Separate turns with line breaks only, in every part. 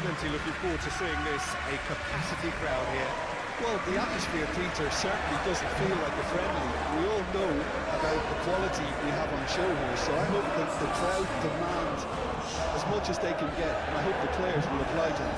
Plenty looking forward to seeing this. A capacity crowd here.
Well, the atmosphere, Peter, certainly doesn't feel like a friendly. We all know about the quality we have on show here, so I hope that the crowd demand as much as they can get, and I hope the players will oblige them.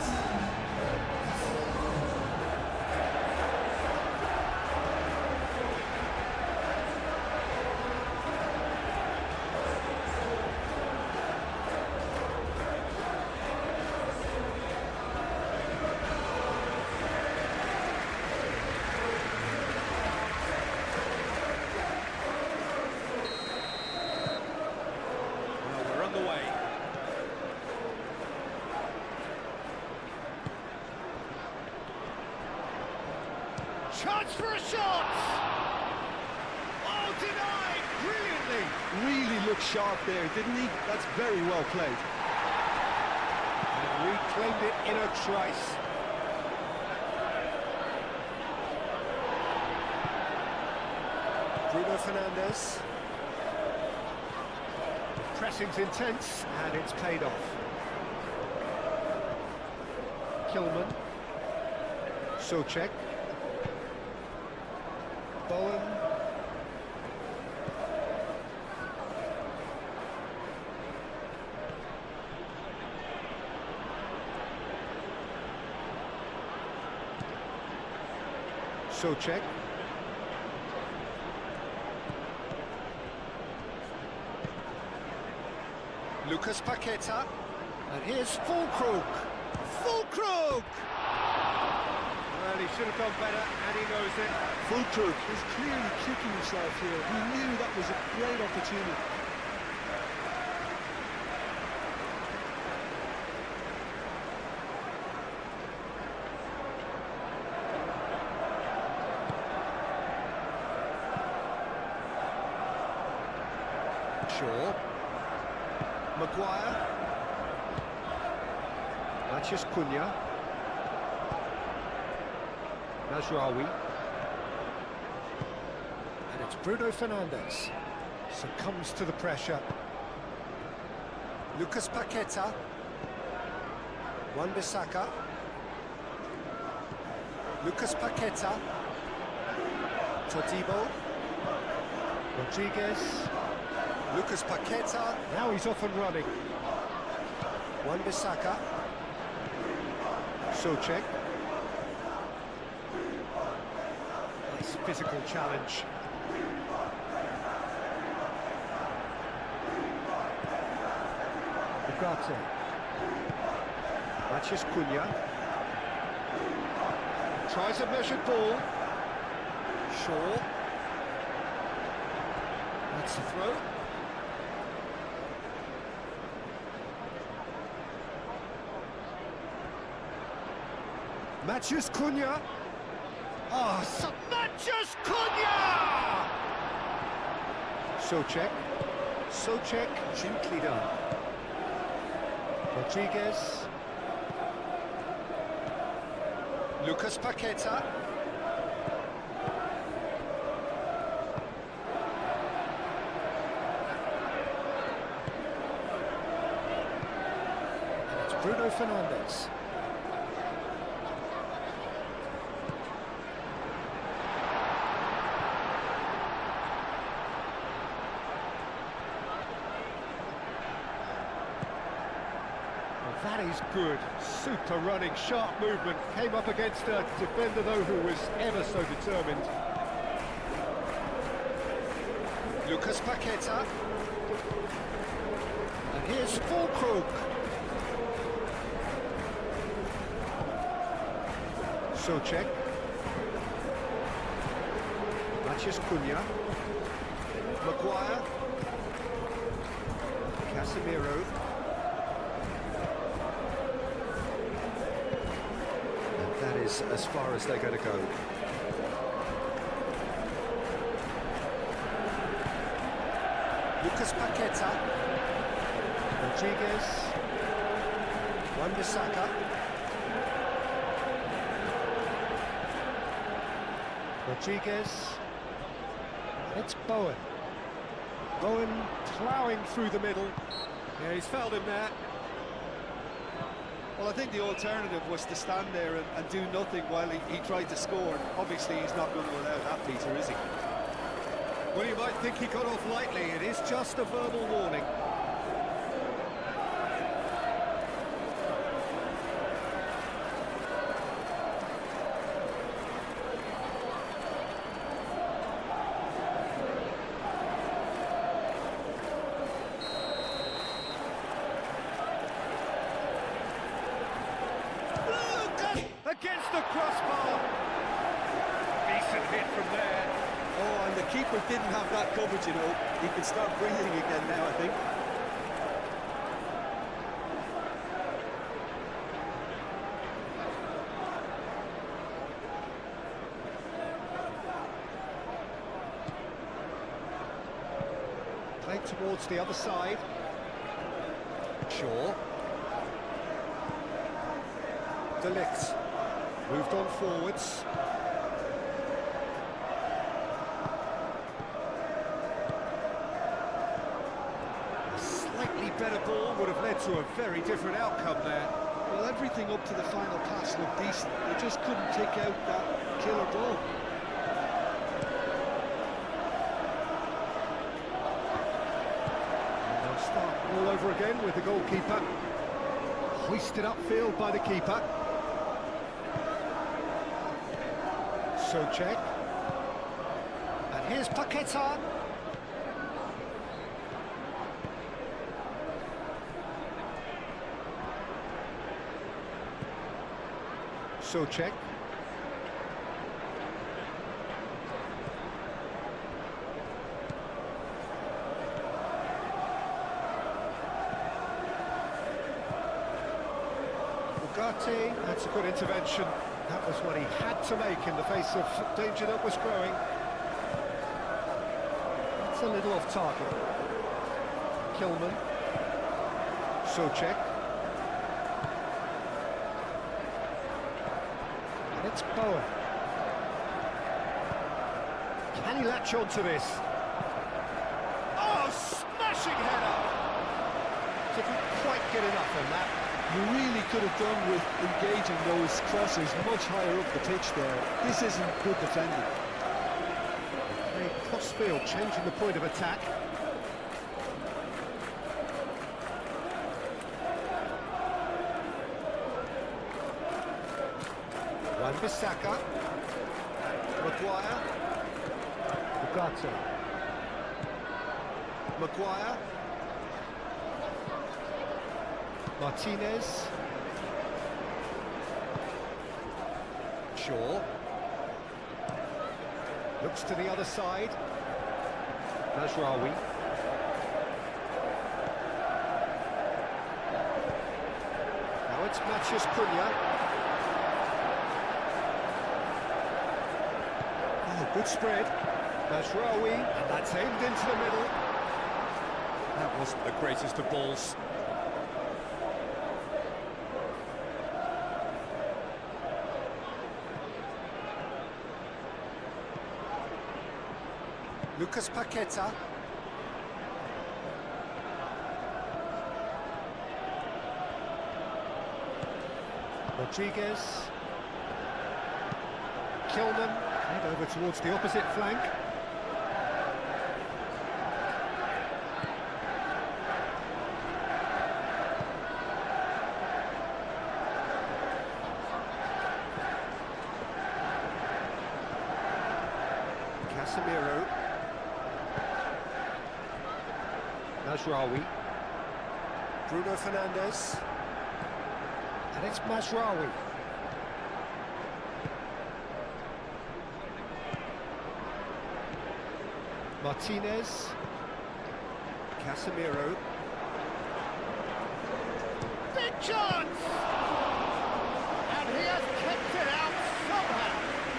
Chance for a shot! Oh, denied! Brilliantly!
Really looked sharp there, didn't he? That's very well played.
And reclaimed it in a trice. Bruno Fernandes. Pressing's intense, and it's paid off. Kilman. Socek. Bowen. Socek. Lucas Paqueta. And here's Fulkrug. Fulkrug! Well, he should have done better, and he knows it.
Fulkrug is clearly kicking himself here. He knew that was a great opportunity.
Shaw. Maguire. Matheus Cunha. Nazraoui. And it's Bruno Fernandes. Succumbs to the pressure. Lucas Paqueta. Wan-Bissaka. Lucas Paqueta. Todibo. Rodriguez. Lucas Paqueta. Now he's off and running. Wan-Bissaka. Socek. Nice physical challenge. Ugarte. Matheus Cunha. Tries a measured ball. Shaw. That's the throw. Matheus Cunha. Oh, Matheus Cunha! Socek. Socek, gently done. Rodriguez. Lucas Paqueta. And it's Bruno Fernandes. That is good. Super running, sharp movement. Came up against a defender, though, who was ever so determined. Lucas Paqueta. And here's Fulkrug. Socek. Matheus Cunha. Maguire. Casemiro. That is as far as they're going to go. Lucas Paqueta. Rodriguez. Wan-Bissaka. Rodriguez. It's Bowen. Bowen ploughing through the middle. Yeah, he's fouled him there.
Well, I think the alternative was to stand there and do nothing while he tried to score. Obviously, he's not going to allow that, Peter, is he?
Well, you might think he got off lightly. It is just a verbal warning. Against the crossbar. Decent hit from there.
Oh, and the keeper didn't have that coverage, you know. He can start breathing again now, I think.
Played towards the other side. Shaw. De Ligt. Moved on forwards. A slightly better ball would have led to a very different outcome there.
Well, everything up to the final pass looked decent. They just couldn't take out that killer ball.
And they'll start all over again with the goalkeeper. Hoisted upfield by the keeper. Socek. And here's Paqueta. Socek. Ugarte, that's a good intervention. That was what he had to make in the face of danger that was growing. That's a little off target. Kilman. Socek. And it's Bowen. Can he latch on to this? Oh, smashing header! Didn't quite get enough on that.
You really could have done with engaging those crossers much higher up the pitch there. This isn't good defending.
Playing cross-field, changing the point of attack. Wan-Bissaka. Maguire. Ugarte. Maguire. Martinez. Shaw. Looks to the other side. Mazraoui. Now it's Matheus Cunha. Oh, good spread. Mazraoui, and that's aimed into the middle. That wasn't the greatest of balls. Lucas Paqueta. Rodriguez. Kilman. Head over towards the opposite flank. Casemiro. Mazraoui. Bruno Fernandes. And it's Mazraoui. Martinez. Casemiro. Big chance! And he has kept it out somehow.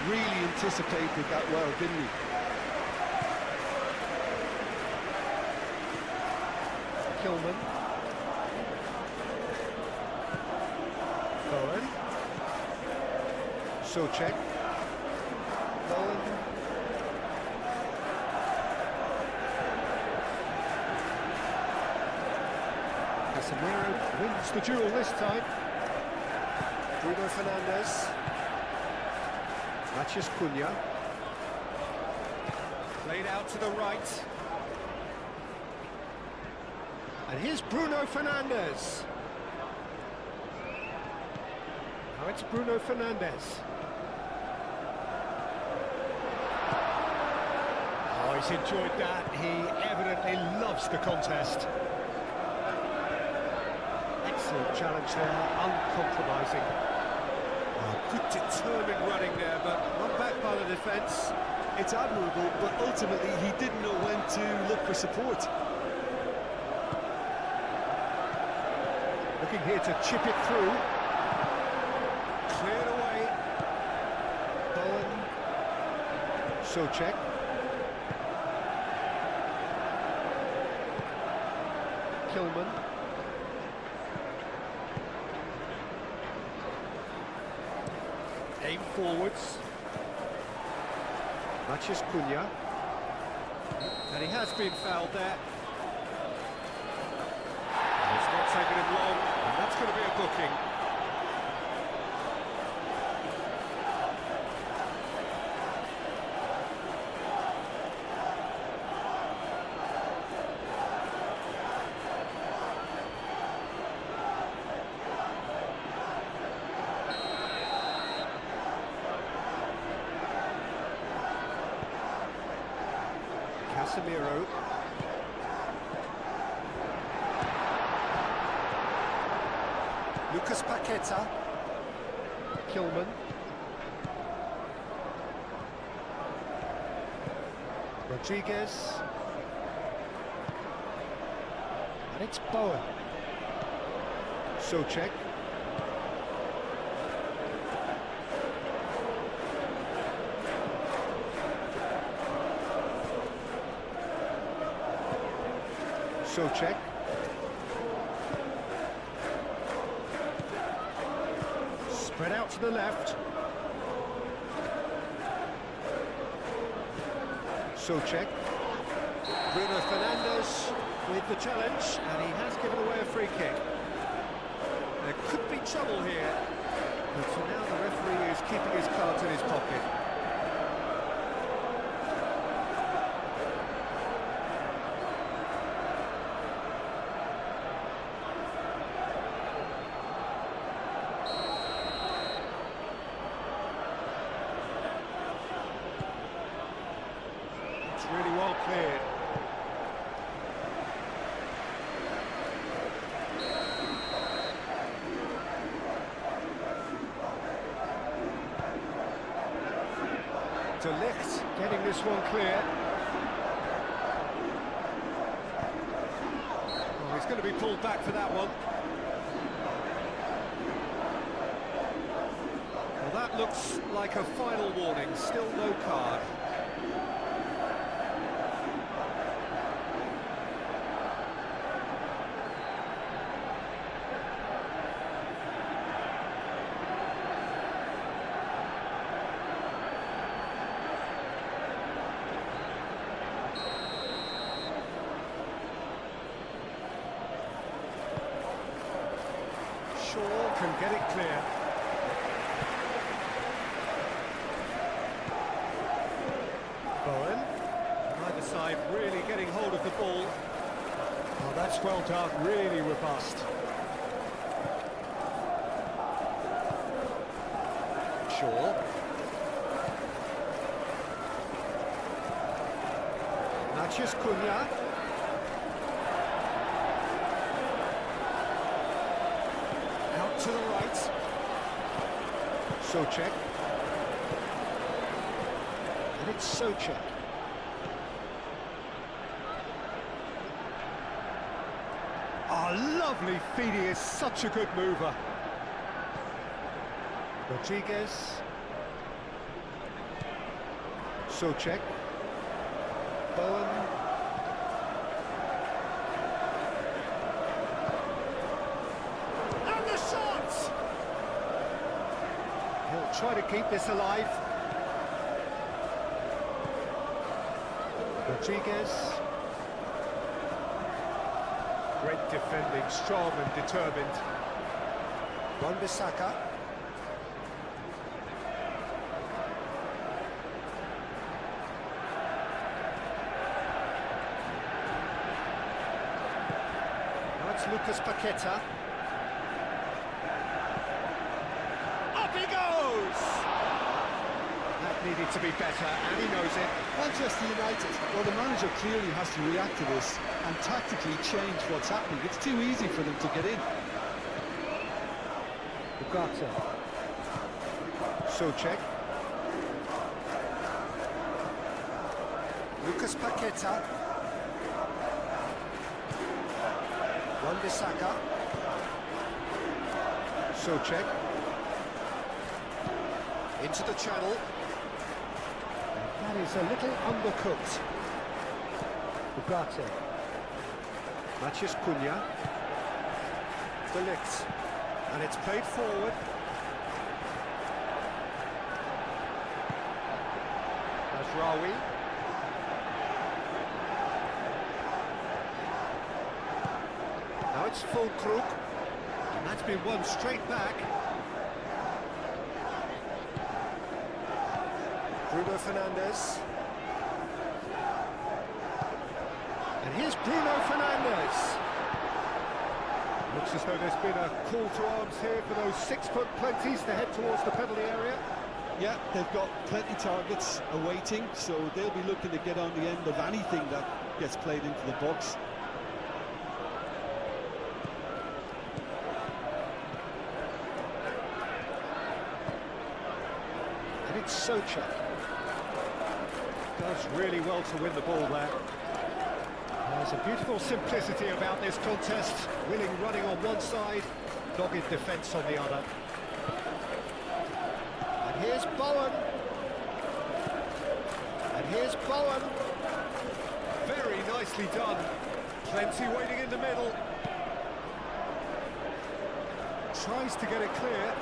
Really anticipated that well, didn't he?
Kilman. Bowen. Socek. Bowen. Casemiro wins the duel this time. Bruno Fernandes. Matheus Cunha. Played out to the right. And here's Bruno Fernandes. Now it's Bruno Fernandes. Oh, he's enjoyed that. He evidently loves the contest. Excellent challenge there, uncompromising. Oh, good determined running there, but not back by the defence.
It's admirable, but ultimately he didn't know when to look for support.
Looking here to chip it through. Cleared away. Bowen. Souček. Kilman. Aim forwards. Matheus Cunha. And he has been fouled there. It's not taken him long, and that's going to be a booking. Casemiro. Lucas Paqueta. Kilman. Rodriguez. And it's Bowen. Souček. Souček. Spread out to the left. Souček. Bruno Fernandes with the challenge, and he has given away a free kick. There could be trouble here, but for now the referee is keeping his cards in his pocket. Really well cleared. De Ligt getting this one clear. Oh, he's going to be pulled back for that one. Well, that looks like a final warning. Still no card. Shaw can get it clear. Bowen. Neither side really getting hold of the ball. Oh, that's well done, really robust. Shaw. Matheus Cunha. To the right. Souček. And it's Souček. Oh, lovely feed, he is such a good mover. Rodriguez. Souček. Bowen. He'll try to keep this alive. Rodriguez. Great defending, strong and determined. Wan-Bissaka. it's Lucas Paqueta. Up he goes! That needed to be better, and he knows it.
Manchester United, well, the manager clearly has to react to this and tactically change what's happening. It's too easy for them to get in.
Ugarte. Souček. Lucas Paqueta. Wan-Bissaka. Souček. Into the channel. That is a little undercooked. Ugarte. Matheus Cunha. De Ligt. And it's played forward. Mazraoui. Now it's Fulkrug. And that's been won straight back. Bruno Fernandes. And here's Bruno Fernandes. Looks as though there's been a call to arms here for those 6-foot plenties to head towards the penalty area.
Yeah, they've got plenty targets awaiting, so they'll be looking to get on the end of anything that gets played into the box.
And it's Souček. Does really well to win the ball there. There's a beautiful simplicity about this contest. Willing running on one side, dogged defence on the other. And here's Bowen. And here's Bowen. Very nicely done. Plenty waiting in the middle. Tries to get it clear.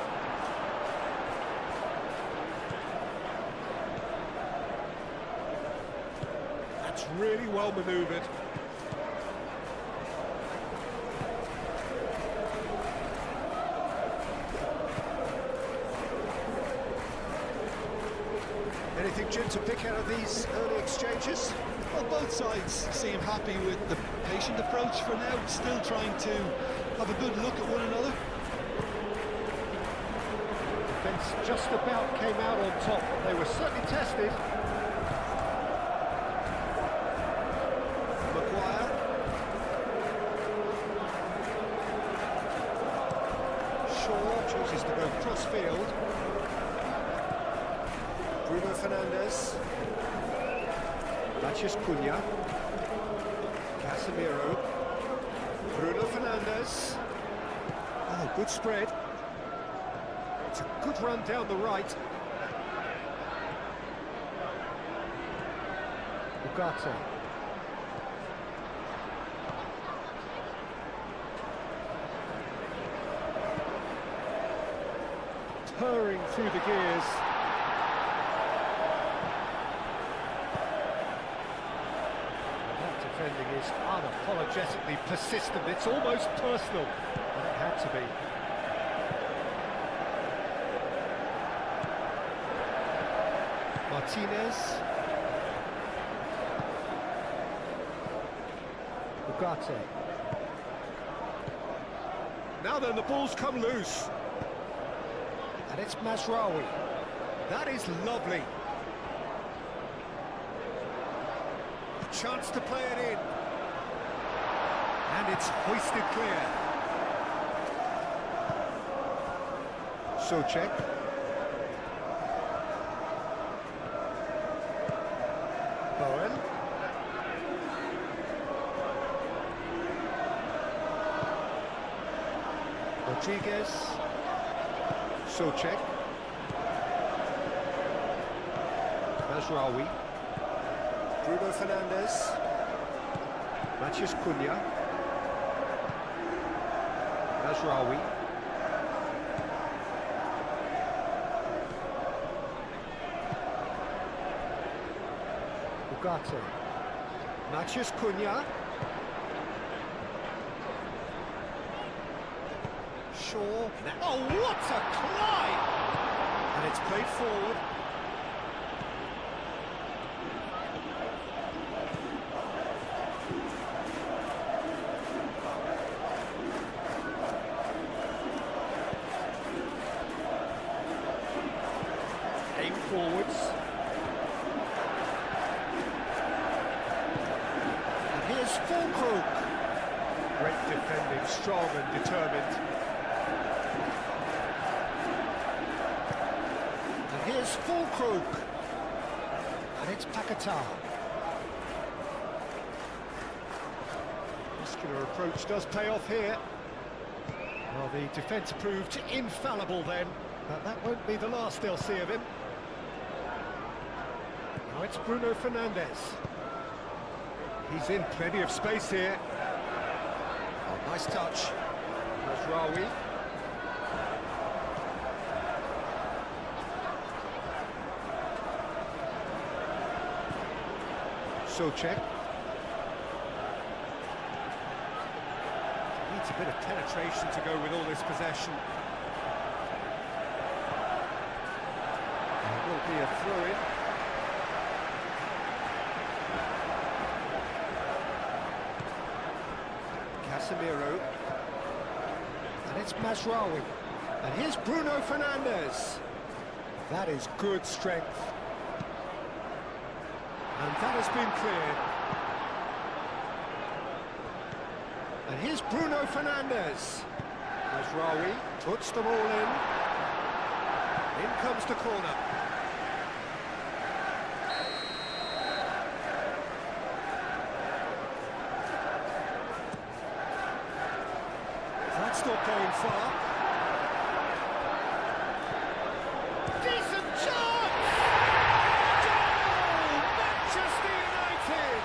That's really well manoeuvred. Anything, Jim, to pick out of these early exchanges?
Well, both sides seem happy with the patient approach for now, still trying to have a good look at one another.
Defence just about came out on top. They were certainly tested. Maguire. Shaw chooses to go cross-field. Bruno Fernandes. Matheus Cunha. Casemiro. Bruno Fernandes. Oh, good spread. It's a good run down the right. Ugarte. Purring through the gears. Defending is unapologetically persistent. It's almost personal, but it had to be. Martinez. Ugarte. Now then, the ball's come loose. And it's Mazraoui. That is lovely. Chance to play it in. And it's hoisted clear. Souček. Bowen. Rodriguez. Souček. Mazraoui. Bruno Fernandes. Matheus Cunha. Mazraoui. Ugarte. Matheus Cunha. Shaw. Oh, what a climb! And it's played forward. Fulkrug. Great defending, strong and determined. And here's Fulkrug. And it's Paquetá. Muscular approach does pay off here. Well, the defence proved infallible then, but that won't be the last they'll see of him. Now it's Bruno Fernandes. He's in plenty of space here. Oh, nice touch. Mazraoui. Souček. Needs a bit of penetration to go with all this possession. There will be a throw-in. Casemiro. And it's Mazraoui. And here's Bruno Fernandes. That is good strength. And that has been cleared. And here's Bruno Fernandes. Mazraoui puts them all in. In comes the corner. That's not going far. Decent chance! Goal! Manchester United!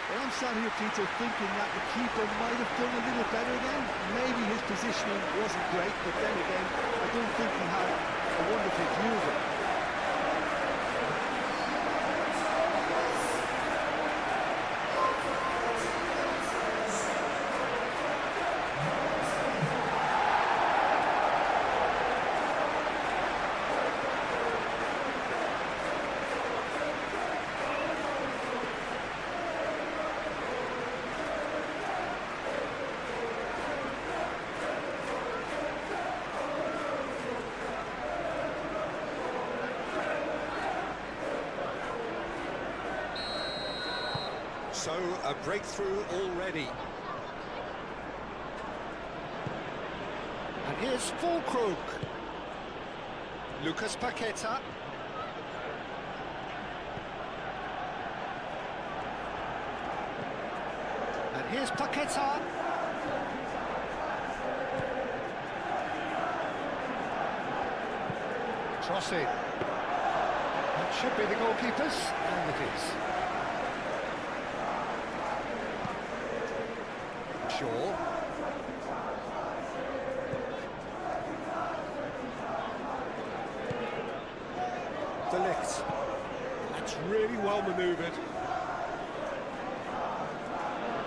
Well, I'm sat here, Peter, thinking that the keeper might have done a little better then. Maybe his positioning wasn't great, but then again, I don't think he had a wonderful view of it.
So, a breakthrough already. And here's Fulkrug. Lucas Paquetá. And here's Paquetá. Trossing. That should be the goalkeepers, and it is. Shaw. De Ligt. That's really well manoeuvred.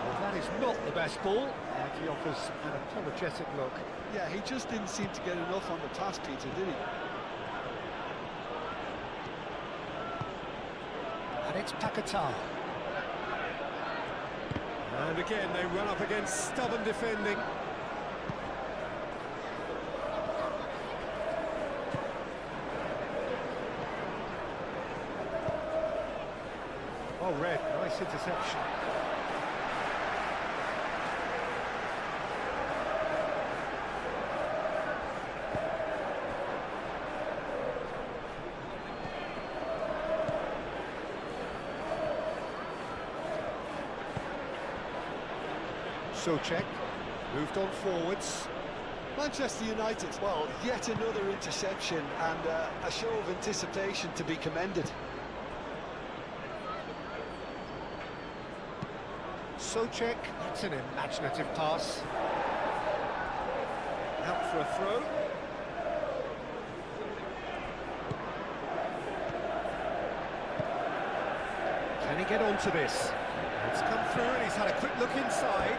Well, that is not the best ball, and he offers an apologetic look.
Yeah, he just didn't seem to get enough on the pass, Peter, did he?
And it's Paquetá. And again, they run up against stubborn defending. Well read, nice interception. Souček moved on forwards.
Manchester United, well, yet another interception and a show of anticipation to be commended.
Souček, that's an imaginative pass. Out for a throw. Can he get onto this? It's come through and he's had a quick look inside.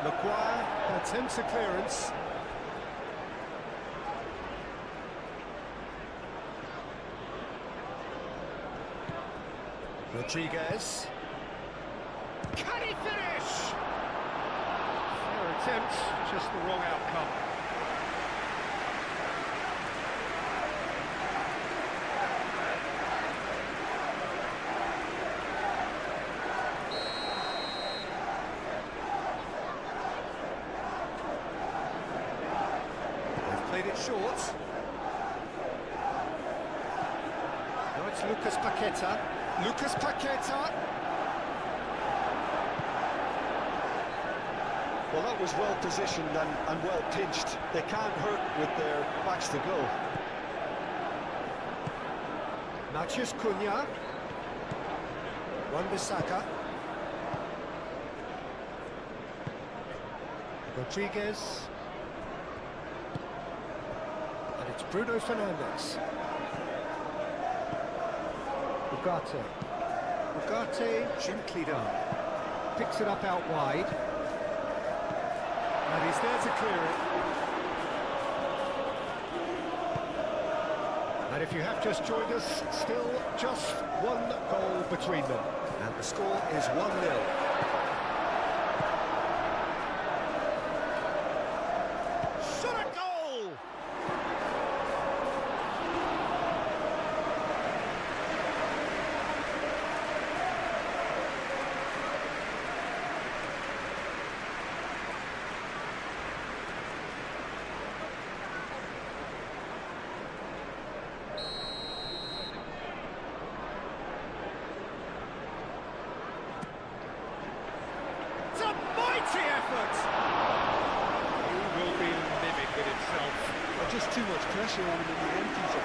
Maguire attempts a clearance. Rodriguez. Can he finish? Fair attempt, just the wrong outcome. Played it short. Now it's Lucas Paqueta. Lucas Paqueta.
Well, that was well positioned and well pinched. They can't hurt with their backs to goal.
Matheus Cunha. Wan-Bissaka. Rodriguez. And it's Bruno Fernandes. Ugarte. Ugarte, gently done. Picks it up out wide. And he's there to clear it. And if you have just joined us, still just one goal between them. And the score is 1-0.
Just too much pressure on him in the end, Peter.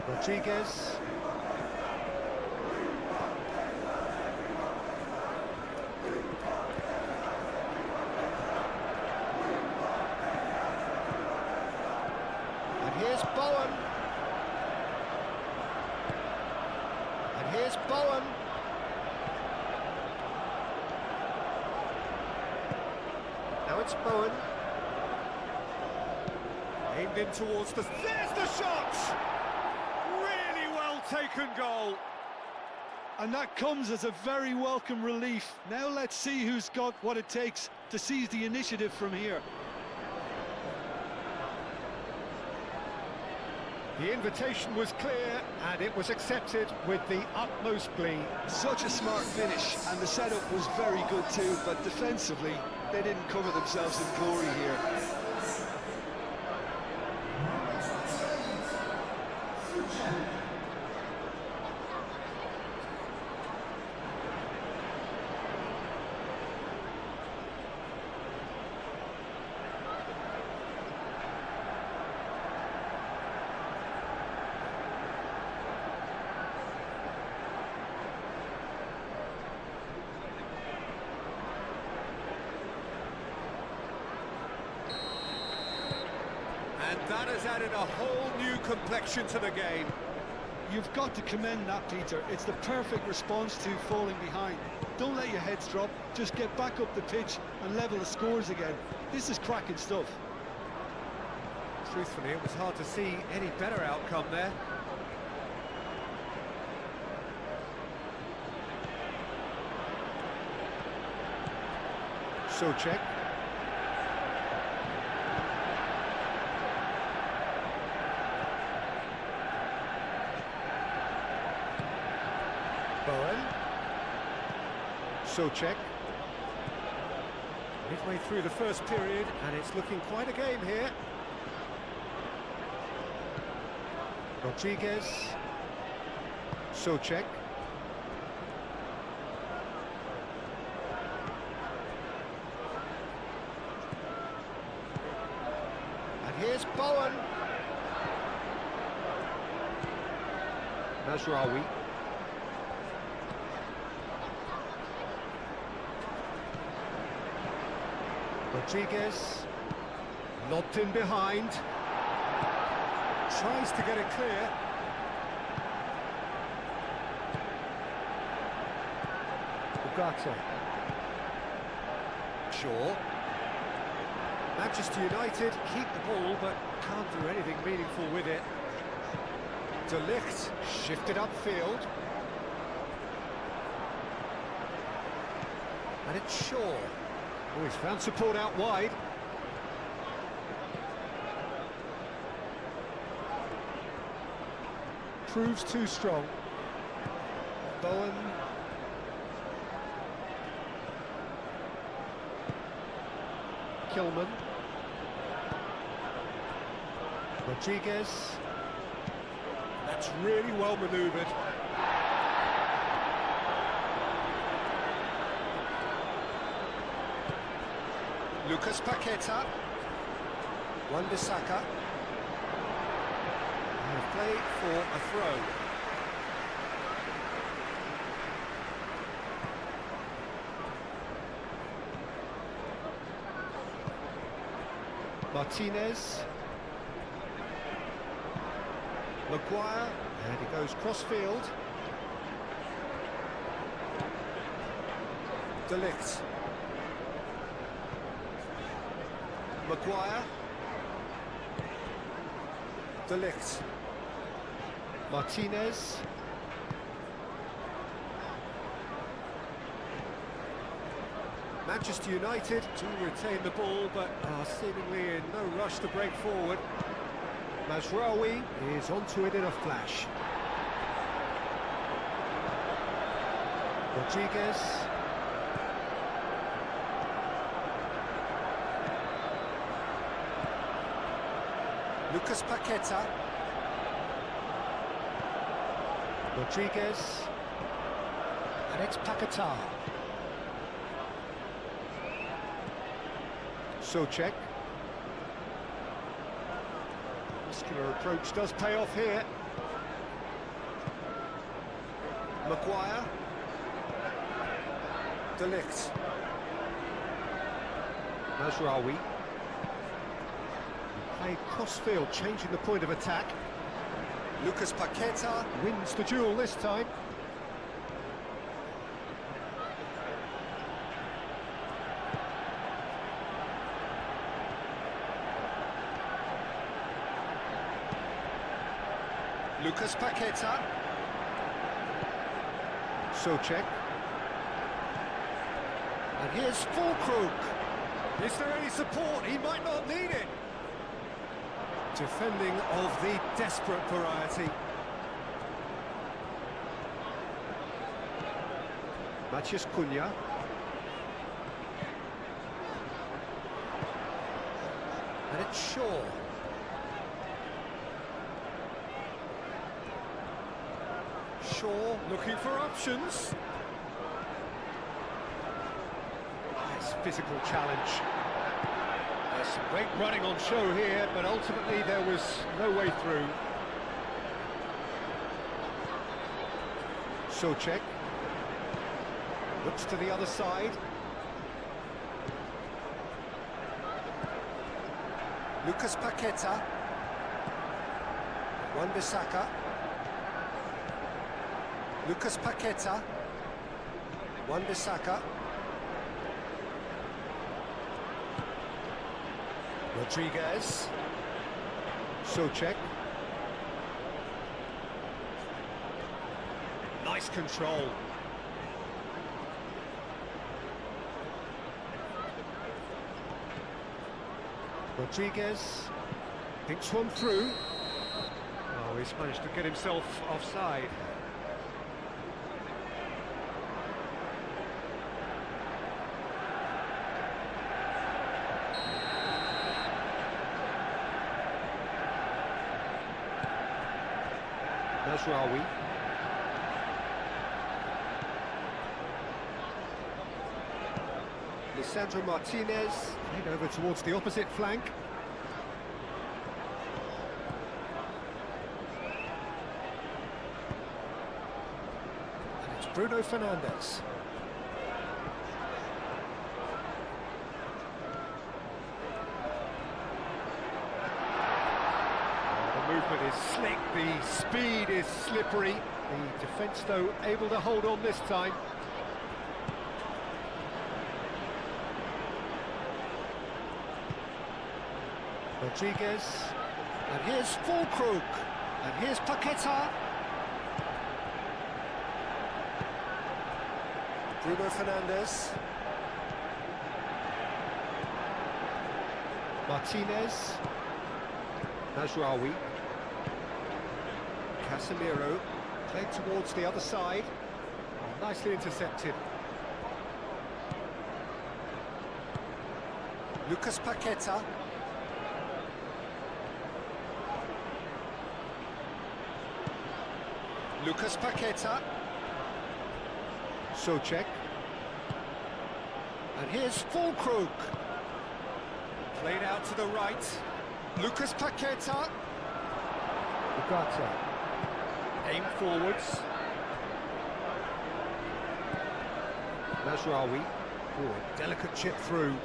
Rodriguez. And here's Bowen. Here's Bowen. Now it's Bowen. Aimed in towards the... There's the shot! Really well taken goal.
And that comes as a very welcome relief. Now let's see who's got what it takes to seize the initiative from here.
The invitation was clear, and it was accepted with the utmost glee.
Such a smart finish, and the setup was very good too, but defensively, they didn't cover themselves in glory here.
And that has added a whole new complexion to the game.
You've got to commend that, Peter. It's the perfect response to falling behind. Don't let your heads drop, just get back up the pitch and level the scores again. This is cracking stuff.
Truthfully, it was hard to see any better outcome there. Souček. Bowen. Souček. Midway through the first period, and it's looking quite a game here. Rodriguez. Souček. And here's Bowen. Mazraoui. Rodriguez, lobbed in behind, tries to get it clear. Ugarte. Shaw. Manchester United keep the ball, but can't do anything meaningful with it. De Ligt shifted upfield. And it's Shaw. Oh, he's found support out wide. proves too strong. Bowen. Kilman. Rodriguez. That's really well manoeuvred. Lucas Paqueta. Wan-Bissaka. Play for a throw. Martinez. Maguire, and he goes cross-field. De Ligt. Maguire. De Ligt. Martinez. Manchester United do retain the ball, but are seemingly in no rush to break forward. Mazraoui is onto it in a flash. Rodriguez. Lucas Paqueta. Rodriguez. And it's Paqueta. Souček. Muscular approach does pay off here. Maguire. De Ligt. Mazraoui. Played cross-field, changing the point of attack. Lucas Paqueta wins the duel this time. Lucas Paqueta. Souček. And here's Fulkrug. Is there any support? He might not need it. Defending of the desperate variety. Matheus Cunha. And it's Shaw. Shaw looking for options. Nice physical challenge. There's some great running on show here, but ultimately there was no way through. Souček looks to the other side. Lucas Paqueta. Wan-Bissaka. Lucas Paqueta. Wan-Bissaka. Rodriguez. Souček. Nice control. Rodriguez thinks one through. Oh, he's managed to get himself offside. Mazraoui. Lisandro Martinez, played over towards the opposite flank. And it's Bruno Fernandes. Movement is slick, the speed is slippery. The defence, though, able to hold on this time. Rodriguez, and here's Fulkrug, and here's Paqueta. Bruno Fernandes. Martinez. Mazraoui. Casemiro, played towards the other side. Oh, nicely intercepted. Lucas Paqueta. Lucas Paqueta. Souček. And here's Fulkrug. Played out to the right. Lucas Paqueta. Ugarte. Aim forwards. Mazraoui. Oh, delicate chip through.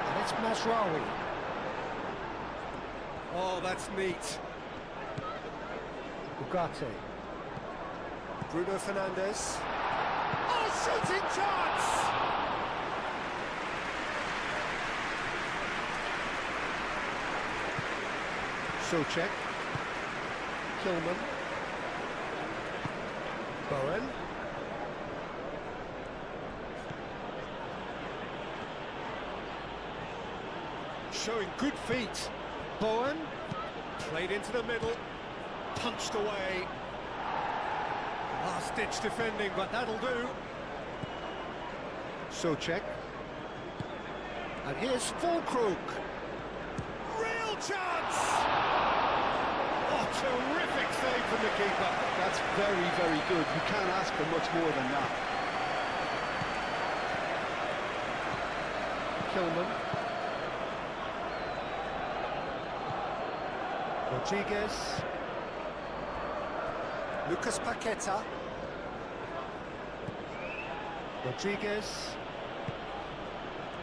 And it's Mazraoui. Oh, that's neat. Ugarte. Bruno Fernandes. Oh, shooting chance! Souček. Kilman. Bowen. Showing good feet. Bowen. Played into the middle. Punched away. Last-ditch defending, but that'll do. Souček. And here's Fulkrug. Real chance! Oh, terrific save from the keeper.
That's very, very good. You can't ask for much more than that.
Kilman. Rodriguez. Lucas Paqueta. Rodriguez.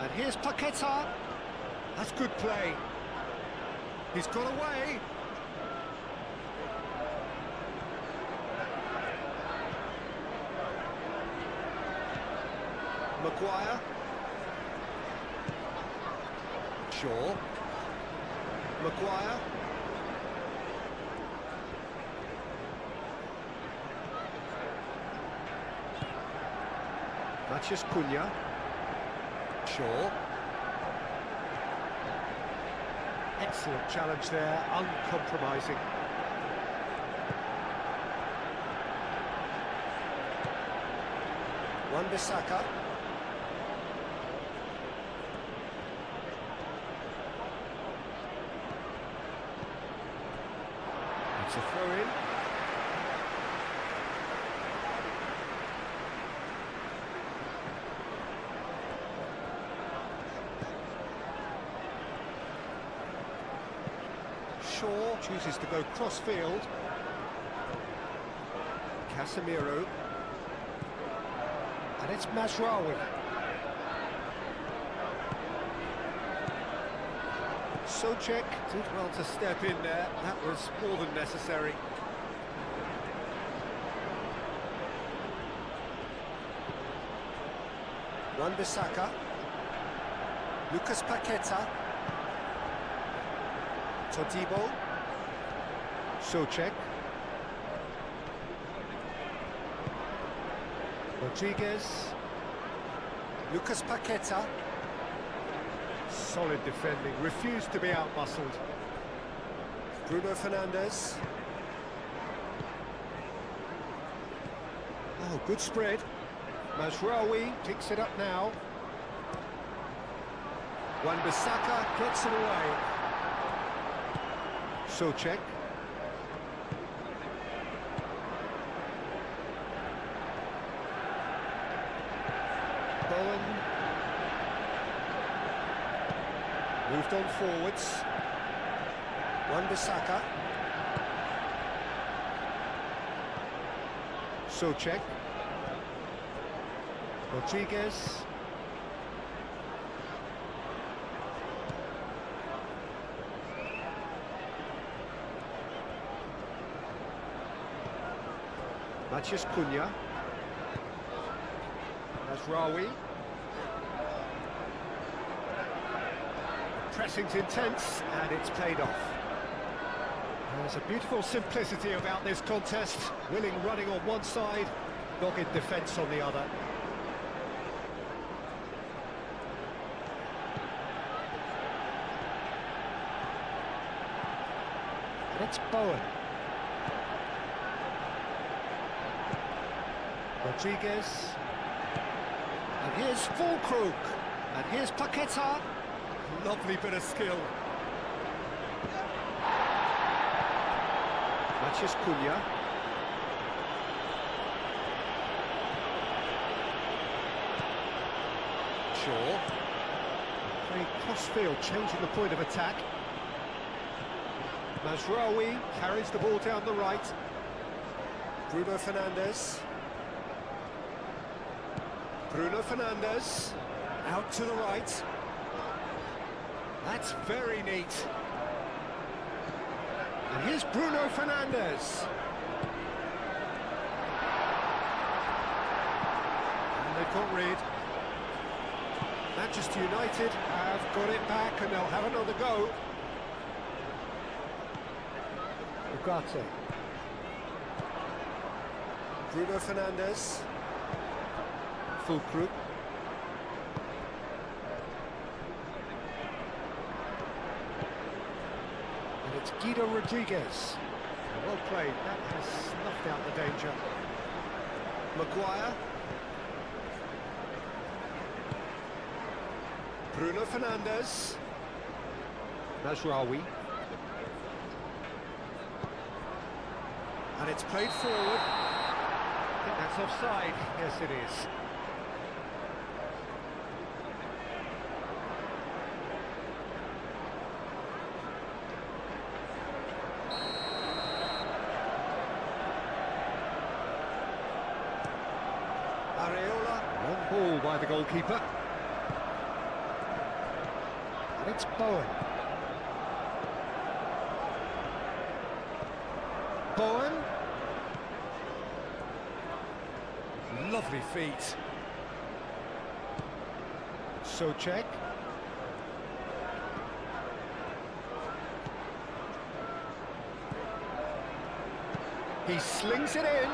And here's Paqueta. That's good play. He's got away. Maguire. Shaw. Maguire. Matheus Cunha. Shaw. Excellent challenge there, uncompromising. Wan-Bissaka. It's a throw-in. Shaw chooses to go cross-field. Casemiro. And it's Mazraoui. Souček did well to step in there. That was more than necessary. Wan-Bissaka. Lucas Paqueta. Todibo. Souček. Rodriguez. Lucas Paqueta. Solid defending, refused to be out-muscled. Bruno Fernandes. Oh, good spread. Mazraoui picks it up now. Wan-Bissaka gets it away. Souček. Bowen. Moved on forwards. Wan-Bissaka. Souček. Rodriguez. Matheus Cunha. Mazraoui. Pressing's intense, and it's paid off. There's a beautiful simplicity about this contest. Willing running on one side, dogged defence on the other. And it's Bowen. Rodriguez. And here's Fulkrug. And here's Paqueta. Lovely bit of skill. Matches Cunha. Shaw. Playing cross-field, changing the point of attack. Mazraoui carries the ball down the right. Bruno Fernandes. Bruno Fernandes. Out to the right. That's very neat. And here's Bruno Fernandes. And they've got rid. Manchester United have got it back and they'll have another go. Ugarte. Bruno Fernandes. Fulkrug. And it's Guido Rodriguez. Well played, that has snuffed out the danger. Maguire. Bruno Fernandes. Mazraoui. And it's played forward. I think that's offside. Yes, it is. Areola. Long ball by the goalkeeper. And it's Bowen. Bowen. Lovely feet. Souček. He slings it in.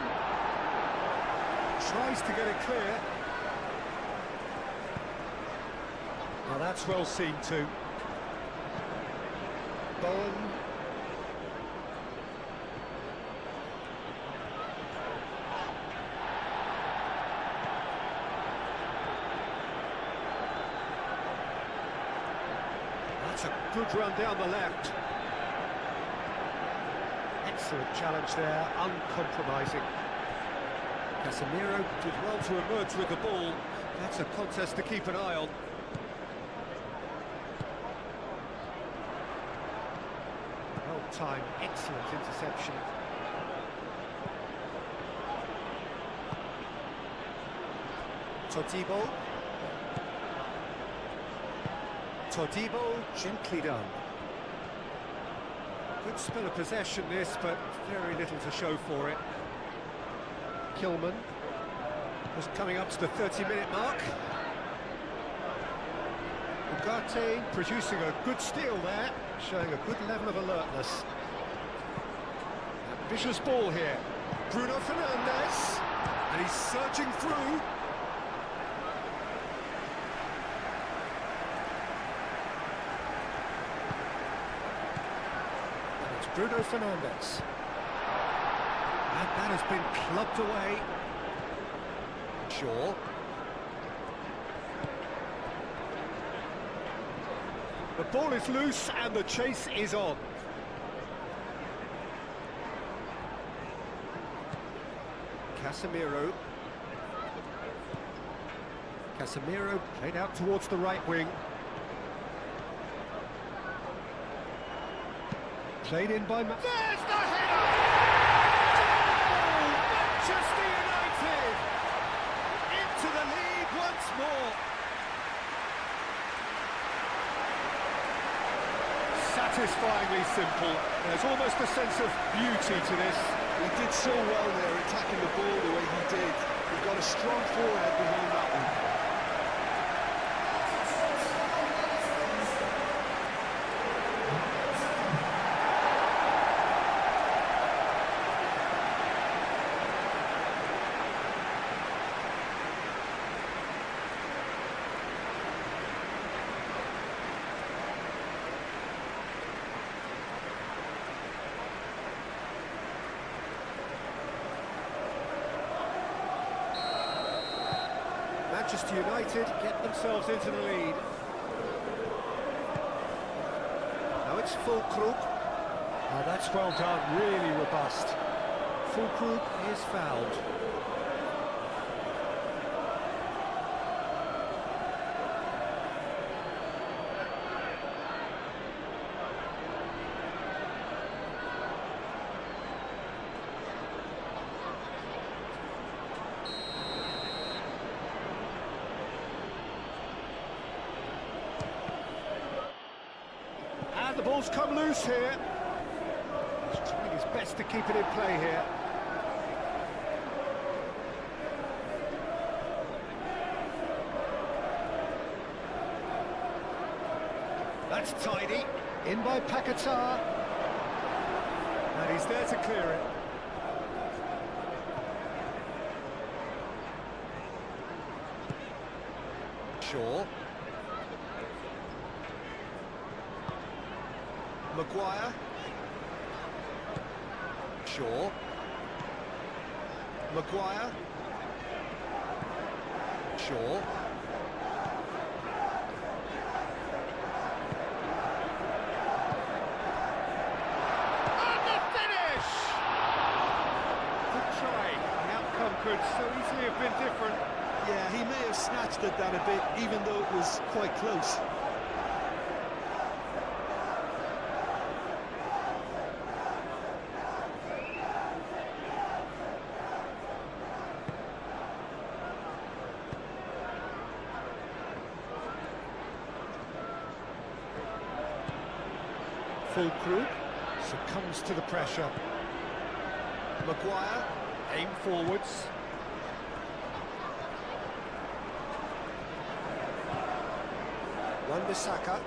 Tries to get it clear. Now that's well seen too. Bowen. That's a good run down the left. Excellent challenge there, uncompromising. Casemiro did well to emerge with the ball. That's a contest to keep an eye on. Well-timed, excellent interception. Todibo. Todibo, gently done. Good spell of possession this, but very little to show for it. Kilman was coming up to the 30-minute mark. Ugarte producing a good steal there, showing a good level of alertness. Ambitious ball here. Bruno Fernandes, and he's surging through. And it's Bruno Fernandes. And that has been clubbed away. Shaw. The ball is loose and the chase is on. Casemiro. Casemiro played out towards the right wing. Played in by... There's the header! Manchester United into the lead once more. Satisfyingly simple. There's almost a sense of beauty to this.
He did so well there, attacking the ball the way he did. He got a strong forehead behind that one.
Manchester United get themselves into the lead. Now it's Fulkrug.
Oh, that's well done, really robust.
Fulkrug is fouled. And the ball's come loose here. He's trying his best to keep it in play here. That's tidy. In by Paquetá. And he's there to clear it. Shaw. Maguire. Shaw. Maguire. Shaw. And the finish! Good try. The outcome could so easily have been different.
Yeah, he may have snatched at that a bit, even though it was quite close.
Fulkrug succumbs to the pressure. Maguire, aim forwards. Wan-Bissaka.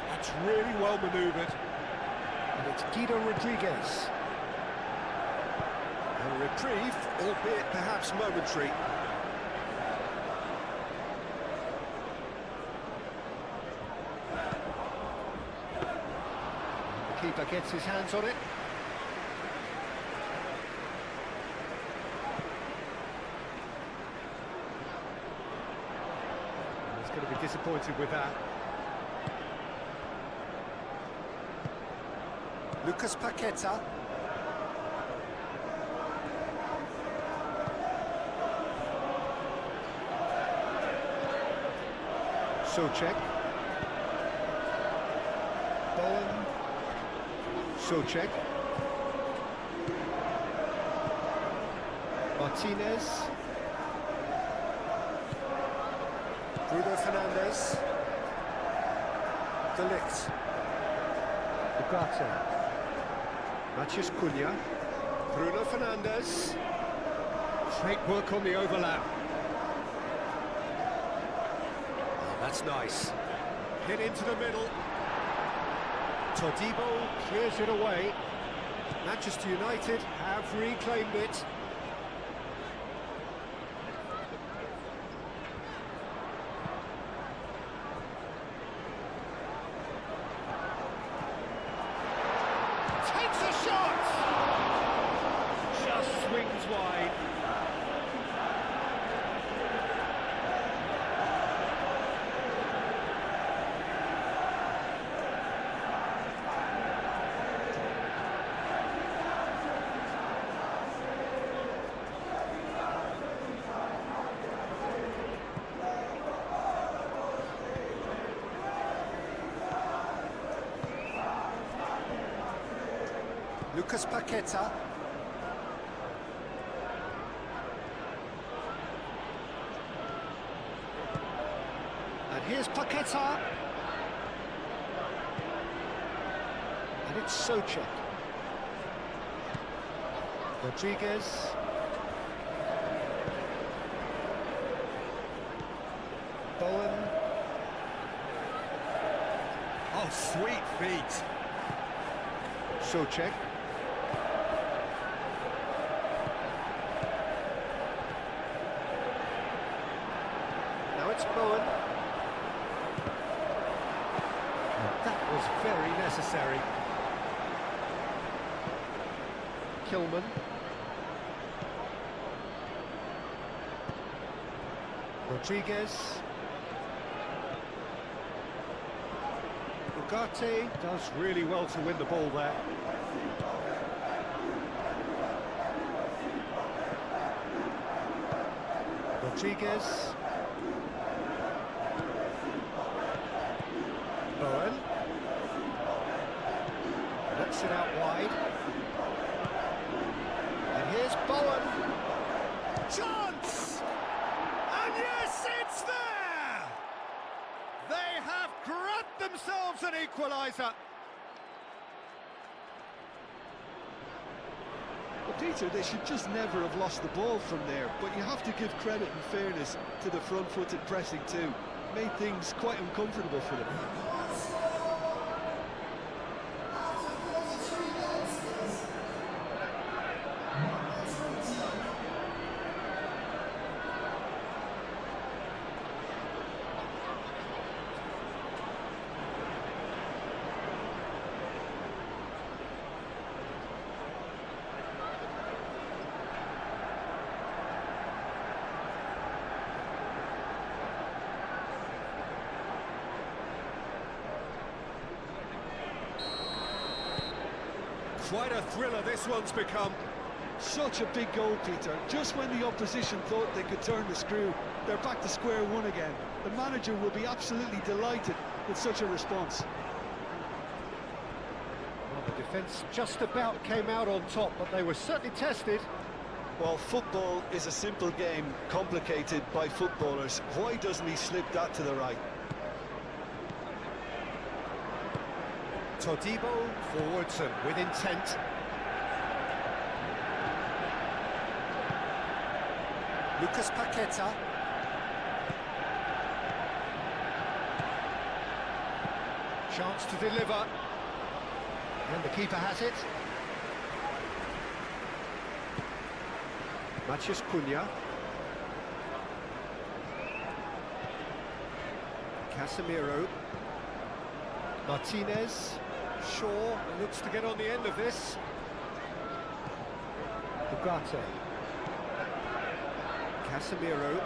That's really well manoeuvred. And it's Guido Rodriguez. A reprieve, albeit perhaps momentary. The keeper gets his hands on it. He's going to be disappointed with that. Lucas Paquetá. Souček. Bowen. Souček. Martinez. Bruno Fernandes. De Ligt. Ugarte. Matheus Cunha. Bruno Fernandes. Great work on the overlap. That's nice. Hit into the middle. Todibo clears it away. Manchester United have reclaimed it. Takes a shot! Just swings wide. Lucas Paquetá. And here's Paquetá. And it's Souček. Rodriguez. Bowen. Oh, sweet feet. Souček. Now it's Bowen. And was very necessary. Kilman. Rodriguez. Ugarte does really well to win the ball there. Rodriguez. Bowen. Knocks it out wide. And here's Bowen. Chance! And yes, it's there! They have grabbed themselves an equaliser.
Well, Peter, they should just never have lost the ball from there, but you have to give credit and fairness to the front-footed pressing too. Made things quite uncomfortable for them.
Quite a thriller this one's become.
Such a big goal, Peter. Just when the opposition thought they could turn the screw, they're back to square one again. The manager will be absolutely delighted with such a response.
Well, the defence just about came out on top, but they were certainly tested.
Well, football is a simple game, complicated by footballers. Why doesn't he slip that to the right?
Todibo forwards and with intent. Lucas Paqueta. Chance to deliver. And the keeper has it. Matheus Cunha. Casemiro. Martinez. Shaw looks to get on the end of this. Ugarte. Casemiro.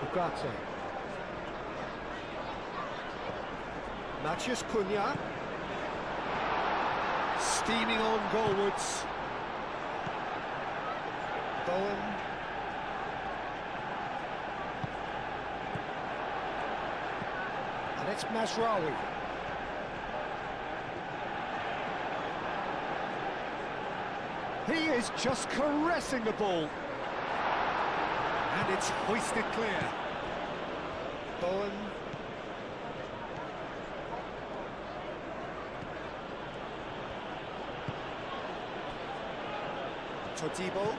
Ugarte. Matheus Cunha. Steaming on goalwards. Bowen. And it's Mazraoui. He is just caressing the ball. And it's hoisted clear. Bowen. Todibo.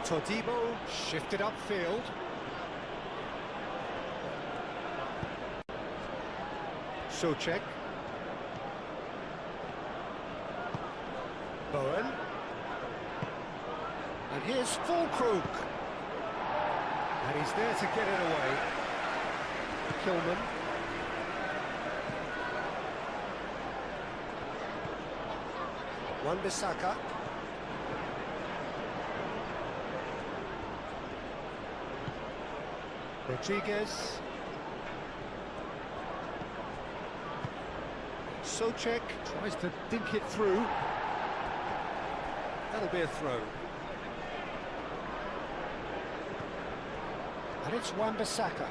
Todibo shifted upfield. Souček. Bowen. And here's Fulkrug. And he's there to get it away. Kilman. Wan-Bissaka. Rodriguez. Souček tries to dink it through. That'll be a throw. And it's Wan-Bissaka.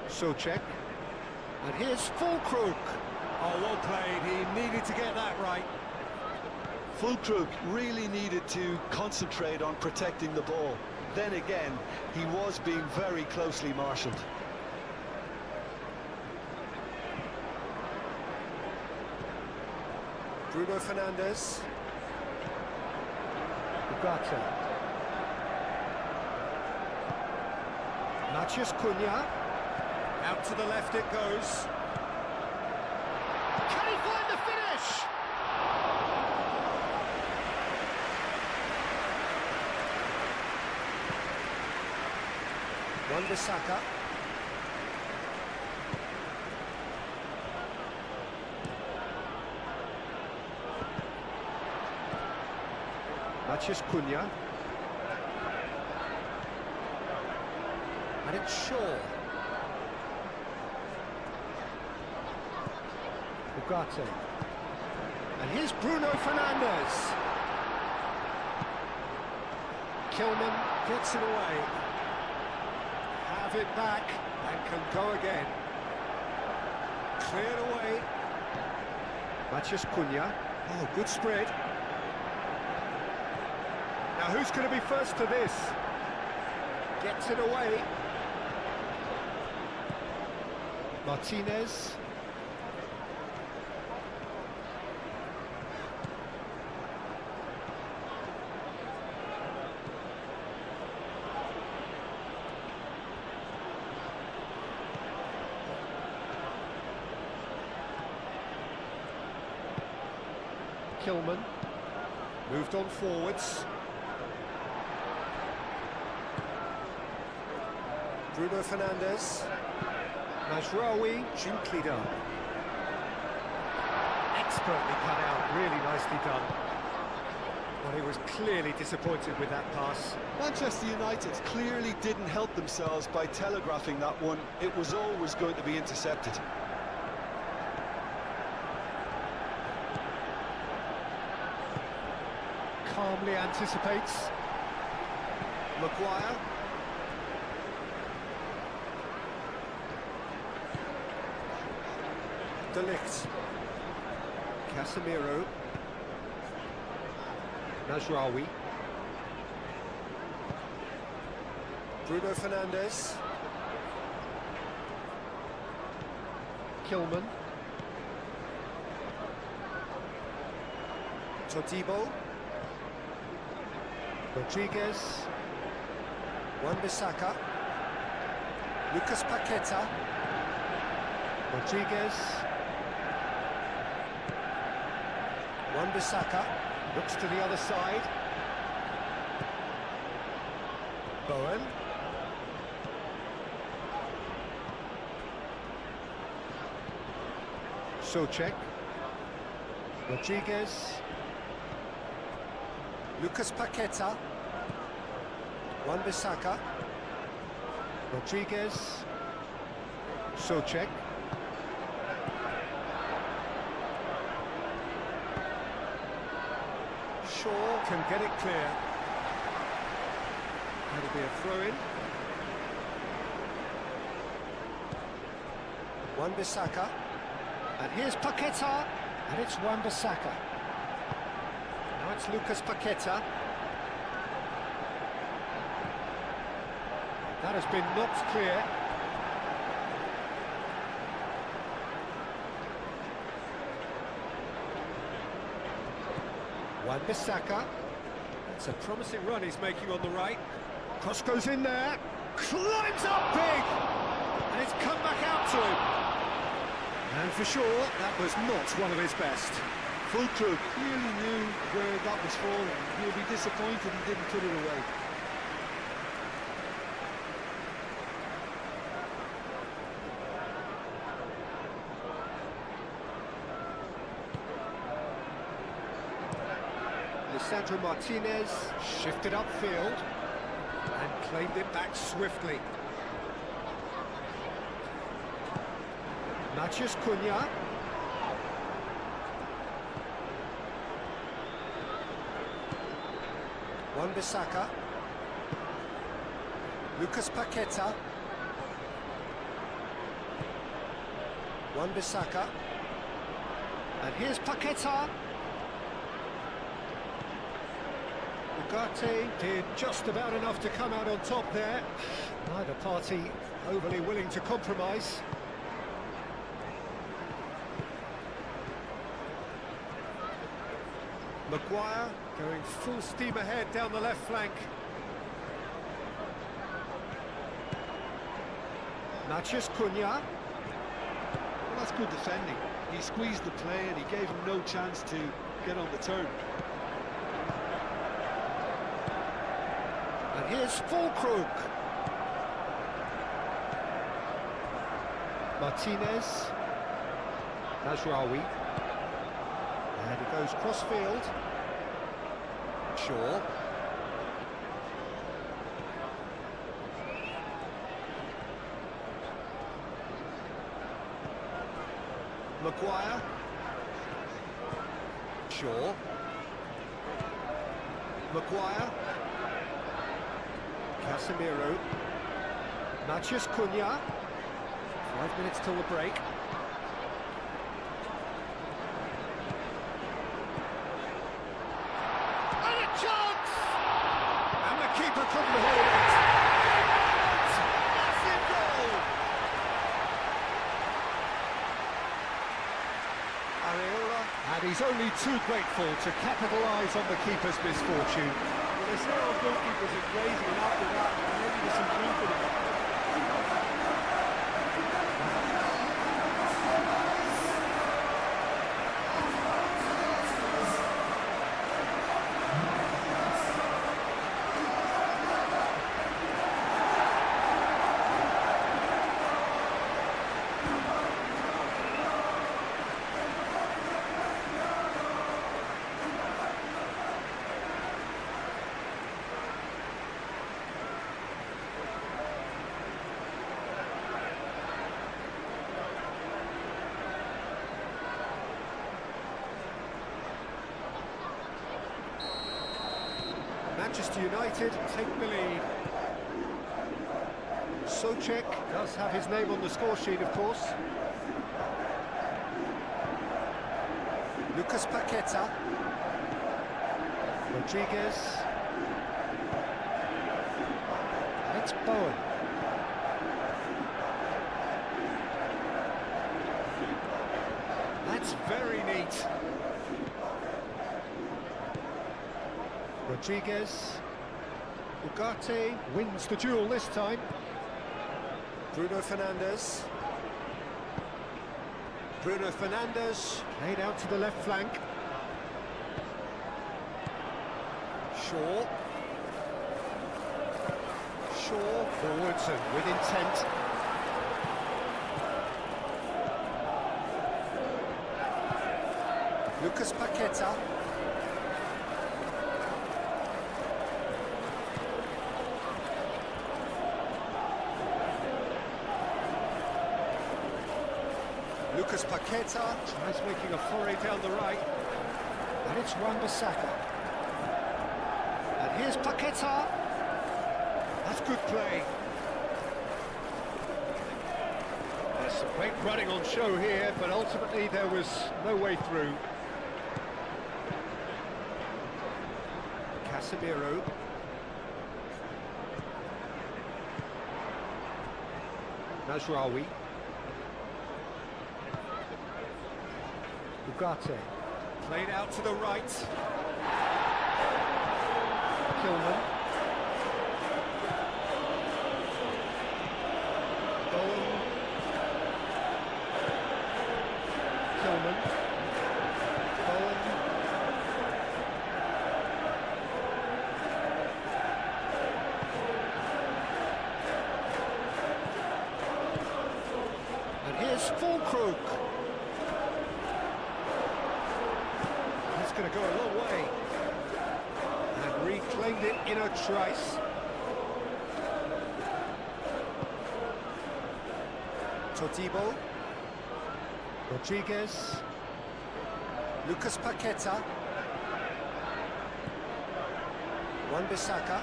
Souček. And here's Fulkrug. Oh, well played. He needed to get that right.
Fulkrug really needed to concentrate on protecting the ball. Then again, he was being very closely marshalled.
Bruno Fernandes. Ugarte. Matheus Cunha. Out to the left it goes. Can he find the finish? Wan-Bissaka. Matheus Cunha. And it's Shaw. Ugarte. And here's Bruno Fernandes. Kilman gets it away. Have it back and can go again. Cleared away. Matheus Cunha. Oh, good spread. Now who's going to be first to this? Gets it away. Martinez. Kilman. Moved on forwards. Bruno Fernandes. Mazraoui, gently done. Expertly cut out, really nicely done. Well, he was clearly disappointed with that pass.
Manchester United clearly didn't help themselves by telegraphing that one. It was always going to be intercepted.
Calmly anticipates. Maguire. De Ligt. Casemiro. Mazraoui. Bruno Fernandes. Kilman. Todibo. Rodriguez. Wan-Bissaka. Lucas Paqueta. Rodriguez. Wan-Bissaka looks to the other side. Bowen. Souček. Rodriguez. Lucas Paqueta. Wan-Bissaka. Rodriguez. Souček. Shaw can get it clear. That'll be a throw-in. Wan-Bissaka. And here's Paqueta. And it's Wan-Bissaka. Now it's Lucas Paqueta. That has been knocked clear. Wan-Bissaka. It's a promising run he's making on the right. Cross goes in there. Climbs up big! And it's come back out to him. And for sure, that was not one of his best.
Fulkrug clearly knew where that was falling. He'll be disappointed he didn't put it away.
Lisandro Martinez shifted upfield and claimed it back swiftly. Matheus Cunha. Wan-Bissaka. Lucas Paqueta. Wan-Bissaka. And here's Paqueta. Ugarte did just about enough to come out on top there. Neither party overly willing to compromise. Maguire going full steam ahead down the left flank. Matheus Cunha.
Well, that's good defending. He squeezed the play and he gave him no chance to get on the turn.
And here's Fulkrug. Martinez. Mazraoui. And he goes cross-field. Shaw. Maguire. Shaw. Maguire. Casemiro. Matheus Cunha. 5 minutes till the break. And a chance! And the keeper couldn't hold it. Massive goal! Areola. And he's only too grateful to capitalise on the keeper's misfortune.
Well, they say our goalkeepers are crazy, and after that, maybe there's some truth in it.
Manchester United take the lead. Souček does have his name on the score sheet, of course. Lucas Paqueta. Rodriguez. It's Bowen. That's very neat. Rodriguez. Ugarte wins the duel this time. Bruno Fernandes. Bruno Fernandes played out to the left flank. Shaw. Shaw forwards and with intent. Lucas Paqueta. Lucas Paqueta tries making a foray down the right, and it's Wan-Bissaka. And here's Paqueta. That's good play. There's some great running on show here, but ultimately there was no way through. Casemiro. Mazraoui. Ugarte. Played out to the right. Kilman. Bowen. Kilman. Bowen. And here's Fulkrug. Going to go a long way, and reclaimed it in a trice. Todibo. Rodriguez. Lucas Paqueta. Wan-Bissaka.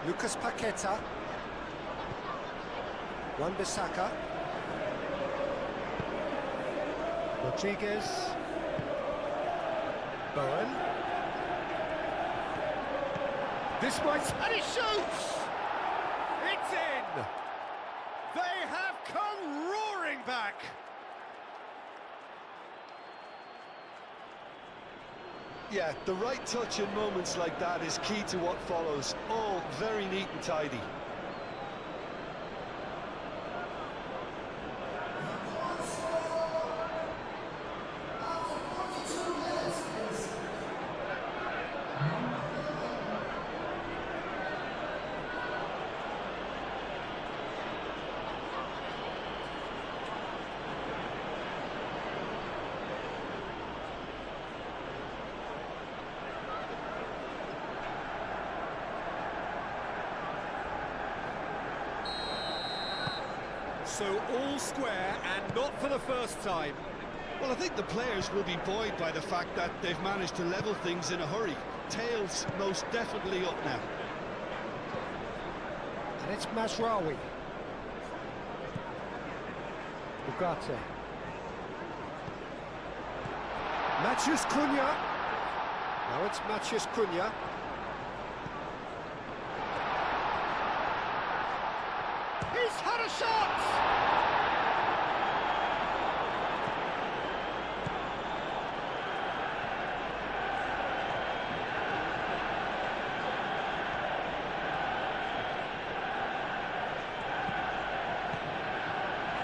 Lucas Paqueta. Wan-Bissaka. Rodriguez. Bowen. This might... And he shoots! It's in! They have come roaring back!
Yeah, the right touch in moments like that is key to what follows. All very neat and tidy.
So all square and not for the first time.
Well, I think the players will be buoyed by the fact that they've managed to level things in a hurry. Tails most definitely up now.
And it's Mazraoui. Ugarte. Matheus Cunha. Now it's Matheus Cunha. He's had a shot!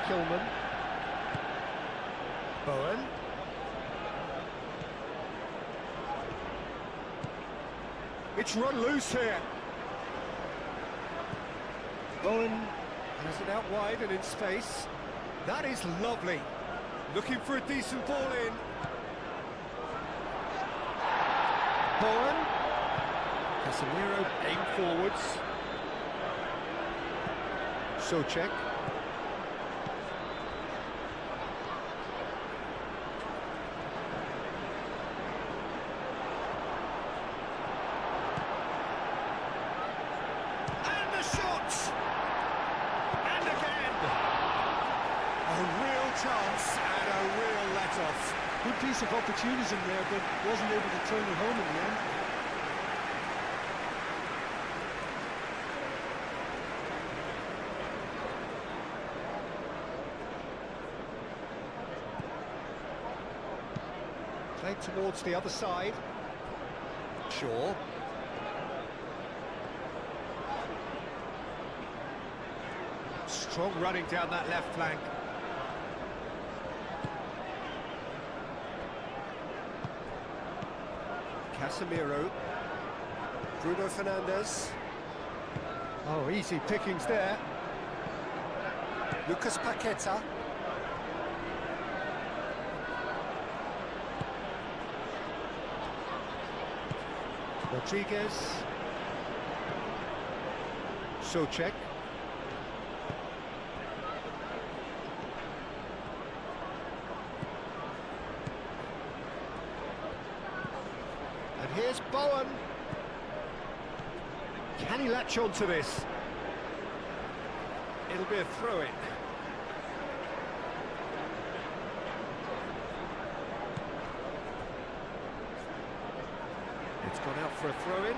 Kilman. Bowen. It's run loose here. Bowen has it out wide and in space. That is lovely. Looking for a decent ball in. Bowen. Casemiro aim forwards. Souček. Chance and a real let-off.
Good piece of opportunism there, but wasn't able to turn it home in the end.
Played towards the other side. Shaw. Strong running down that left flank. Casemiro, Bruno Fernandes. Oh, easy pickings there. Lucas Paqueta. Rodriguez. Souček. Here's Bowen. Can he latch on to this? It'll be a throw-in. It's gone out for a throw-in.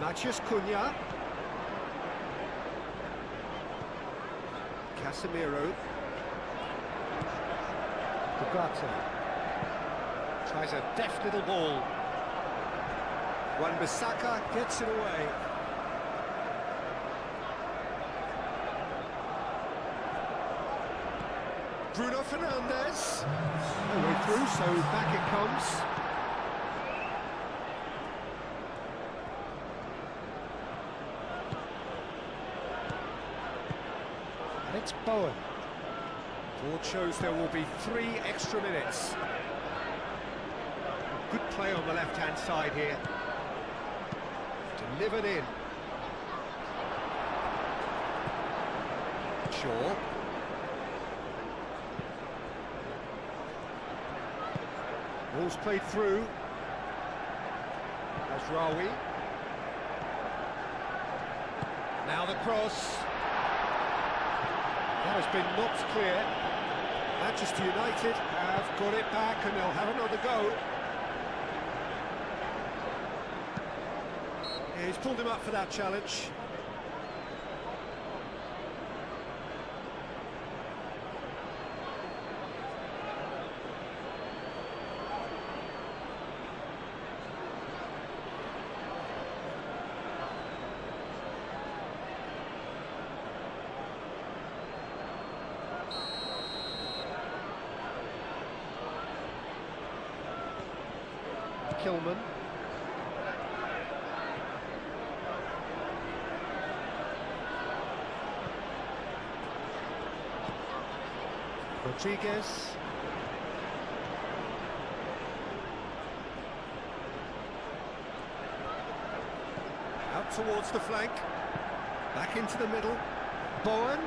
Matheus Cunha. Casemiro. Ugarte. Tries a deft little ball. Wan-Bissaka gets it away. Bruno Fernandes. No way through, so back it comes. And it's Bowen. Board shows there will be 3 extra minutes. Good play on the left-hand side here. Delivered in. Shaw. Ball's played through. Mazraoui. Now the cross. That has been knocked clear. Manchester United have got it back and they'll have another go. Yeah, he's pulled him up for that challenge. Kilman. Rodriguez. Out towards the flank. Back into the middle. Bowen.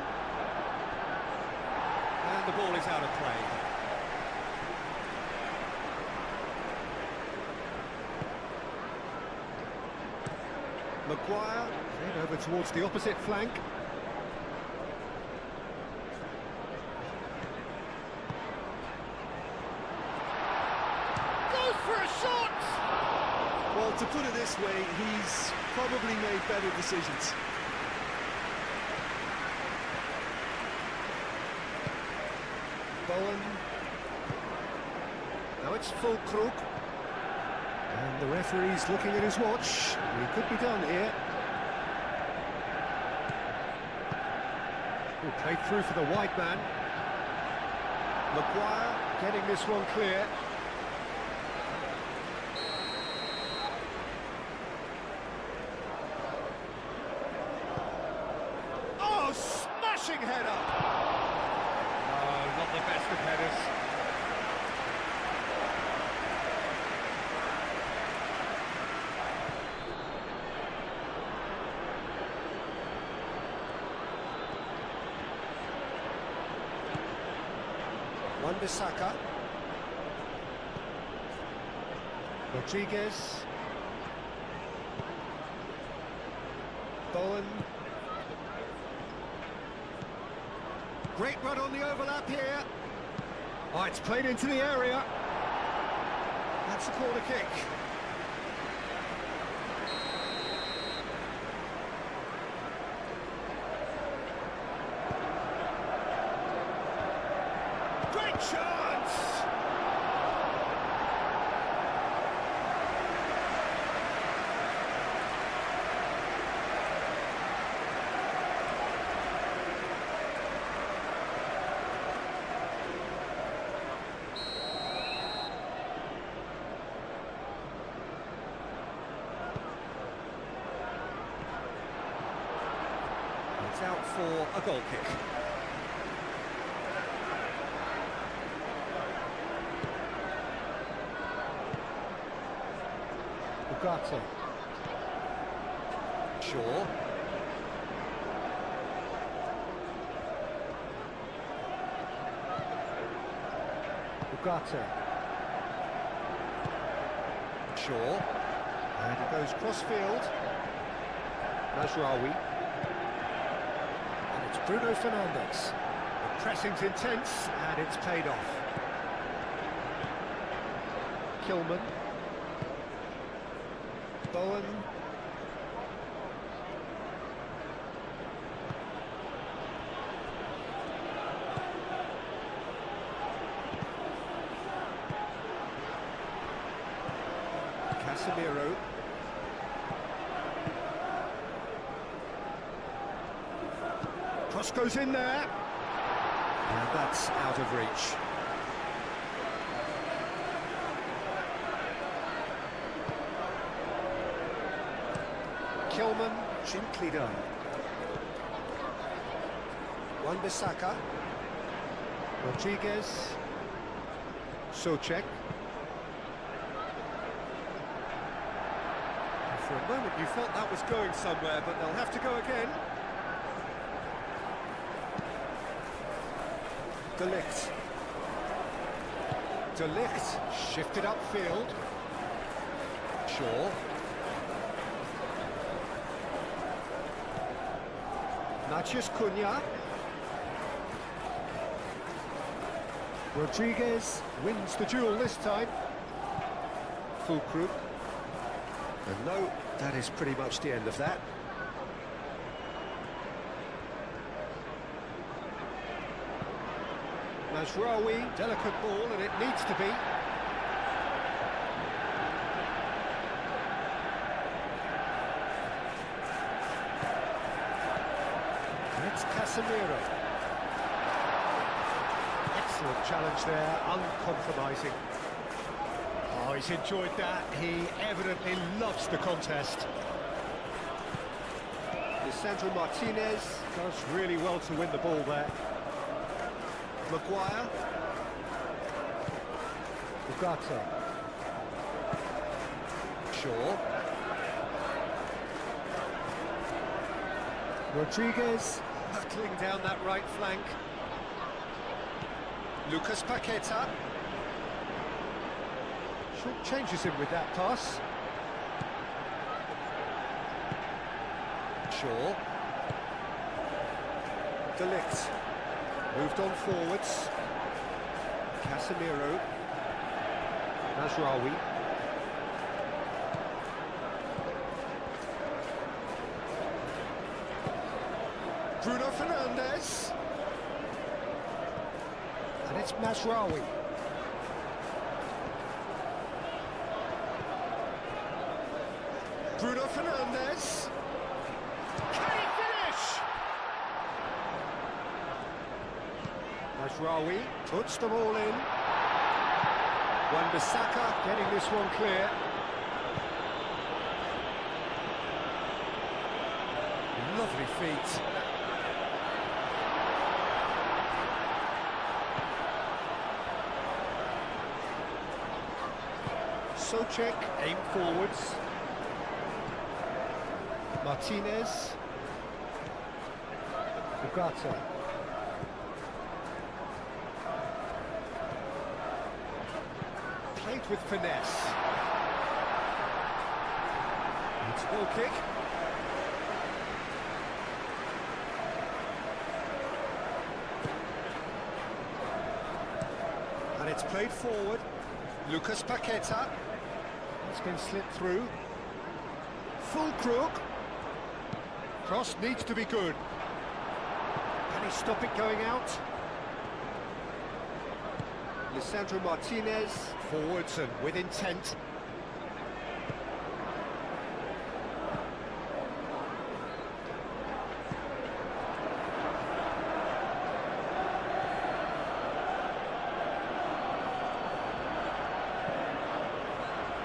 And the ball is out of play. Maguire, played over towards the opposite flank. Goes for a shot!
Well, to put it this way, he's probably made better decisions.
Bowen. Now it's full Krug. And the referee's looking at his watch. He could be done here. He played through for the wide man. Maguire getting this one clear. Oh, smashing header! Oh, not the best of headers. Wan-Bissaka. Rodriguez. Bowen. Great run on the overlap here. Oh, it's played into the area. That's a corner kick. Great chance! It's out for a goal kick. Ugarte. Shaw. Ugarte. Shaw. And he goes cross-field. Mazraoui. And it's Bruno Fernandes. The pressing's intense, and it's paid off. Kilman. Bowen. Casemiro. Cross goes in there. And that's out of reach. Kilman, gently done. Wan-Bissaka. Rodriguez. Souček. For a moment you felt that was going somewhere, but they'll have to go again. De Ligt. De Ligt shifted upfield. Shaw. Matheus Cunha. Rodriguez wins the duel this time. Fulkrug. And no, that is pretty much the end of that. Mazraoui, delicate ball, and it needs to be. It's Casemiro. Excellent challenge there, uncompromising. Oh, he's enjoyed that. He evidently loves the contest. Lisandro Martinez does really well to win the ball there. Maguire. Ugarte. Shaw. Rodriguez. Hurtling down that right flank. Lucas Paqueta. Short changes him with that pass. Shaw. De Ligt. Moved on forwards. Casemiro. Mazraoui. Bruno Fernandes. And it's Mazraoui. Bruno Fernandes. Can he finish? Mazraoui puts them all in. Wan-Bissaka getting this one clear. Lovely feet. Souček, aim forwards. Martinez. Ugarte. Played with finesse. It's goal kick. And it's played forward. Lucas Paqueta. It's been slipped through. Full crook. Cross needs to be good. Can he stop it going out? Lisandro Martinez, forwards and with intent.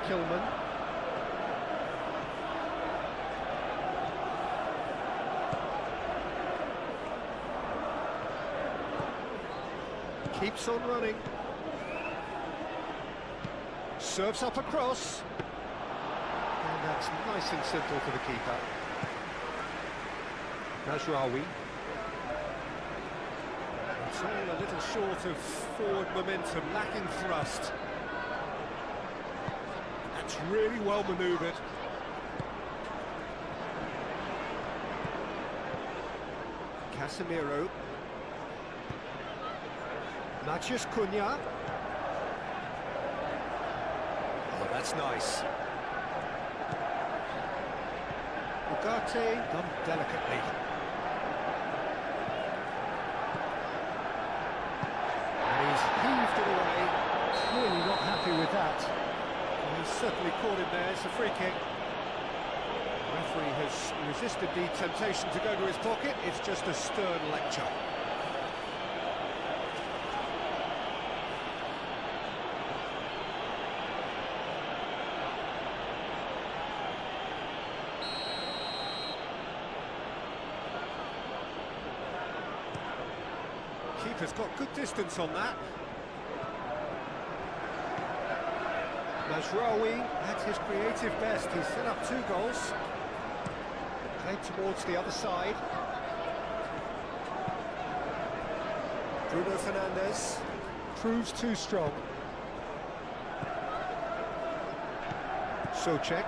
Kilman. Keeps on running. Serves up across. And that's nice and simple for the keeper. Mazraoui. It's all a little short of forward momentum, lacking thrust. That's really well manoeuvred. Casemiro. Matheus Cunha. Oh, that's nice. Ugarte done delicately. And he's heaved it away. Really not happy with that. And he's certainly caught him there. It's a free kick. The referee has resisted the temptation to go to his pocket. It's just a stern lecture. Keeper's got good distance on that. Mazraoui at his creative best. He's set up 2 goals. Played towards the other side. Bruno Fernandes proves too strong. Souček.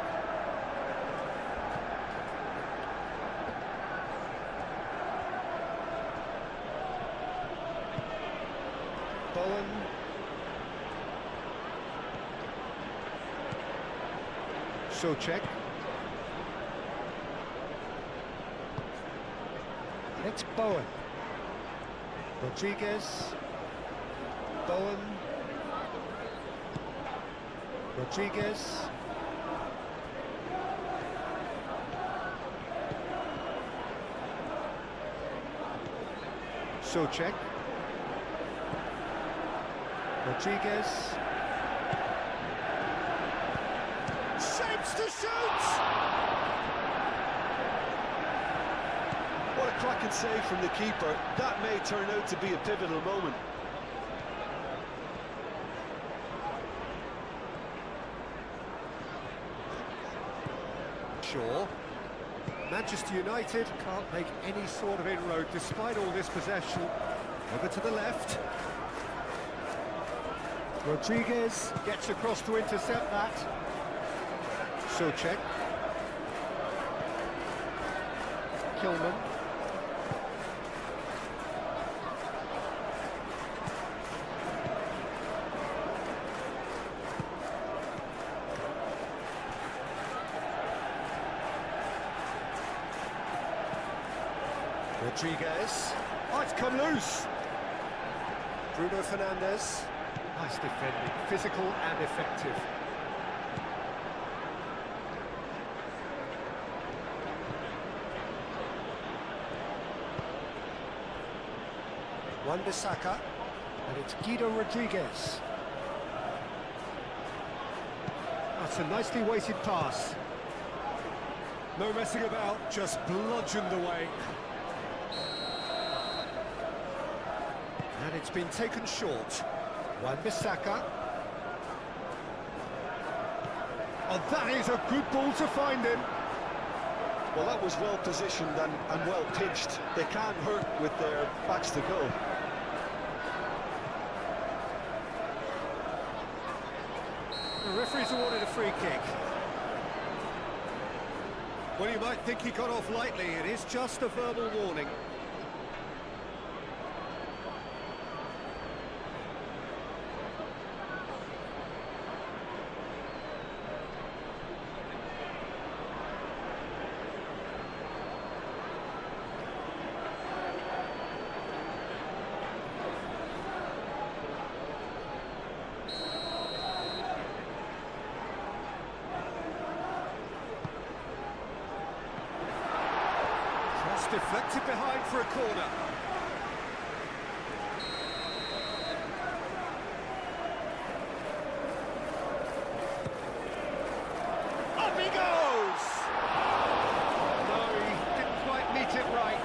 Bowen. Souček. It's Bowen. Rodriguez. Bowen. Rodriguez. Souček. Rodriguez. Shapes to shoot!
What a cracking save from the keeper. That may turn out to be a pivotal moment.
sure. Manchester United can't make any sort of inroad despite all this possession. Over to the left. Rodriguez gets across to intercept that. Souček. Kilman. Rodriguez. Oh, it's come loose. Bruno Fernandes. Nice defending, physical and effective. Wan-Bissaka, and it's Guido Rodriguez. That's a nicely weighted pass. No messing about, just bludgeoned away. And it's been taken short. Wan-Bissaka. Oh, that is a good ball to find him.
Well, that was well positioned and well pitched. They can't hurt with their backs to goal.
The referee's awarded a free kick. Well, you might think he got off lightly. It is just a verbal warning. Deflected behind for a corner. Up he goes! No, he didn't quite meet it right.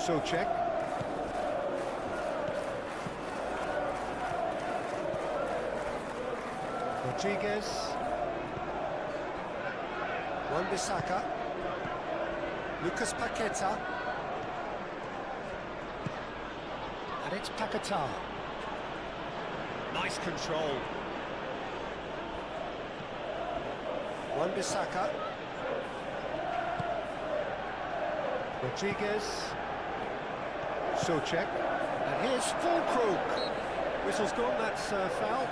Souček. Rodriguez. Wan-Bissaka. Lucas Paqueta. And it's Paqueta. Nice control. Wan-Bissaka. Rodriguez. Souček, and here's Fulkrug. Whistle's gone, that's foul.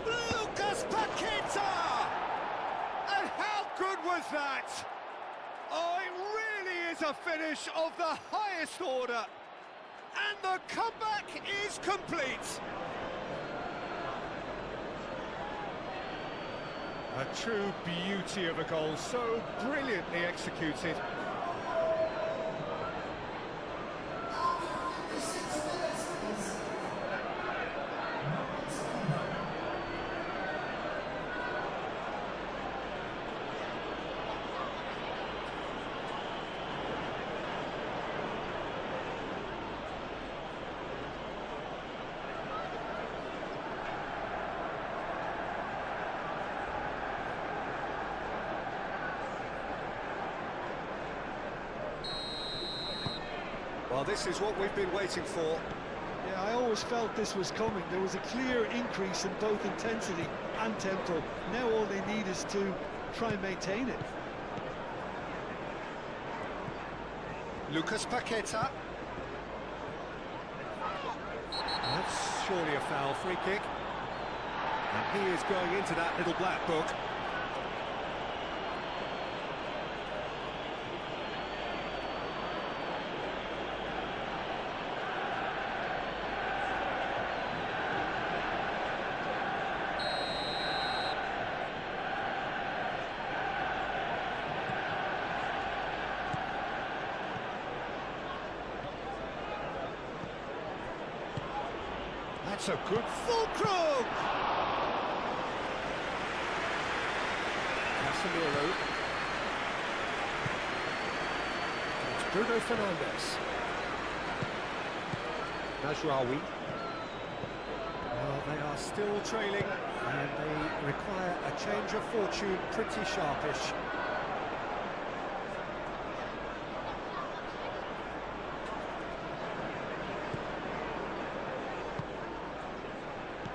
Lucas Paqueta! And how good was that? Oh, it really is a finish of the highest order. And the comeback is complete. A true beauty of a goal, so brilliantly executed. Well, this is what we've been waiting for.
Yeah, I always felt this was coming. There was a clear increase in both intensity and tempo. Now all they need is to try and maintain it.
Lucas Paqueta. That's surely a foul, free kick. And he is going into that little black book. That's a good fulcrum! Casemiro. It's Bruno Fernandes. Mazraoui. Well, they are still trailing, and they require a change of fortune pretty sharpish.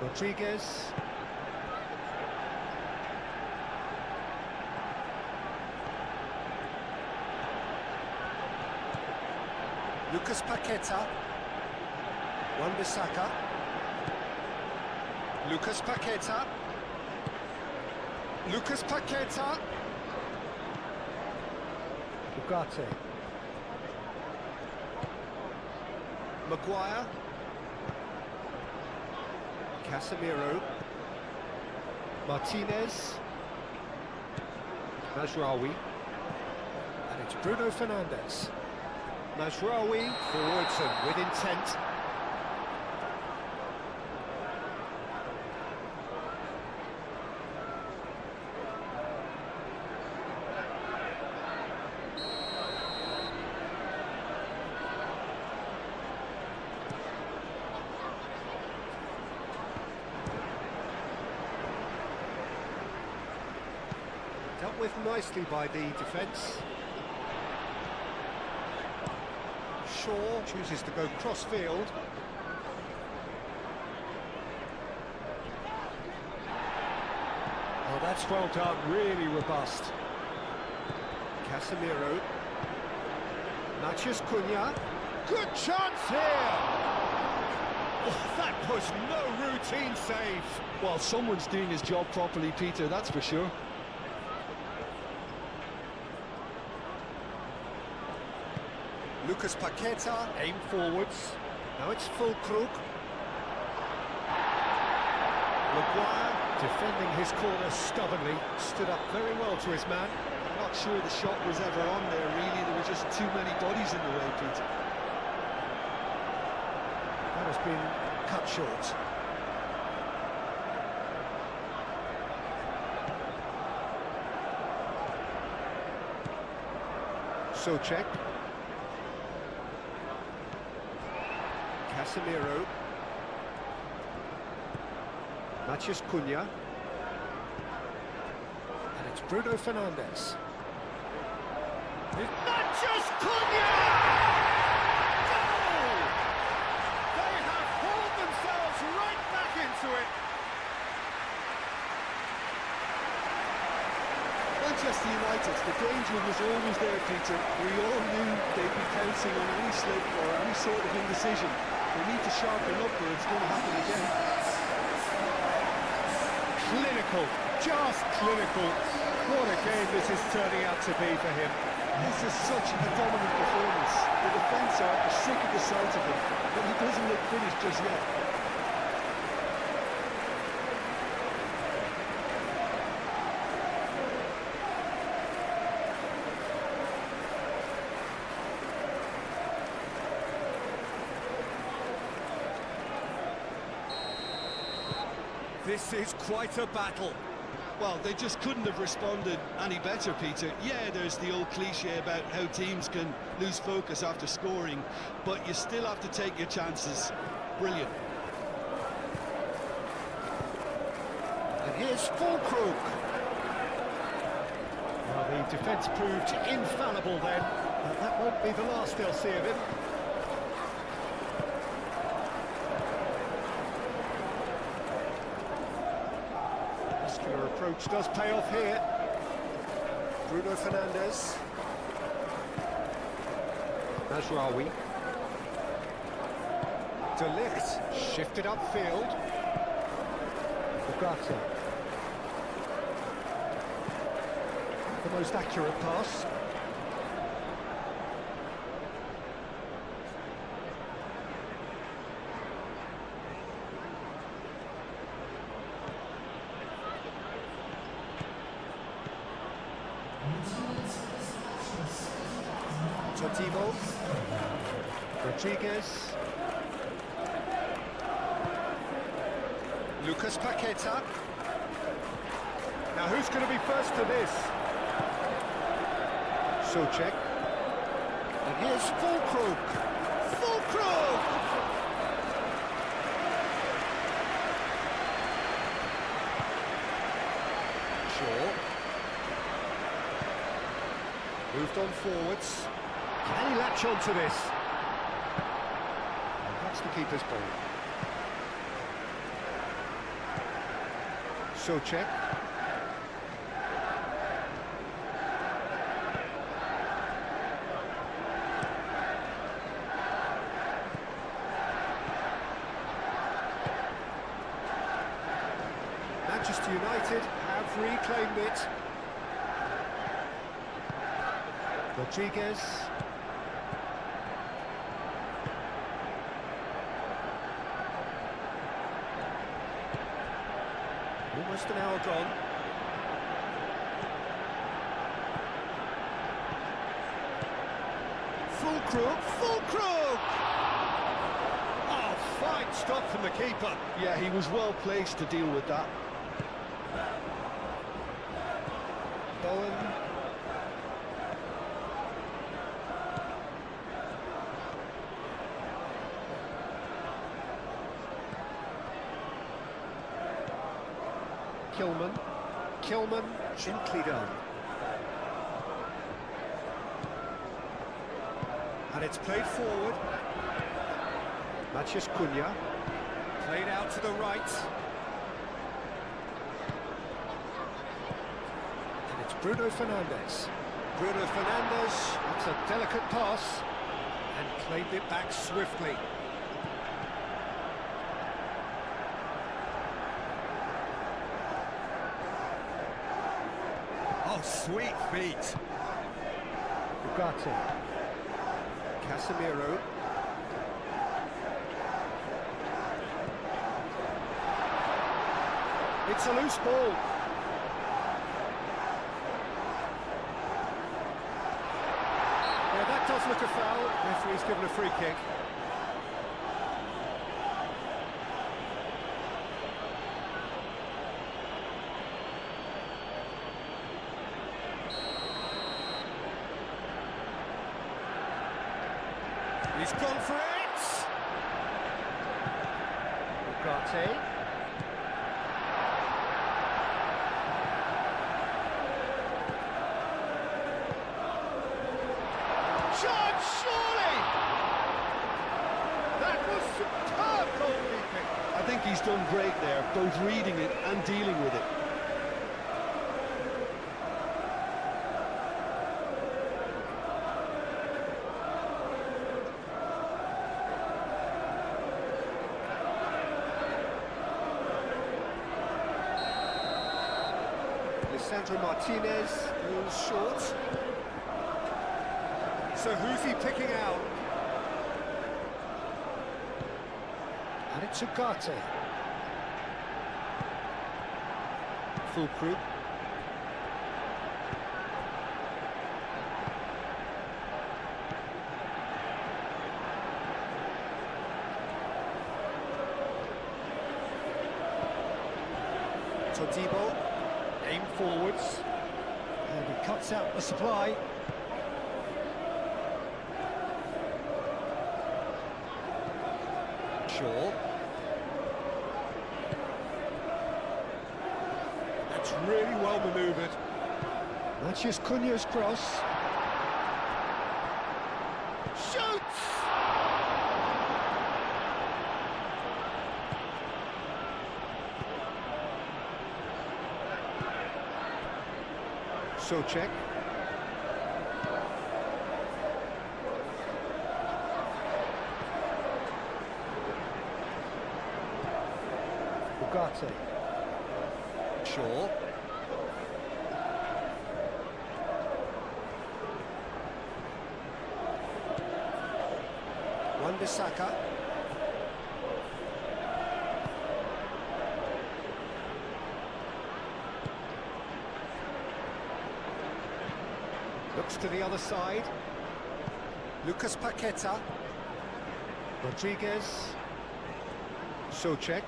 Rodriguez. Lucas Paqueta. Wan-Bissaka. Lucas Paqueta. Lucas Paqueta. Ugarte. Maguire. Casemiro. Martinez. Mazraoui. And it's Bruno Fernandes. Mazraoui forwards and with intent. Dealt with nicely by the defence. Shaw chooses to go cross-field. Oh, that's well done, really robust. Casemiro. Matheus Cunha. Good chance here! Oh, that was no routine save.
Well, someone's doing his job properly, Peter, that's for sure.
Lucas Paqueta, aim forwards. Now it's Fulkrug. Maguire, defending his corner stubbornly, stood up very well to his man.
I'm not sure the shot was ever on there, really. There were just too many bodies in the way, Peter.
That has been cut short. Souček. Casemiro. Matheus Cunha. And it's Bruno Fernandes. It's Matheus Cunha! Goal! They have hauled themselves right back into it.
Manchester United, the danger was always there, Peter. We all knew they'd be pouncing on any slip or any sort of indecision. They need to sharpen up or it's going to happen again.
Clinical, just clinical. What a game this is turning out to be for him.
This is such a dominant performance. The defence are sick of the sight of him, but he doesn't look finished just yet.
This is quite a battle.
Well, they just couldn't have responded any better, Peter. Yeah, there's the old cliche about how teams can lose focus after scoring, but you still have to take your chances. Brilliant.
And here's Fulkrug. Well, the defence proved infallible then, but that won't be the last they'll see of him. Muscular approach does pay off here. Bruno Fernandes. Mazraoui. De Ligt shifted upfield. Ugarte. The most accurate pass. Timo. Rodriguez. Lucas Paqueta. Now who's going to be first to this? Souček. And here's Fulkrug. Fulkrug! Shaw. Moved on forwards. Can he latch on to this? And that's the keeper's ball. Souček. Manchester United have reclaimed it. Rodriguez. Almost an hour gone. Fulkrug. Oh, fine stop from the keeper.
Yeah, he was well placed to deal with that.
Bowen. Kilman, gently done. And it's played forward. Matheus Cunha. Played out to the right. And it's Bruno Fernandes. That's a delicate pass. And claimed it back swiftly. Oh, sweet feet. Ugarte. Casemiro. It's a loose ball. Yeah, that does look a foul. Referee's given a free kick. He's gone for it! Ugarte. Shot, surely! That was superb goalkeeping.
I think he's done great there, both reading it and dealing with it.
Sandro Martinez moves short. So who's he picking out? And it's Ugarte. Fulkrug. Todibo. Aim forwards, and he cuts out the supply. Shaw. That's really well manoeuvred. Matheus Cunha's cross. Shoots! Souček. Ugarte. Shaw. Wan-Bissaka. Looks to the other side. Lucas Paqueta. Rodriguez. Souček.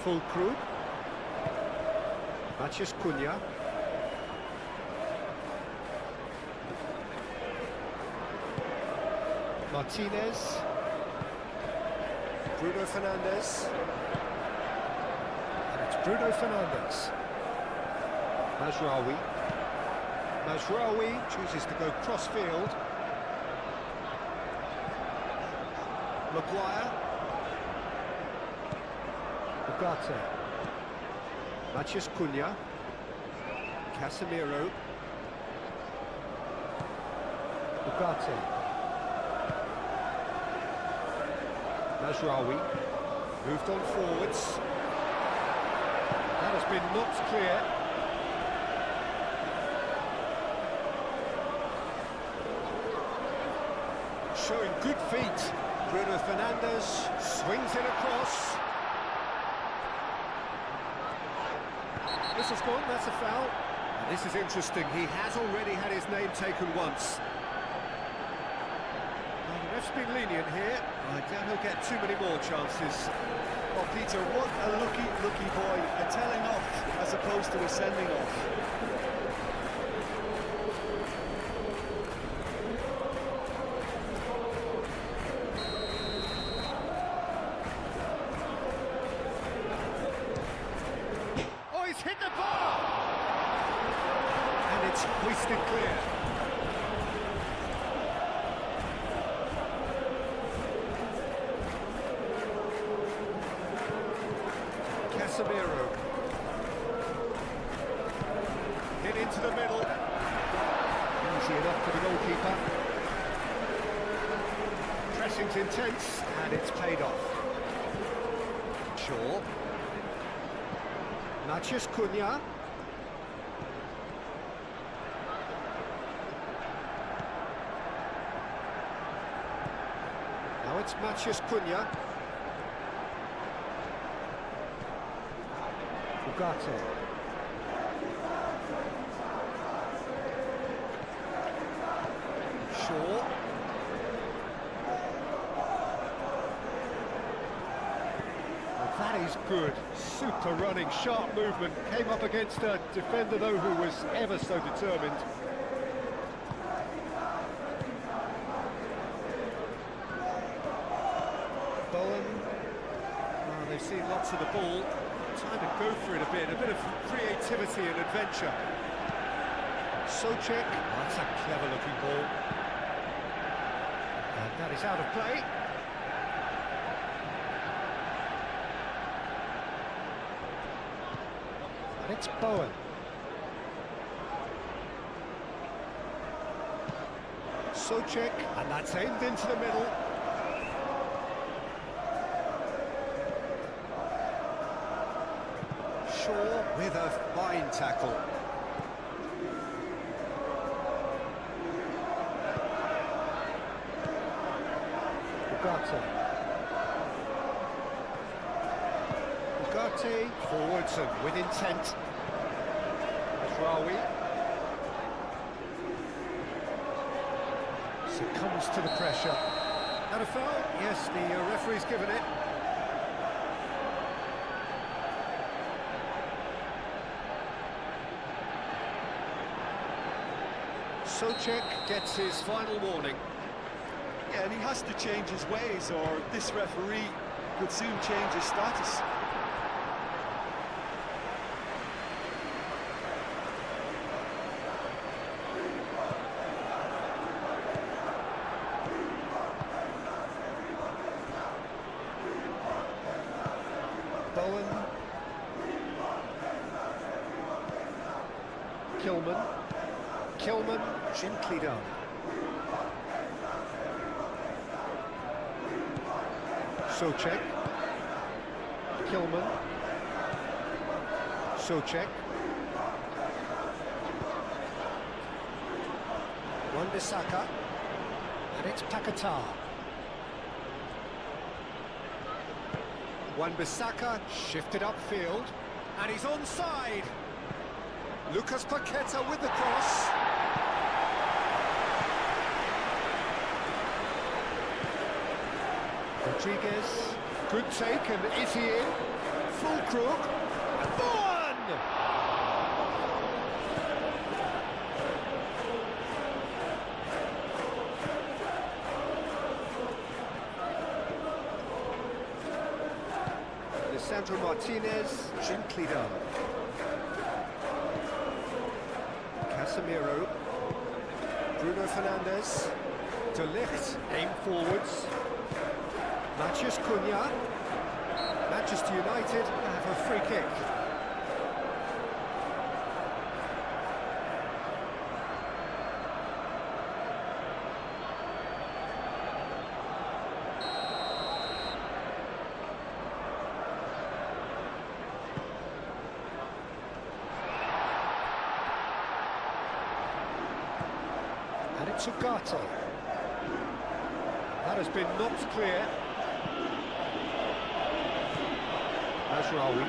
full Krug. Maciej Cunha. Martinez. Bruno Fernandes. And it's Bruno Fernandes. Mazraoui. Mazraoui chooses to go cross-field. Maguire. Ugarte. Maciej Cunha. Casemiro. Ugarte. Mazraoui. Moved on forwards. That has been knocked clear. Showing good feet. Bruno Fernandes swings it across. This has gone, that's a foul. And this is interesting, he has already had his name taken once. Well, the ref's been lenient here. I doubt he'll get too many more chances.
Oh, Peter, what a lucky boy. A telling off as opposed to a sending off.
Oh, he's hit the bar! And it's hoisted clear. Casemiro. Hit into the middle. Easy enough for the goalkeeper. Pressing's intense, and it's paid off. Shaw. Maciej Cunha. Now it's Maciej Cunha. Ugarte. Shaw. Well, that is good. Super running, sharp movement. Came up against a defender, though, who was ever so determined. Bowen. Oh, they've seen lots of the ball. Time to go for it a bit of creativity and adventure. Souček. Oh, that's a clever-looking ball. And that is out of play. And it's Bowen. Souček, and that's aimed into the middle. Shaw with a fine tackle. Ugarte. Ugarte forwards and with intent. Mazraoui succumbs to the pressure. And a foul? Yes, the referee's given it. Souček gets his final warning.
Yeah, and he has to change his ways, or this referee could soon change his status.
Bowen. Kilman, gently done. Souček. Kilman. Souček. Wan-Bissaka. And it's Paquetá. Wan-Bissaka shifted upfield. And he's onside. Lucas Paquetá with the cross. Rodriguez, good take, and is he in? Fulkrug. One! Alessandro Martinez, gently done. Casemiro. Bruno Fernandes. De Ligt, aim forwards. Matheus Cunha. Manchester United have a free kick. And it's Ugarte. That has been knocked clear. Mazraoui.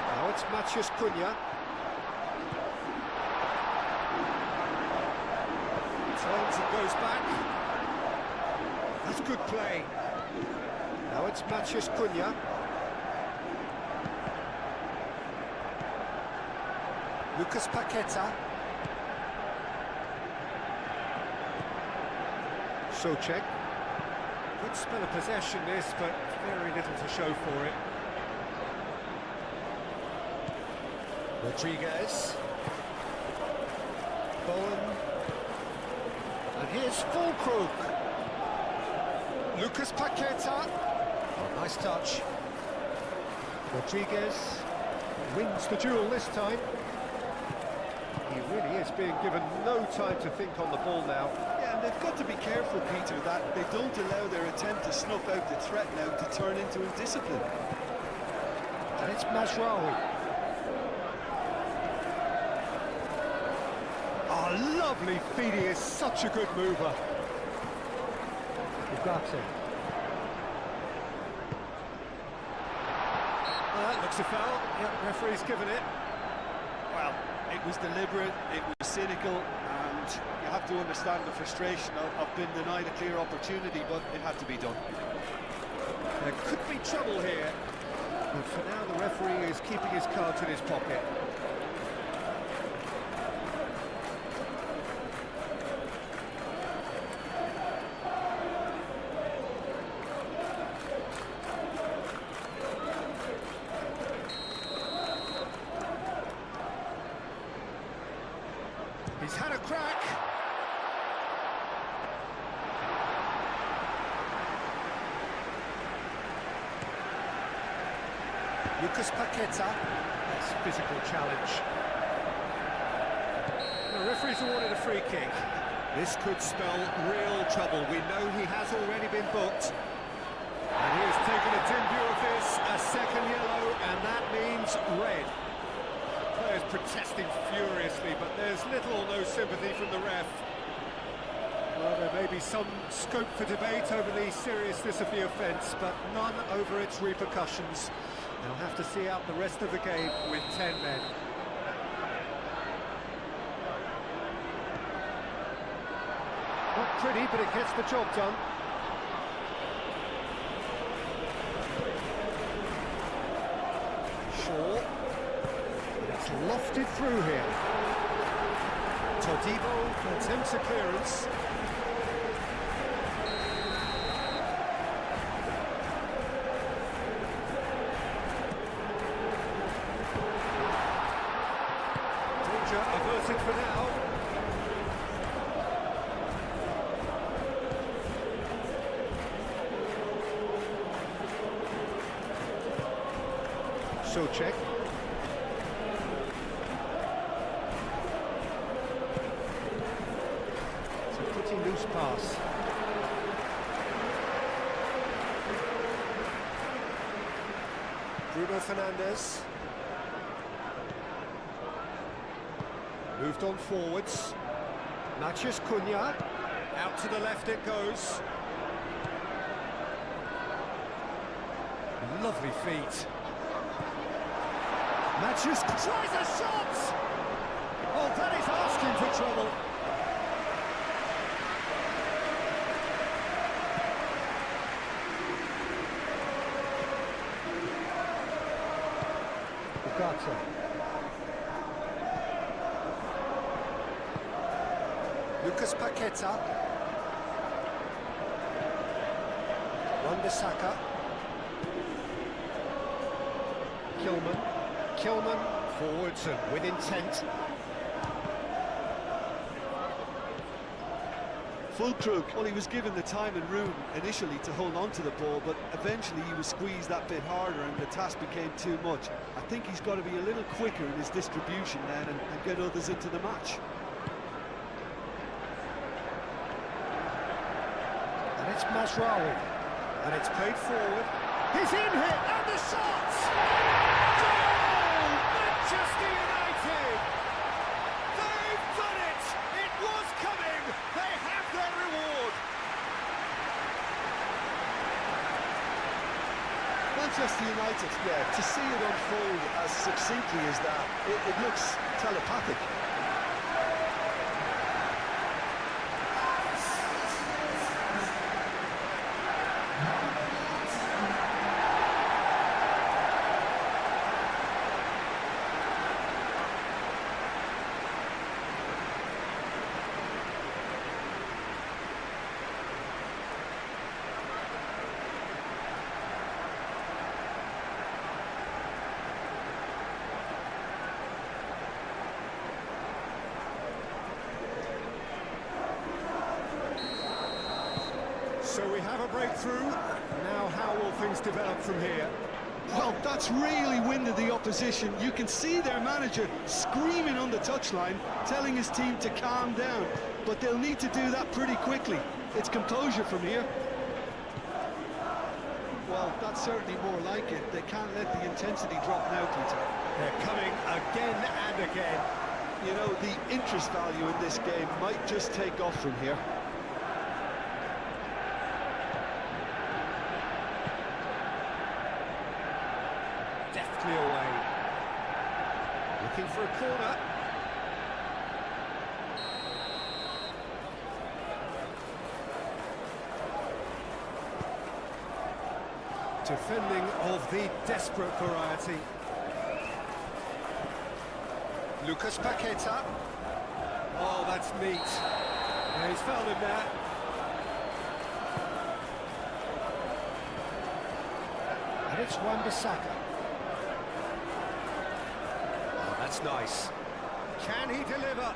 Now it's Matheus Cunha. Turns and goes back. That's good play. Now it's Matheus Cunha. Lucas Paqueta. Souček. Good spell of possession this, but very little to show for it. Rodriguez. Bowen. And here's Fulkrug. Lucas Paqueta. Oh, nice touch. Rodriguez wins the duel this time. He really is being given no time to think on the ball now.
Yeah, and they've got to be careful, Peter, that they don't allow their attempt to snuff out the threat now to turn into indiscipline.
And it's Mazraoui. Oh, lovely feed, he is such a good mover. Ugarte. That looks a foul. Yep, referee's given it.
Well, it was deliberate, it was cynical, and you have to understand the frustration of being denied a clear opportunity, but it had to be done.
There could be trouble here, but for now the referee is keeping his cards in his pocket. He's had a crack. Lucas Paqueta. That's a physical challenge. The referee's awarded a free kick. This could spell real trouble. We know he has already been booked. And he has taken a dim view of this, a second yellow, and that means red. Players protesting furiously, but there's little or no sympathy from the ref. Well, there may be some scope for debate over the seriousness of the offence, but none over its repercussions. They'll have to see out the rest of the game with 10 men. Not pretty, but it gets the job done. Shaw. It's lofted through here. Todibo attempts a clearance. Danger averted for now. Souček. It's a pretty loose pass. Bruno Fernandes. Moved on forwards. Matheus Cunha. Out to the left it goes. Lovely feet. Matheus tries a shot! Oh, that is asking for trouble. better. Lucas Paqueta. Wan-Bissaka. Kilman forwards and with intent.
Fulkrug, well, he was given the time and room initially to hold on to the ball, but eventually he was squeezed that bit harder and the task became too much. I think he's got to be a little quicker in his distribution then and get others into the match.
And it's Mazraoui, and it's played forward. He's in here, and the shot! Goal! Manchester United! They've done it! It was coming! They have their reward!
Manchester United, yeah, to see it unfold as succinctly as that, it looks telepathic.
So we have a breakthrough. Now how will things develop from here?
Well, that's really winded the opposition. You can see their manager screaming on the touchline, telling his team to calm down. But they'll need to do that pretty quickly. It's composure from here. Well, that's certainly more like it. They can't let the intensity drop now, Peter.
They're coming again and again.
You know, the interest value in this game might just take off from here.
Deftly away. Looking for a corner. Defending of the desperate variety. Lucas Paqueta. Oh, that's neat. Yeah, he's found him there. And it's Wan-Bissaka. Oh, that's nice. Can he deliver?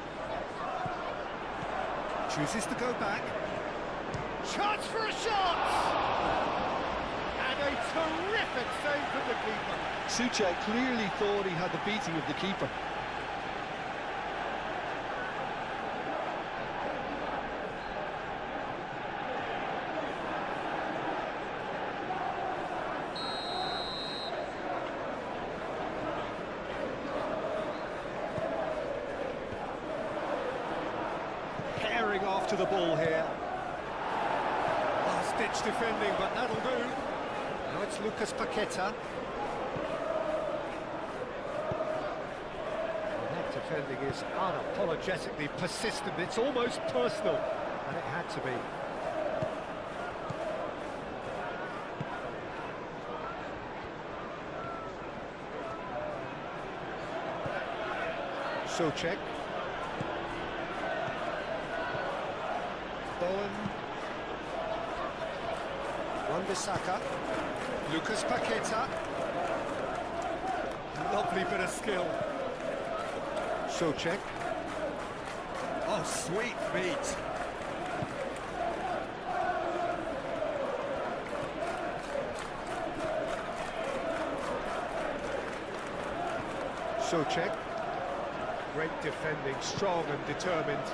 Chooses to go back. Chance for a shot! And a terrific save from the keeper.
Souček clearly thought he had the beating of the keeper.
Herring after the ball here. Last-ditch defending, but that'll do. Now it's Lucas Paqueta. That defending is unapologetically persistent. It's almost personal, and it had to be. Souček. Bowen. Wan-Bissaka. Lucas Paqueta. Lovely bit of skill. Souček. Oh, sweet feet. Souček. Great defending, strong and determined.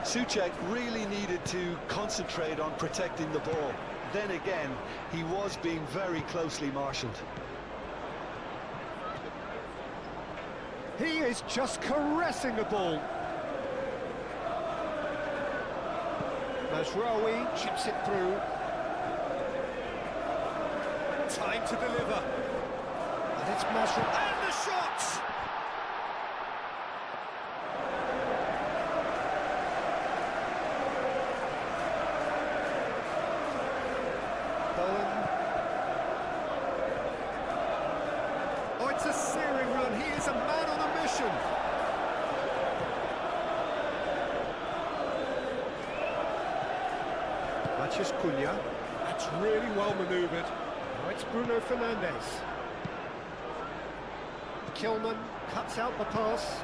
Souček really needed to concentrate on protecting the ball. Then again, he was being very closely marshalled.
He is just caressing the ball. Mazraoui chips it through. Time to deliver. And it's Mazraoui. And the shot! Bowen. Oh, it's a serious Mathias Cunha. That's really well manoeuvred. Now it's Bruno Fernandes. Kilman cuts out the pass.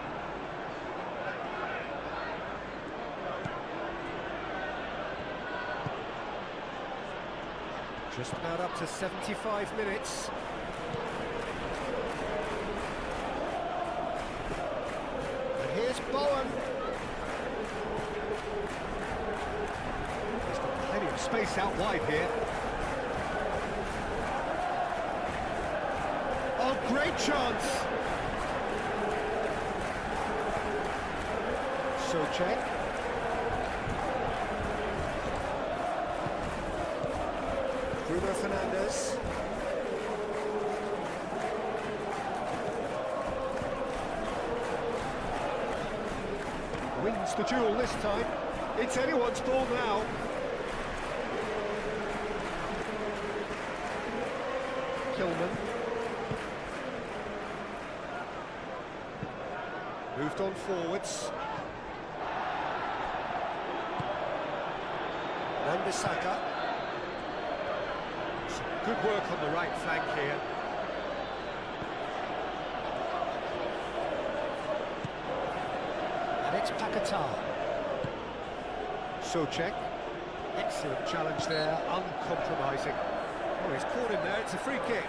Just about up to 75 minutes. And here's Bowen. He's got plenty of space out wide here. Oh, great chance! Souček. Bruno Fernandes. Wins the duel this time. It's anyone's ball now. Kilman. Moved on forwards. Wan-Bissaka. Good work on the right flank here. And it's Paquetá. Souček. Excellent challenge there, uncompromising. Oh, he's caught him there, it's a free kick.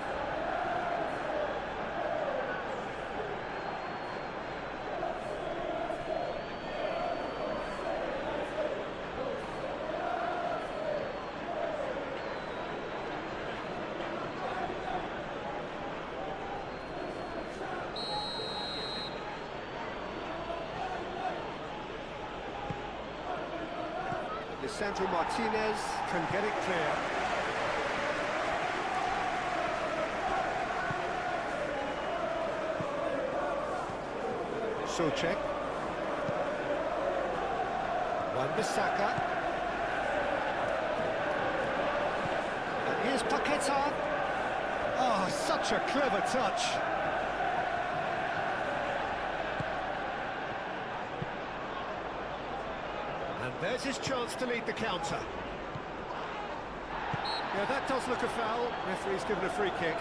Sandro Martinez can get it clear. Souček. Wan-Bissaka. And here's Paquetá. Oh, such a clever touch. And there's his chance to lead the counter. Yeah, that does look a foul. Referee's given a free kick.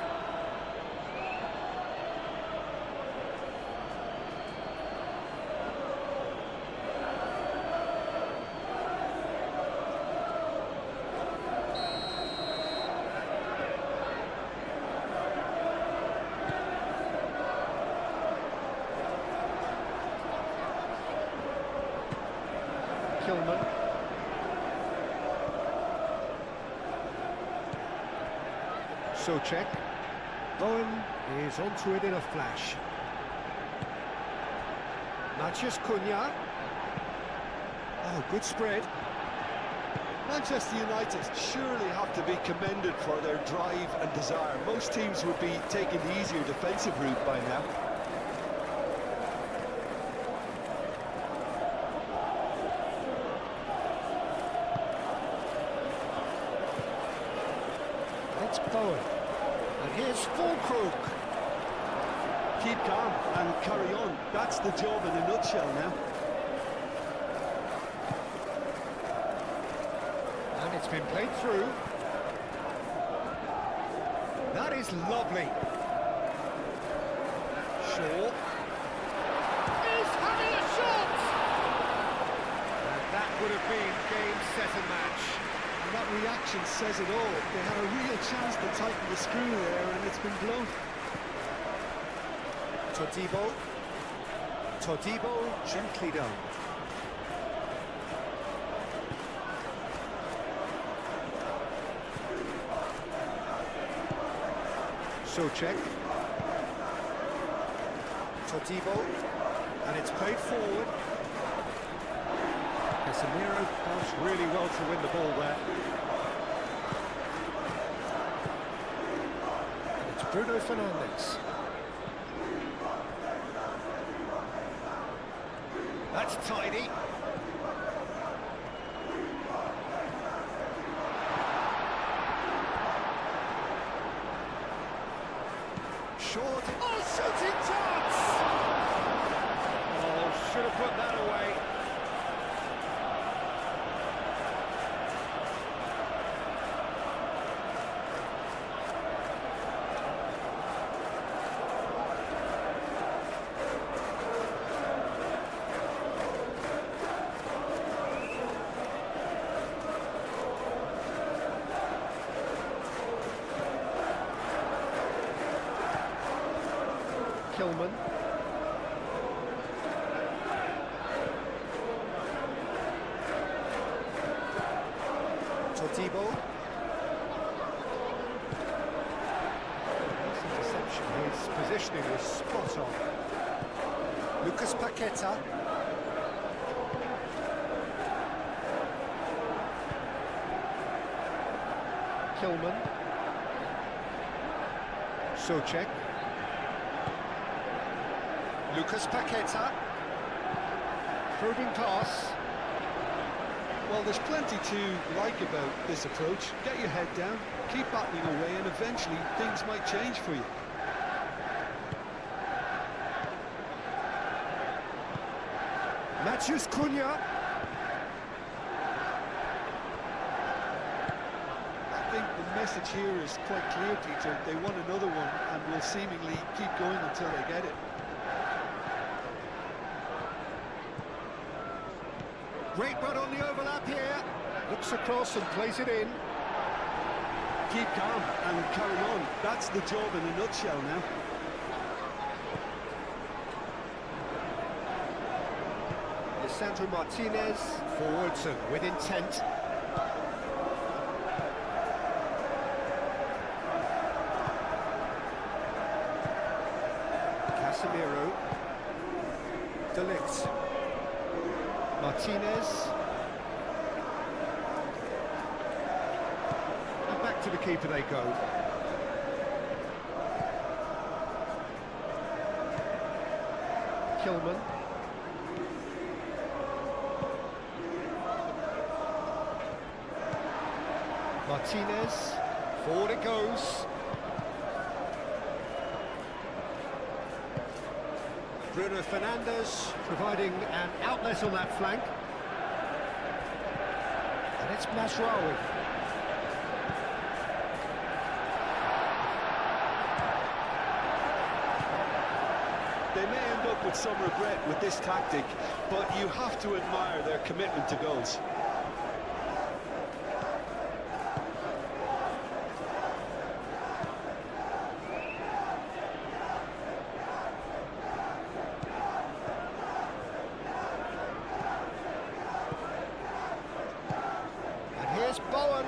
Kilman. Souček. Bowen is onto it in a flash. Mathias Cunha. Oh, good spread.
Manchester United surely have to be commended for their drive and desire. Most teams would be taking the easier defensive route by now.
It's Bowen. And here's Fulkrug.
Keep calm and carry on. That's the job in a nutshell now.
And it's been played through. That is lovely. Shaw. He's having a shot! And that would have been game, set and match.
And that reaction says it all. They had a real chance to tighten the screw there, and it's been blown.
Todibo. Todibo gently down. Souček. Todibo. And it's played forward. Casemiro does really well to win the ball there. And it's Bruno Fernandes. That's tidy. Short. Oh, shooting chance! Oh, should have put that away. Kilman. Totibo. Nice interception. His positioning was spot on. Lucas Paqueta. Kilman. Socek. Lucas Paqueta. Probing pass.
Well, there's plenty to like about this approach. Get your head down, keep battling away, and eventually things might change for you.
Matheus Cunha.
I think the message here is quite clear, Peter. They want another one and will seemingly keep going until they get it.
Great run on the overlap here. Looks across and plays it in.
Keep calm and carry on. That's the job in a nutshell now.
Lisandro Martinez, forwards and with intent. Casemiro. De Ligt. Martinez. And back to the keeper they go. Kilman. Martinez. Forward it goes. Bruno Fernandes providing an outlet on that flank. And it's Masraoui.
They may end up with some regret with this tactic, but you have to admire their commitment to goals.
Here's Bowen.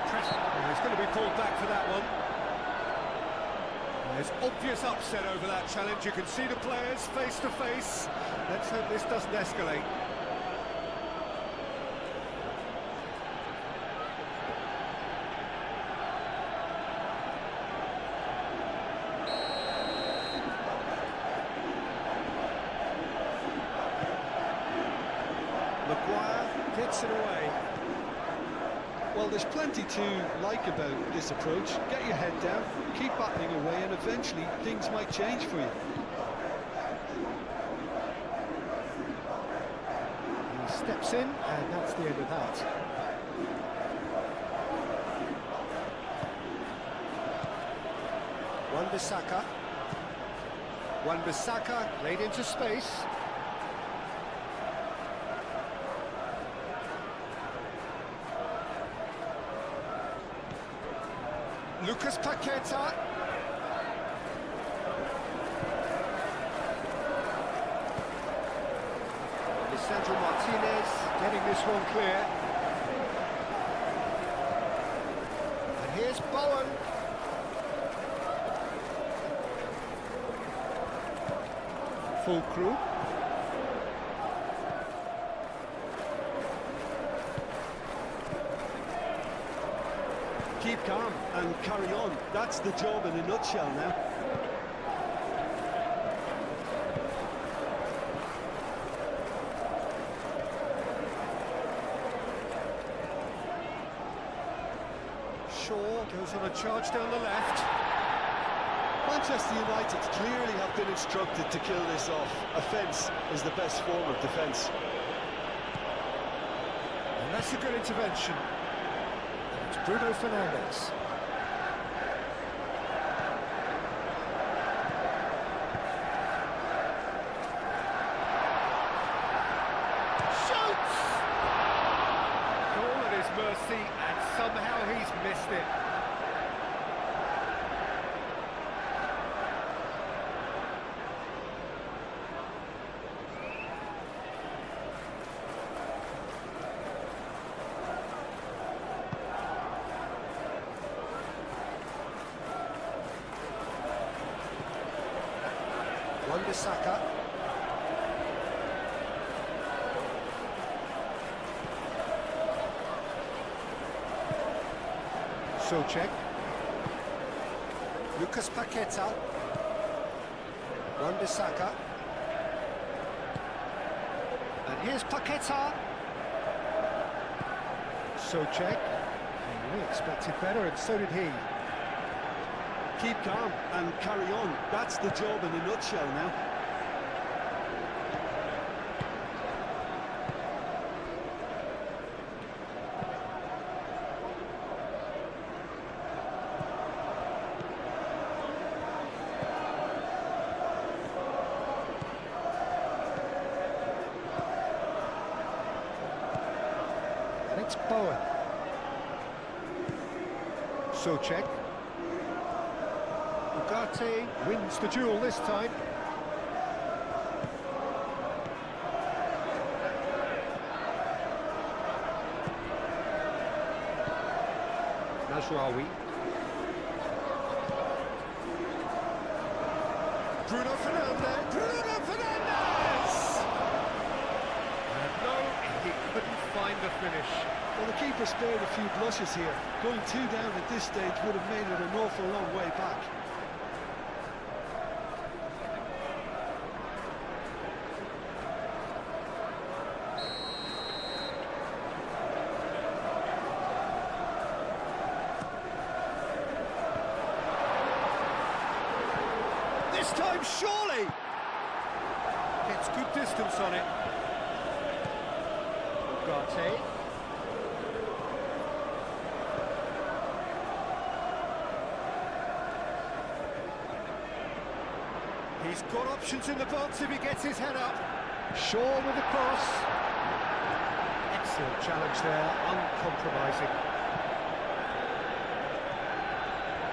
He's going to be pulled back for that one. There's obvious upset over that challenge. You can see the players face to face. Let's hope this doesn't escalate. Maguire gets it away.
Well, there's plenty to like about this approach. Get your head down, keep battling away, and eventually things might change for you.
He steps in, and that's the end of that. Wan-Bissaka. Wan-Bissaka laid into space. Lucas Paqueta. Lisandro Martinez getting this one clear. And here's Bowen. Full crew.
Keep calm and carry on. That's the job in a nutshell now.
Shaw goes on a charge down the left.
Manchester United clearly have been instructed to kill this off. Offence is the best form of defence.
And that's a good intervention. And it's Bruno Fernandes. Shoots! All at his mercy, and somehow he's missed it. Wan-Bissaka. Souček. Lucas Paqueta. Wan-Bissaka. And here's Paqueta. Souček. We expected better, and so did he.
Keep calm and carry on. That's the job in a nutshell now.
And it's Bowen. Souček. Ugarte wins the duel this time. Mazraoui. Bruno Fernandes. Bruno Fernandes! And no, he couldn't find the finish.
Well, the keeper spared a few blushes here. Going 2 down at this stage would have made it an awful long way back.
This time, surely! Gets good distance on it. Ugarte. He's got options in the box if he gets his head up. Shaw with the cross. Excellent challenge there, uncompromising.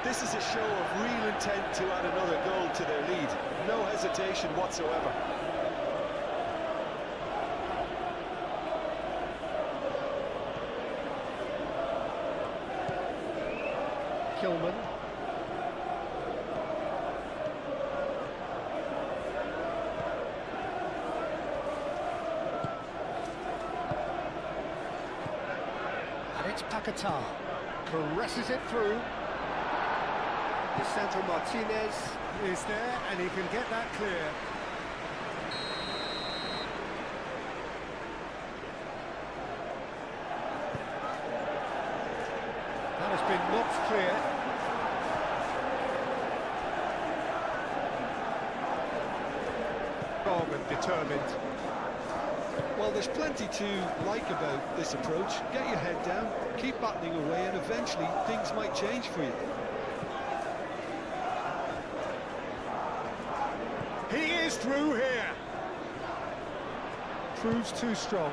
This is a show of real intent to add another goal to their lead. No hesitation whatsoever.
Kilman. And it's Paqueta. Caresses it through. Lisandro Martinez is there, and he can get that clear. That has been knocked clear. Strong and determined.
Well, there's plenty to like about this approach. Get your head down, keep battling away, and eventually things might change for you.
He is through here. Proves too strong.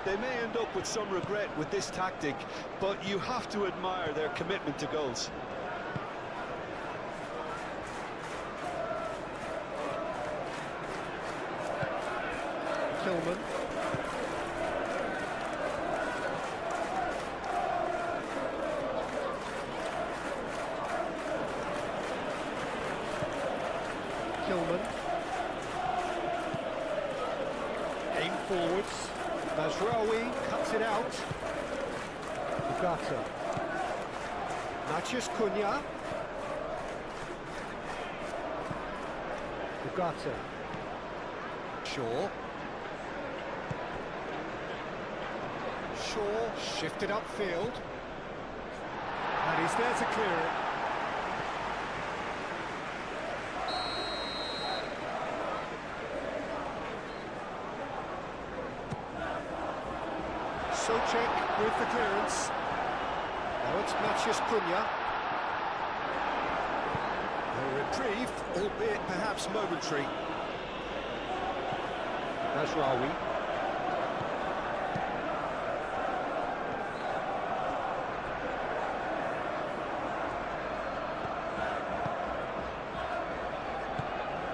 They may end up with some regret with this tactic, but you have to admire their commitment to goals.
Kilman. Kilman. Aim forwards. Mazraoui cuts it out. Ugarte. Matheus Cunha. Ugarte. Shaw. Shaw shifted upfield. And he's there to clear it. Souček with the clearance. Now it's Matheus Cunha. A reprieve, albeit perhaps momentary. Mazraoui.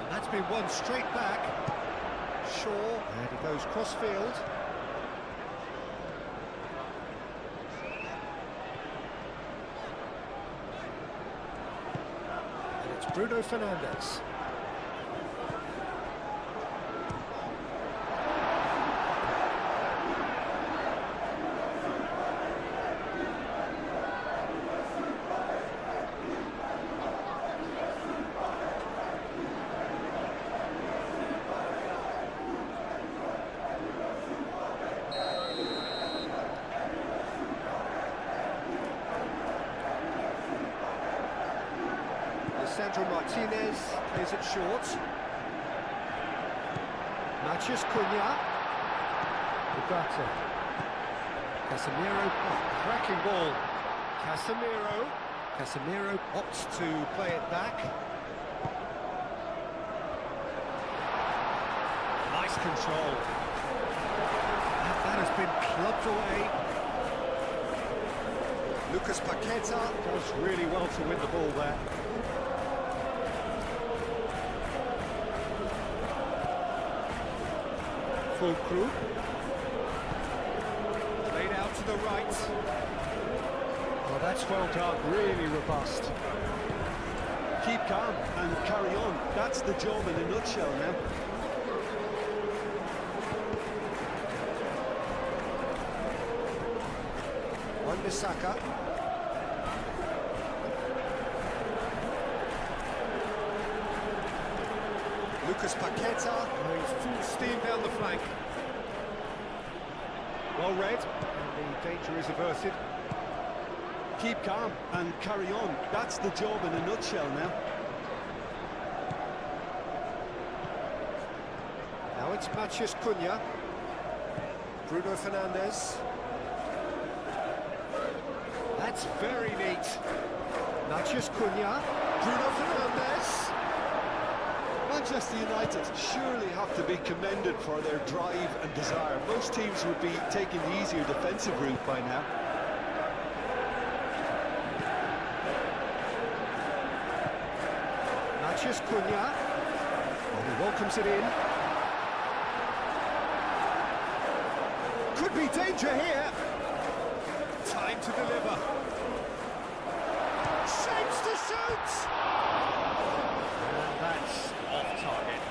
And that's been won straight back. Shaw, and he goes cross-field. Bruno Fernandes. Lisandro Martinez plays it short. Mathias Cunha. Ugarte. Casemiro. Oh, cracking ball. Casemiro opts to play it back. Nice control. That has been clubbed away. Lucas Paqueta does really well to win the ball there. Full crew. Played out to the right. Well, that's well done, really robust.
Keep calm and carry on. That's the job in a nutshell now.
Wan-Bissaka. Lucas Paqueta going full steam down the flank. Well read, and the danger is averted.
Keep calm and carry on. That's the job in a nutshell now.
Now it's Mathias Cunha. Bruno Fernandes. That's very neat. Mathias Cunha. Bruno Fernandes.
Manchester United surely have to be commended for their drive and desire. Most teams would be taking the easier defensive route by now.
Mathias Cunha. Well, he welcomes it in. Could be danger here. Time to deliver. Shapes to shoot! And that's off target.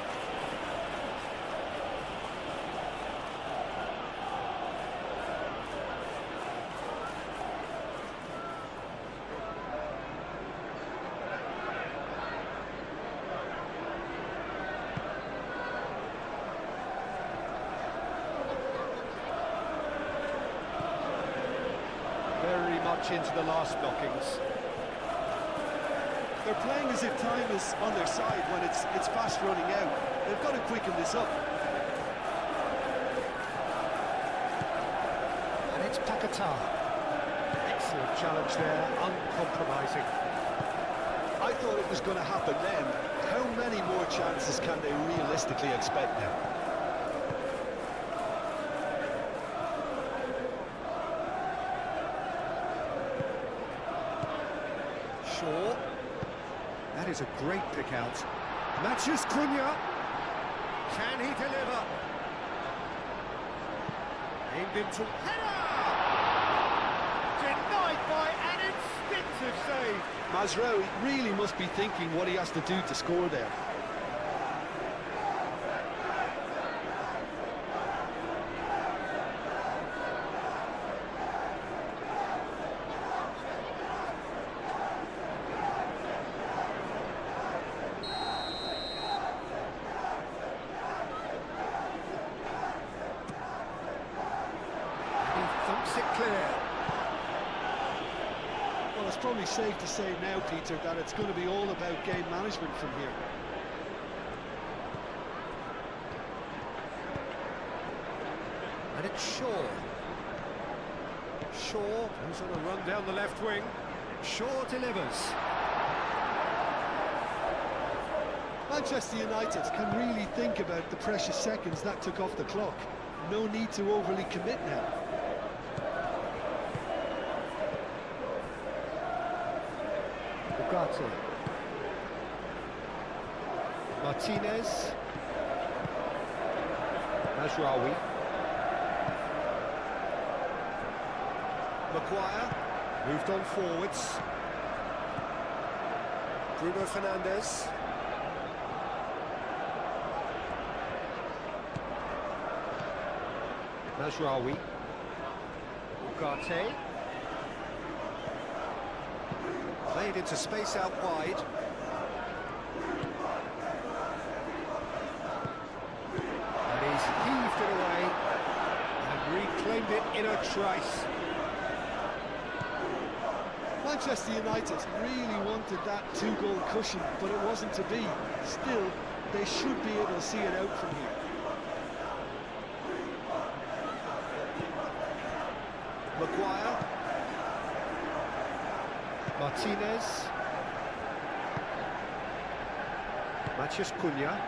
Very much into the last knockings.
They're playing as if time is on their side when it's fast running out. They've got to quicken this up.
And it's Paqueta. Excellent challenge there, uncompromising.
I thought it was going to happen then. How many more chances can they realistically expect now?
Shaw. That is a great pick out. Mathias Cunha. Can he deliver? Aimed into header! Denied by an instinctive save.
Mazraoui really must be thinking what he has to do to score there.
Thumps it clear.
Well, it's probably safe to say now, Peter, that it's going to be all about game management from here.
And it's Shaw. Shaw goes on a run down the left wing. Shaw delivers.
Manchester United can really think about the precious seconds that took off the clock. No need to overly commit now.
Ugarte. Martinez. Mazraoui. Maguire. Moved on forwards. Bruno Fernandes. Mazraoui. Ugarte. Played into space out wide. And he's heaved it away and reclaimed it in a trice.
Manchester United really wanted that two-goal cushion, but it wasn't to be. Still, they should be able to see it out from here.
Maguire. Martinez. Matheus Cunha.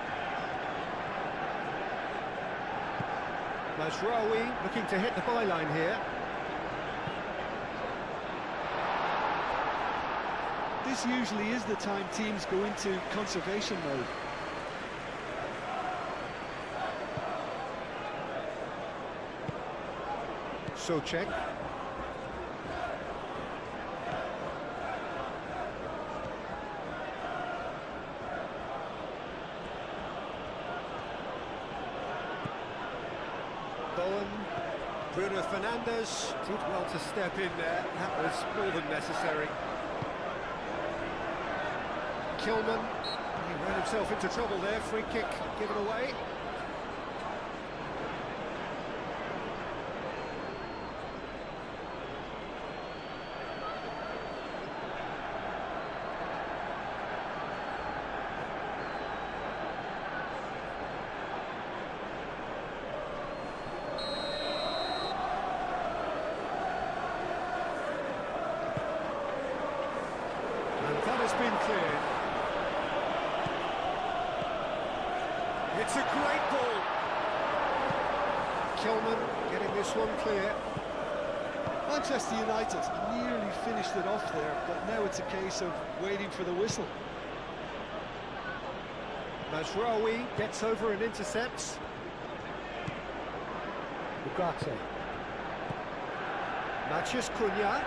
Mazraoui looking to hit the byline here.
This usually is the time teams go into conservation mode.
Souček. Bowen. Bruno Fernandes did well to step in there. That was more than necessary. Kilman, he ran himself into trouble there. Free kick given away. And that has been cleared. It's a great ball. Kilman getting this one clear.
Manchester United nearly finished it off there, but now it's a case of waiting for the whistle.
Mazraoui gets over and intercepts. Ugarte. Matheus Cunha.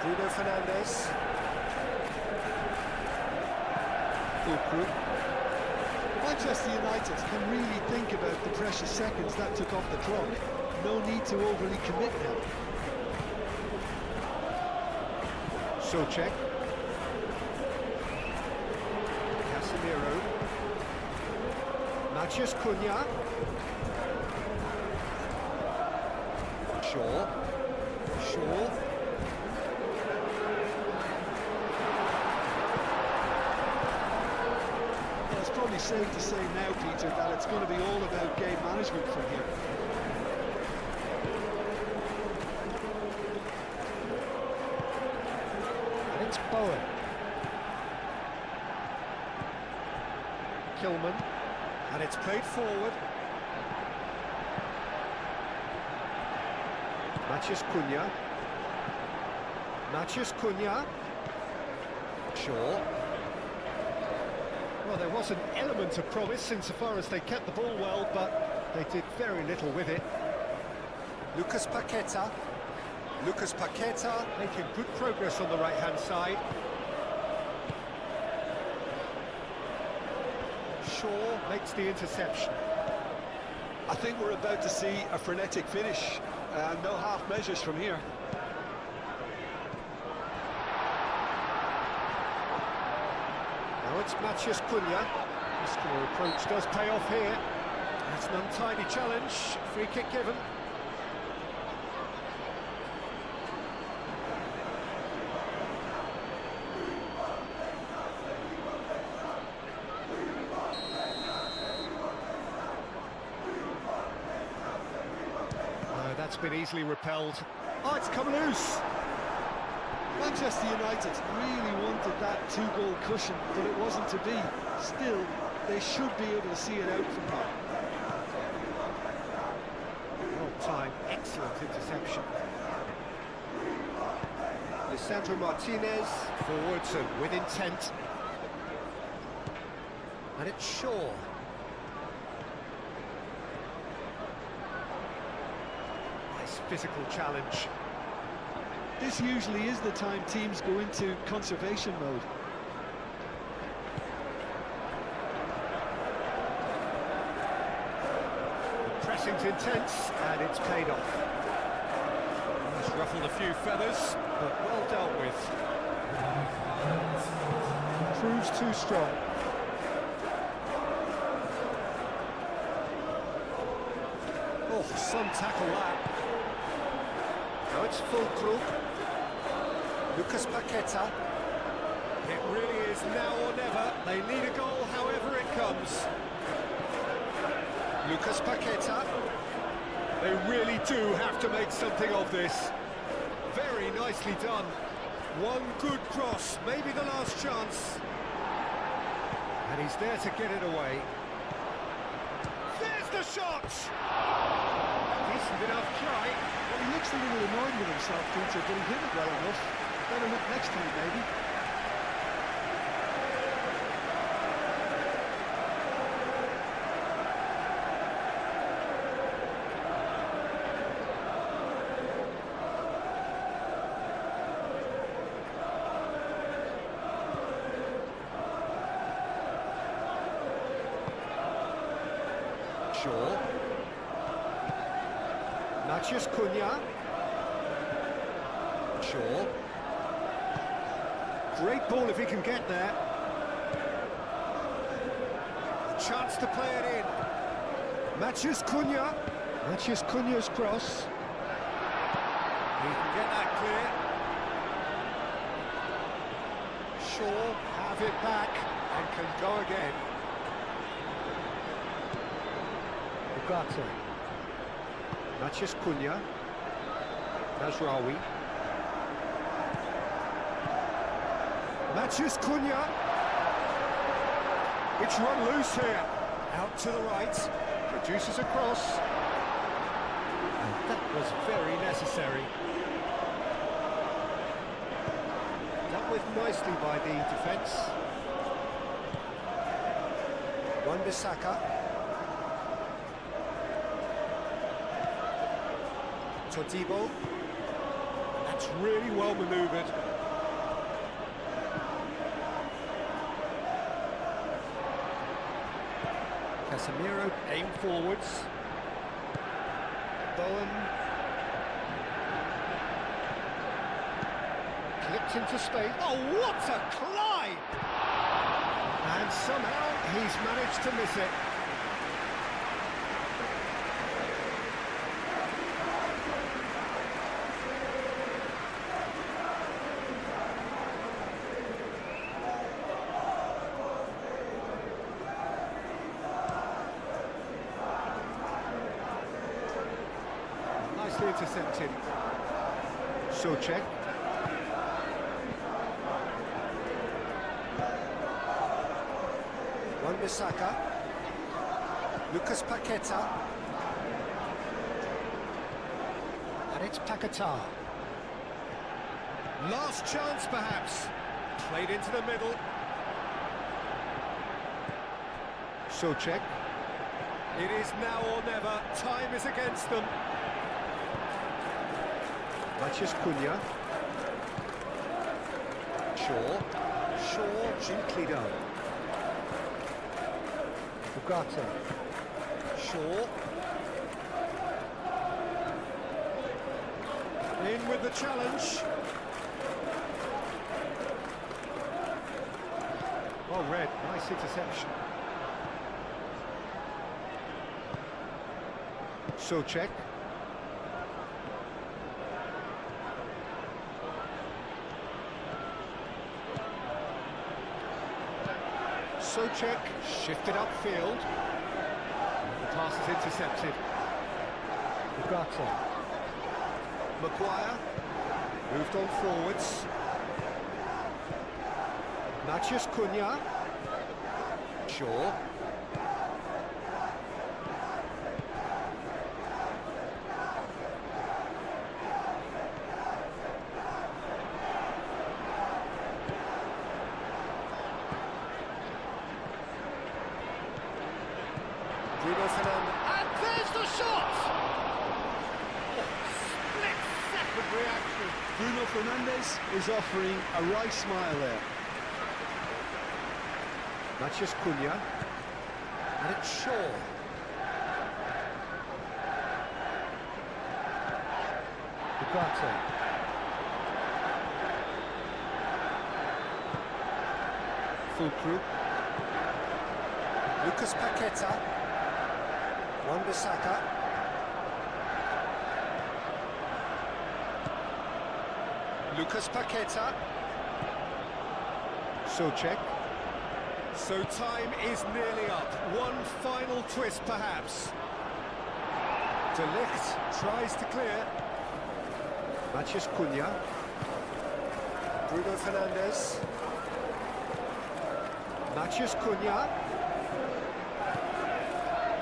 Bruno Fernandes. Fulcrum.
Manchester United can really think about the precious seconds that took off the clock. No need to overly commit now.
Souček. Casemiro. Matheus Cunha. Shaw.
Well, it's probably safe to say now, Peter, that it's going to be all about game management from here.
And it's Bowen. Kilman. And it's played forward. Matheus Cunha. Shaw. Well, there was an element of promise insofar as they kept the ball well, but they did very little with it. Lucas Paqueta making good progress on the right-hand side. Shaw makes the interception.
I think we're about to see a frenetic finish, and no half measures from here.
Now it's Matheus Cunha. Muscular approach does pay off here. It's an untidy challenge. Free kick given. That's been easily repelled. Oh, it's come loose.
Manchester United really wanted that two-goal cushion, but it wasn't to be. Still, they should be able to see it out from here.
Well timed, excellent interception. Lisandro Martinez, forwards and with intent. And it's Shaw. Nice physical challenge.
This usually is the time teams go into conservation mode.
The pressing's intense, and it's paid off. It's ruffled a few feathers, but well dealt with. Proves too strong. Oh, some tackle that. Now it's full Krug. Lucas Paqueta. It really is now or never. They need a goal however it comes. Lucas Paqueta. They really do have to make something of this. Very nicely done. One good cross, maybe the last chance. And he's there to get it away. There's the shot! Decent enough try.
Well, he looks a little annoyed with himself, Peter, but he hit it well enough. Better look next time, maybe.
Shaw. Maciej Cunha. Shaw. Great ball if he can get there. A chance to play it in. Maciej Cunha. Maciej Cunha's cross. He can get that clear. Shaw have it back and can go again. Ugarte. Maciej Cunha. Nazraoui. Maciej Cunha. It's run loose here. Out to the right. Produces a cross. And that was very necessary. Dealt with nicely by the defence. Wan-Bissaka. Todibo. That's really well manoeuvred. Casemiro aim forwards. Bowen. Clipped into space. Oh, what a climb! And somehow he's managed to miss it. Nicely intercepted. Souček. Wan-Bissaka. Lucas Paqueta. And it's Paqueta. Last chance perhaps. Played into the middle. Souček. It is now or never. Time is against them. Maciej Cunha. Shaw, gently done. Ugarte. Shaw. In with the challenge. Well read, nice interception. Souček. Souček shifted upfield. The pass is intercepted. Ugarte. Maguire moved on forwards. Maciej Cunha. Shaw. Bruno Fernandes, and there's the shot! Split-second reaction.
Bruno Fernandes is offering a right smile there.
Maciej Cunha, and it's Shaw. Ugarte. Fulkrug. Lucas Paqueta. Wan-Bissaka. Lucas Paqueta. Socek. So time is nearly up. One final twist, perhaps. De Ligt tries to clear. Matheus Cunha. Bruno Fernandes. Matheus Cunha.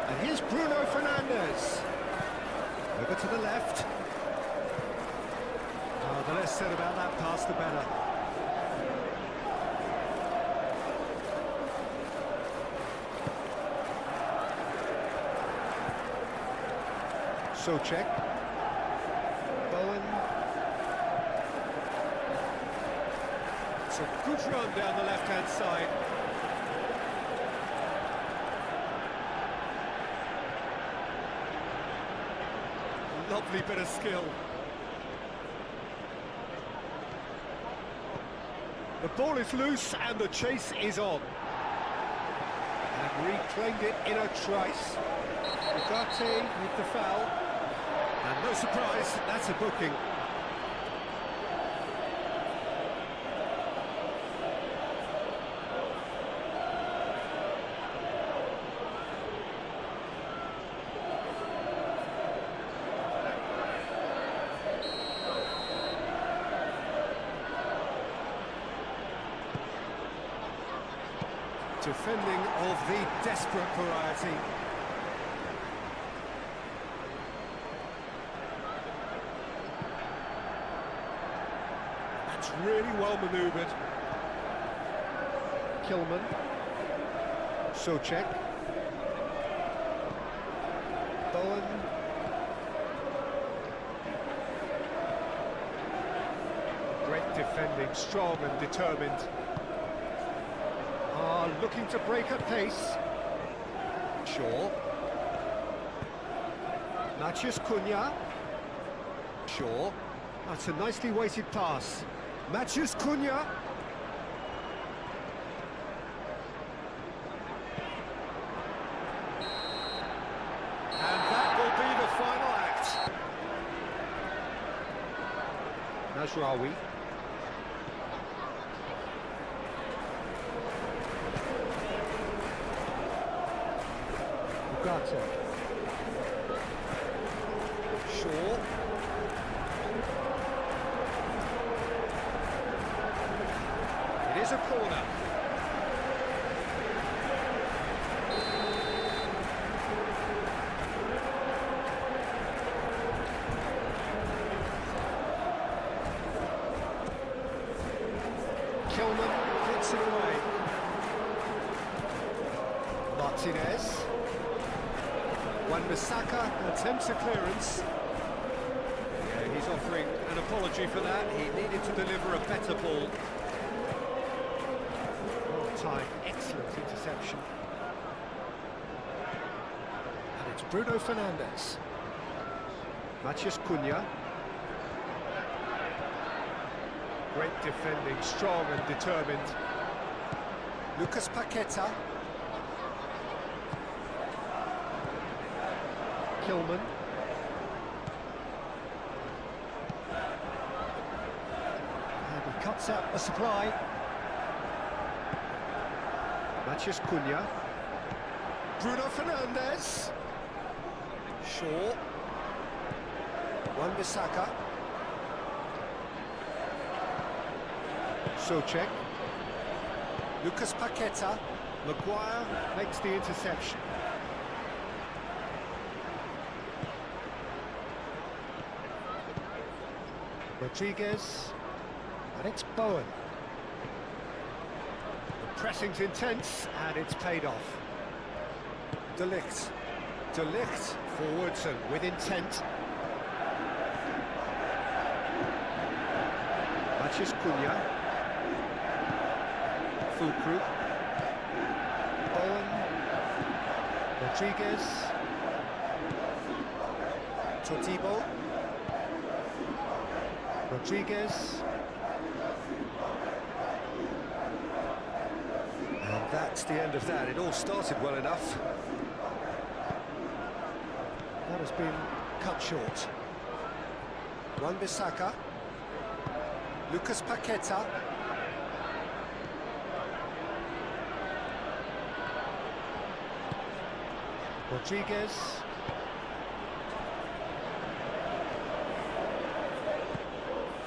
And here's Bruno Fernandes. Over to the left. Oh, the less said about that pass, the better. Socek. Bowen. It's a good run down the left-hand side. Lovely bit of skill. The ball is loose and the chase is on. And reclaimed it in a trice. Ugarte with the foul. And no surprise, that's a booking. Defending of the desperate variety. That's really well manoeuvred. Kilman. Socek. Bowen. Great defending, strong and determined. Looking to break at pace. Shaw. Matheus Cunha. Shaw. That's a nicely weighted pass. Matheus Cunha. And that will be the final act. Nasraoui. Ugarte. Shaw. It is a corner. Kilman hits it away. Martinez. Wan-Bissaka attempts a clearance. Yeah, he's offering an apology for that. He needed to deliver a better ball. Well timed, excellent interception. And it's Bruno Fernandes. Matheus Cunha. Great defending, strong and determined. Lucas Paqueta. Kilman. And he cuts out the supply. Matheus Cunha. Bruno Fernandes. Shaw. Wan-Bissaka. Socek. Lucas Paqueta. Maguire makes the interception. Rodriguez, and it's Bowen. The pressing's intense, and it's paid off. De Ligt. De Ligt forwards and with intent. Matheus Cunha. Fulcrum. Bowen. Rodriguez. Totibo. Rodriguez. And that's the end of that. It all started well enough. That has been cut short. Wan-Bissaka. Lucas Paqueta. Rodriguez.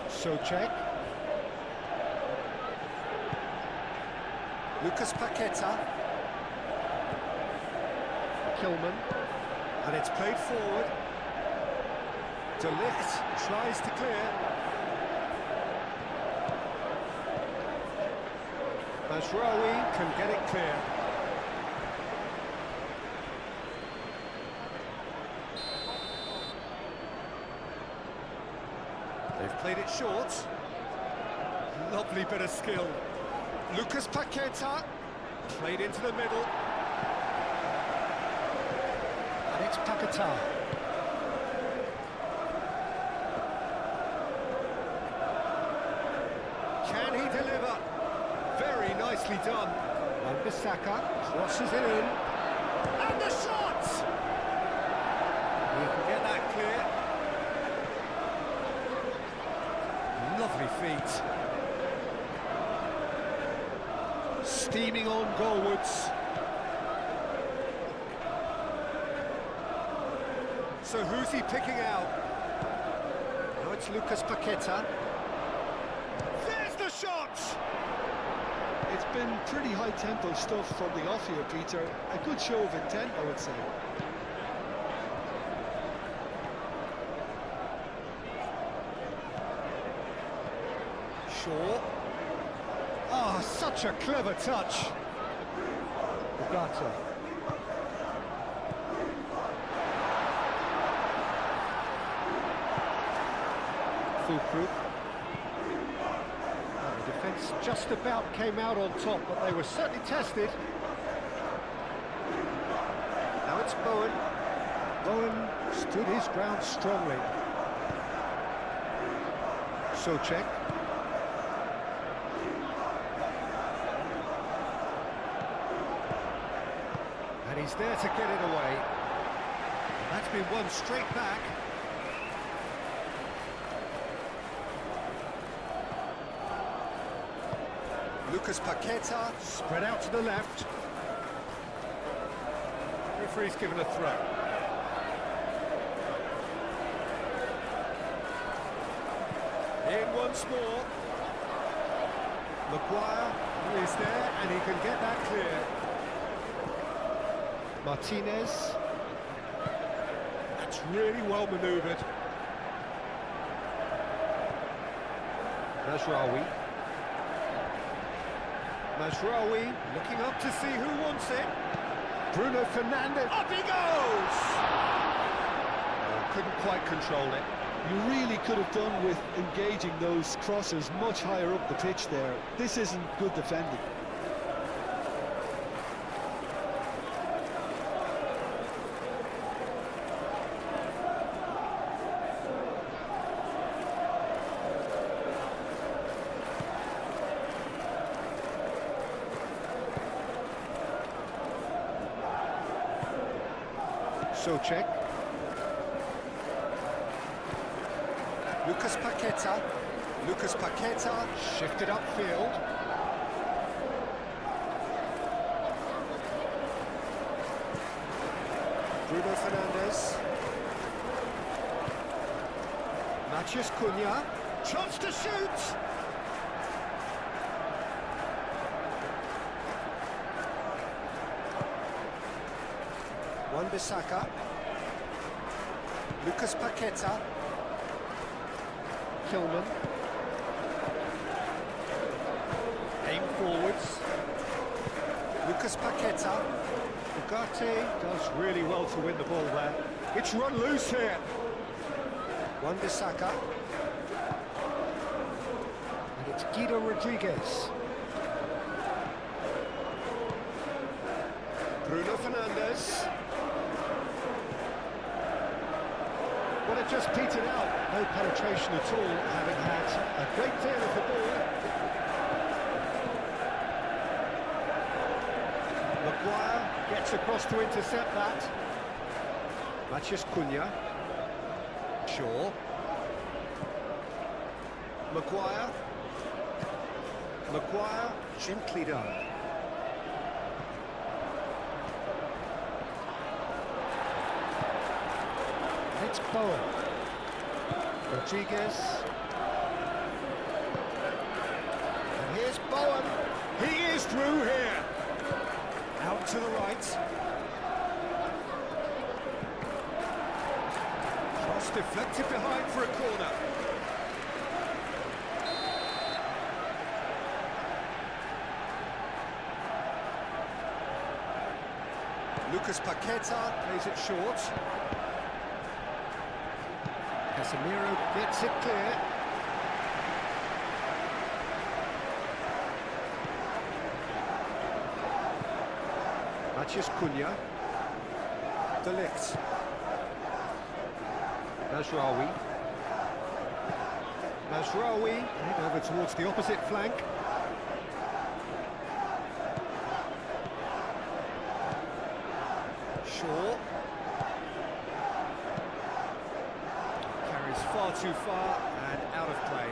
Socek. Lucas Paqueta. Kilman. And it's played forward. De Ligt tries to clear. Mazraoui can get it clear. They've played it short. Lovely bit of skill. Lucas Paqueta played into the middle. And it's Paqueta. Can he deliver? Very nicely done. Wan-Bissaka crosses it in. And the shot! He can get that clear. Lovely feet. Steaming on goalwards. So who's he picking out? Now it's Lucas Paqueta. There's the shot!
It's been pretty high-tempo stuff from the off here, Peter. A good show of intent, I would say.
Shaw. Ah, such a clever touch. Ugarte. Fulkrug. The defence just about came out on top, but they were certainly tested. Now it's Bowen. Bowen stood his ground strongly. Socek. And he's there to get it away. And that's been won straight back. Lucas Paqueta spread out to the left. Referee's given a throw. In once more. Maguire is there and he can get that clear. Martinez. That's really well manoeuvred. Mazraoui. Mazraoui looking up to see who wants it. Bruno Fernandes. Up he goes! Oh, couldn't quite control it.
You really could have done with engaging those crossers much higher up the pitch there. This isn't good defending.
Socek. Lucas Paqueta. Lucas Paqueta shifted upfield. Bruno Fernandes. Matheus Cunha. Chance to shoot! Wan-Bissaka. Lucas Paqueta. Kilman. Aim forwards. Lucas Paqueta. Ugarte does really well to win the ball there. It's run loose here. Wan-Bissaka. And it's Guido Rodriguez. Bruno Fernandes. Well, it just petered out. No penetration at all, having had a great deal of the ball. Maguire gets across to intercept that. Matheus Cunha. Shaw. Maguire. Maguire, gently done. It's Bowen. Rodriguez. And here's Bowen. He is through here. Out to the right. Cross deflected behind for a corner. Lucas Paqueta plays it short. Casemiro gets it clear. Matheus Cunha. De Ligt. Mazraoui. Mazraoui over towards the opposite flank. Shaw. Carries far too far and out of play.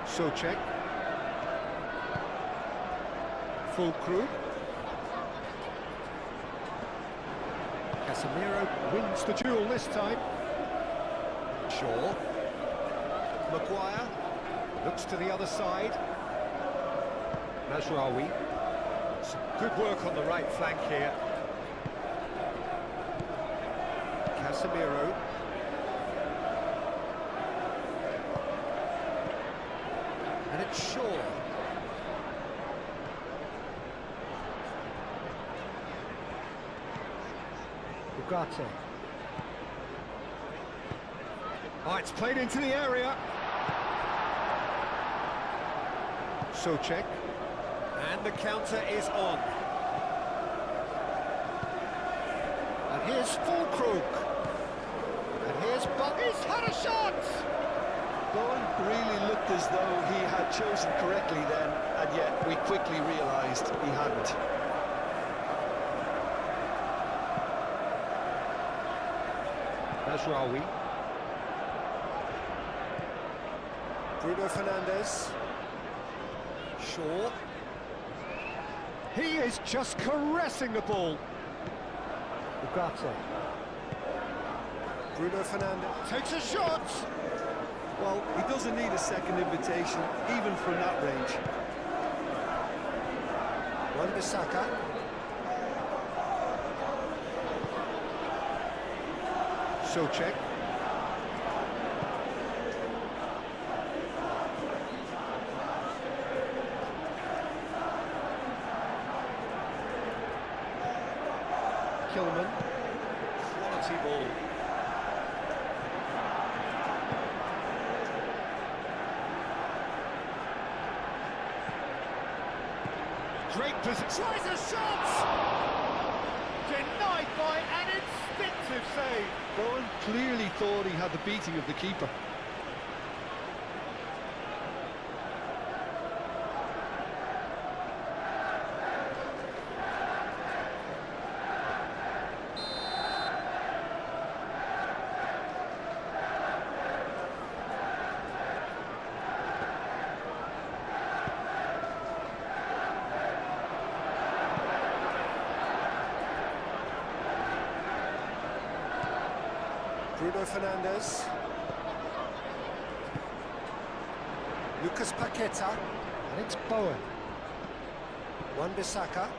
Souček. Fulkrug. Casemiro wins the duel this time. Shaw. Maguire. Looks to the other side. Mazraoui. Some good work on the right flank here. Casemiro. And it's Shaw. Ugarte. Oh, it's played into the area. Souček, and the counter is on. And here's Fulkrug. And here's He's had a shot!
Bowen really looked as though he had chosen correctly then, and yet we quickly realised he hadn't.
Mazraoui. Bruno Fernandes. Shaw. He is just caressing the ball. Ugarte. Bruno Fernandes takes a shot.
Well, he doesn't need a second invitation, even from that range.
Wan-Bissaka. Souček. Kilman. Quality ball. Great position. Tries a shot! Denied by an instinctive save.
Bowen clearly thought he had the beating of the keeper.
Bruno Fernandes. Lucas Paqueta. And it's Bowen. Wan-Bissaka.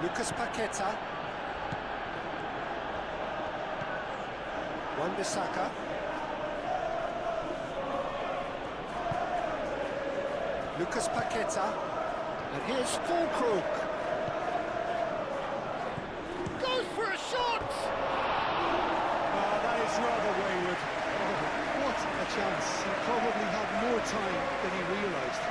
Lucas Paqueta. Wan-Bissaka. Lucas Paqueta. And here's Fulkrug. Goes for a shot! That is rather wayward.
Oh, what a chance. He probably had more time than he realised.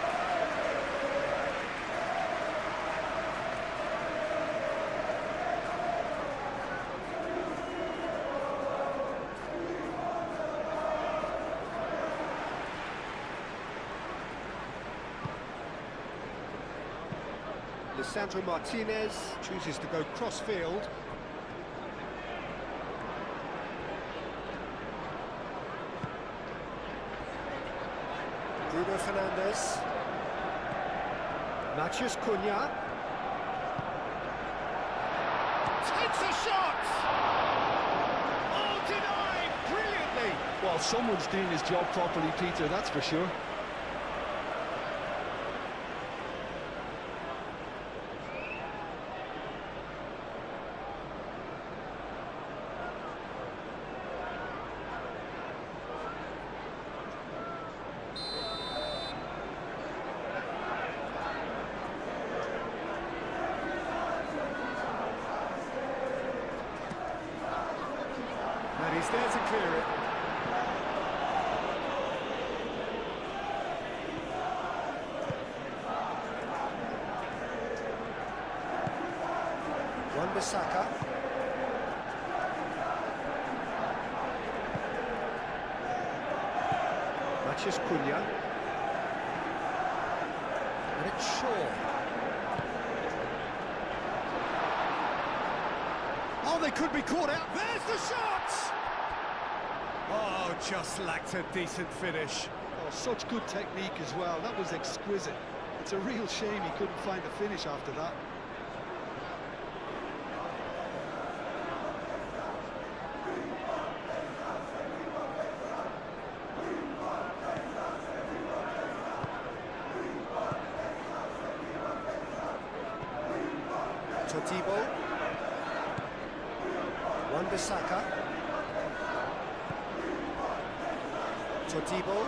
Lisandro Martinez chooses to go cross-field. Bruno Fernandes. Matheus Cunha. Takes a shot! Oh, denied brilliantly!
Well, someone's doing his job properly, Peter, that's for sure.
And he's there to clear it. Wan-Bissaka. Matheus Cunha. And it's Shaw. Oh, they could be caught out. There's the shot! Oh, just lacked a decent finish.
Oh, such good technique as well. That was exquisite. It's a real shame he couldn't find a finish after that.
Todibo. Wan-Bissaka. Todibo.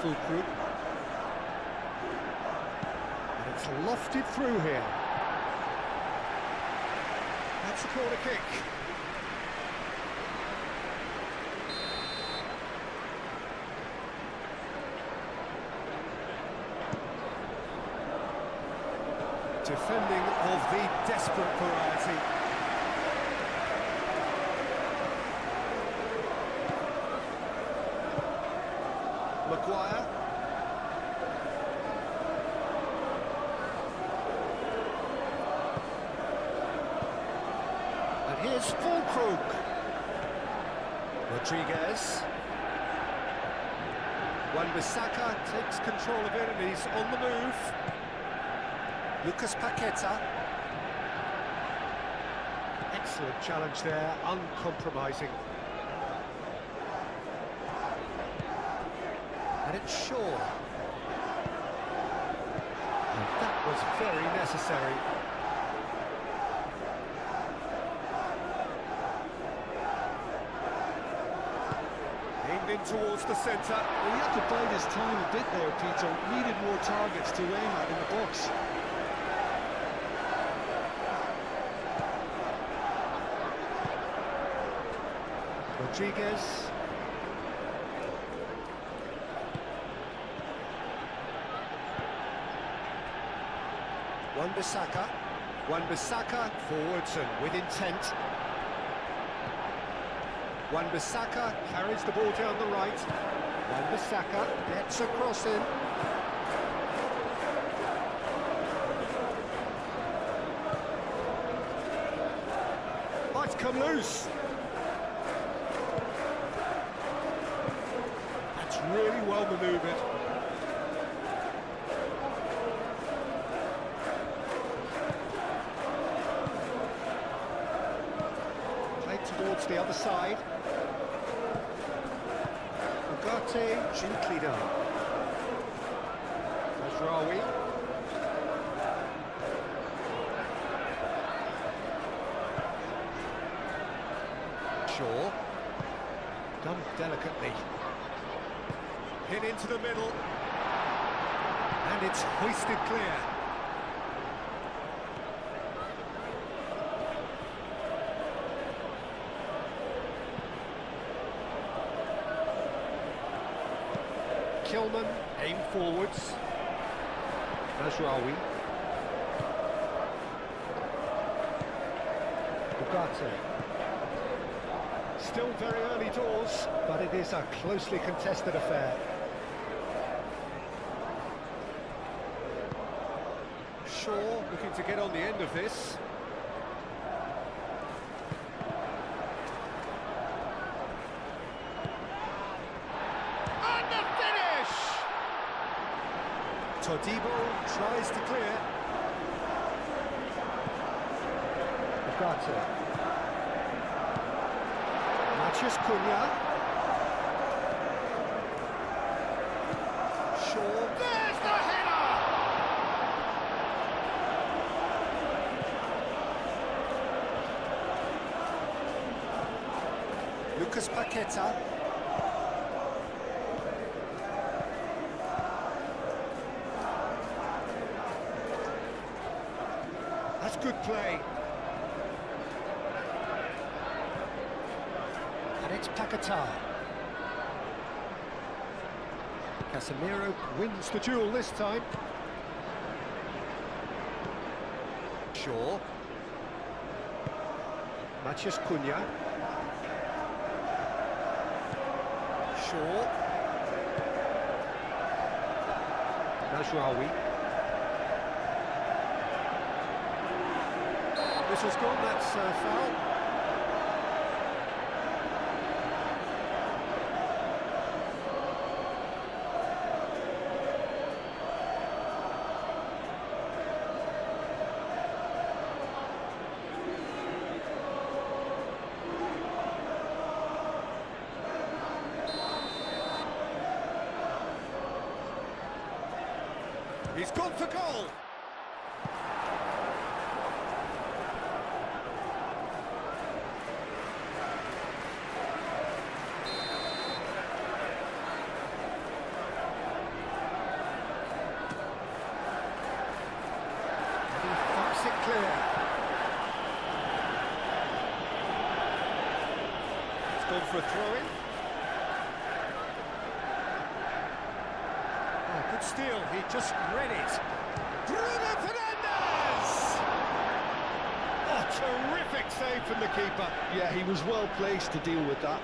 Fulcrum. And it's lofted through here. That's a corner kick. Defending of the desperate variety. Maguire. And here's Fulcrum. Rodriguez. Wan-Bissaka takes control of it and he's on the move. Lucas Paqueta. Excellent challenge there, uncompromising. And it's Shaw. And that was very necessary. Aimed in towards the centre.
Well, he had to bide his time a bit there, Peter. Needed more targets to aim at in the box.
Rodriguez. Wan-Bissaka. Wan-Bissaka forwards and with intent. Wan-Bissaka carries the ball down the right. Wan-Bissaka gets a cross in. Might come loose. That's really well manoeuvred. Played towards the other side. Ugarte, gently done. Mazraoui. Shaw. Done delicately. Hit into the middle. And it's hoisted clear. Kilman, aim forwards. Mazraoui. Ugarte. Still very early doors, but it is a closely contested affair. Shaw looking to get on the end of this. Todibo tries to clear. Ugarte. Matheus Cunha. Shaw. There's the header! Lucas Paqueta. That's good play. And it's Paqueta. Casemiro wins the duel this time. Shaw. Matheus Cunha. Shaw. Najraoui. This has gone, that's foul. He's gone for goal. It clear. It's gone for a throw-in. Oh, good steal. He just read it. Bruno Fernandes! Oh, terrific save from the keeper.
Yeah, he was well placed to deal with that.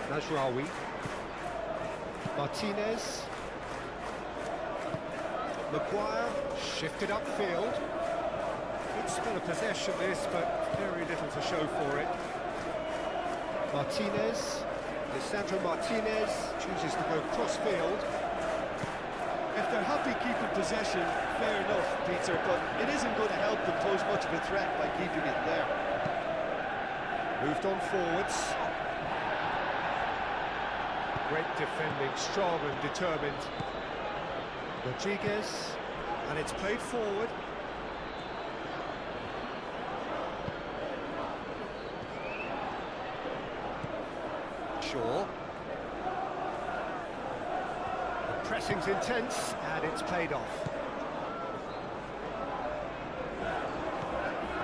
Najraoui. Martinez. Maguire shifted upfield. It's still a possession this, but very little to show for it. Martinez. Lisandro Martinez chooses to go cross-field.
If they're happy keeping possession, fair enough, Peter, but it isn't going to help them pose much of a threat by keeping it there.
Moved on forwards. Great defending, strong and determined. Rodriguez, and it's played forward. Shaw. The pressing's intense, and it's paid off.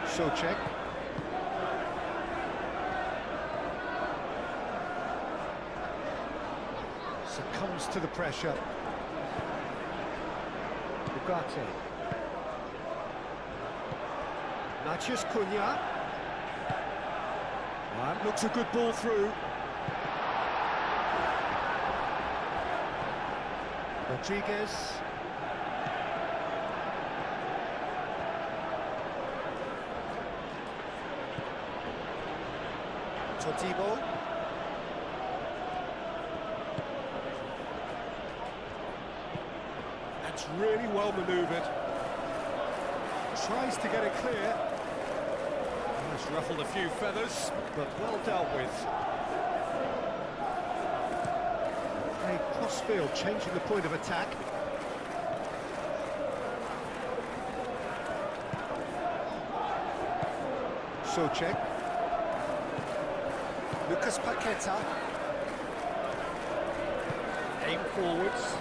Souček. Succumbs to the pressure. Ugarte. Matheus Cunha. That looks a good ball through. Rodriguez. Todibo. That's really well manoeuvred. Tries to get it clear. It's ruffled a few feathers, but well dealt with. Play cross-field, changing the point of attack. Souček. Lucas Paqueta. Aim forwards.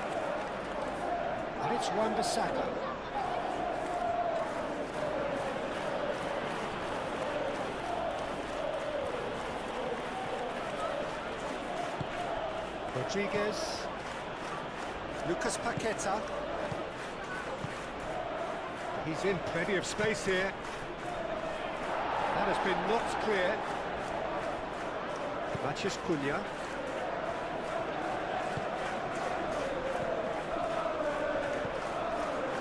And it's Wan-Bissaka. Rodriguez. Lucas Paqueta. He's in plenty of space here. That has been knocked clear. Matheus Cunha.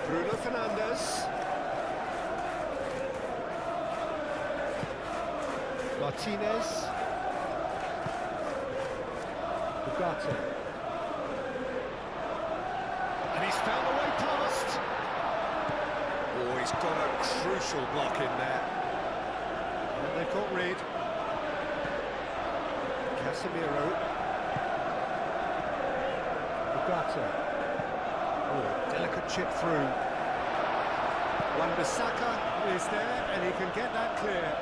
Bruno Fernandes. Martinez. Ugarte. And he's found the way past. Oh, he's got a crucial block in there. And they've got Reed. Casemiro. Ugarte. Oh, delicate chip through. Wan-Bissaka is there, and he can get that clear.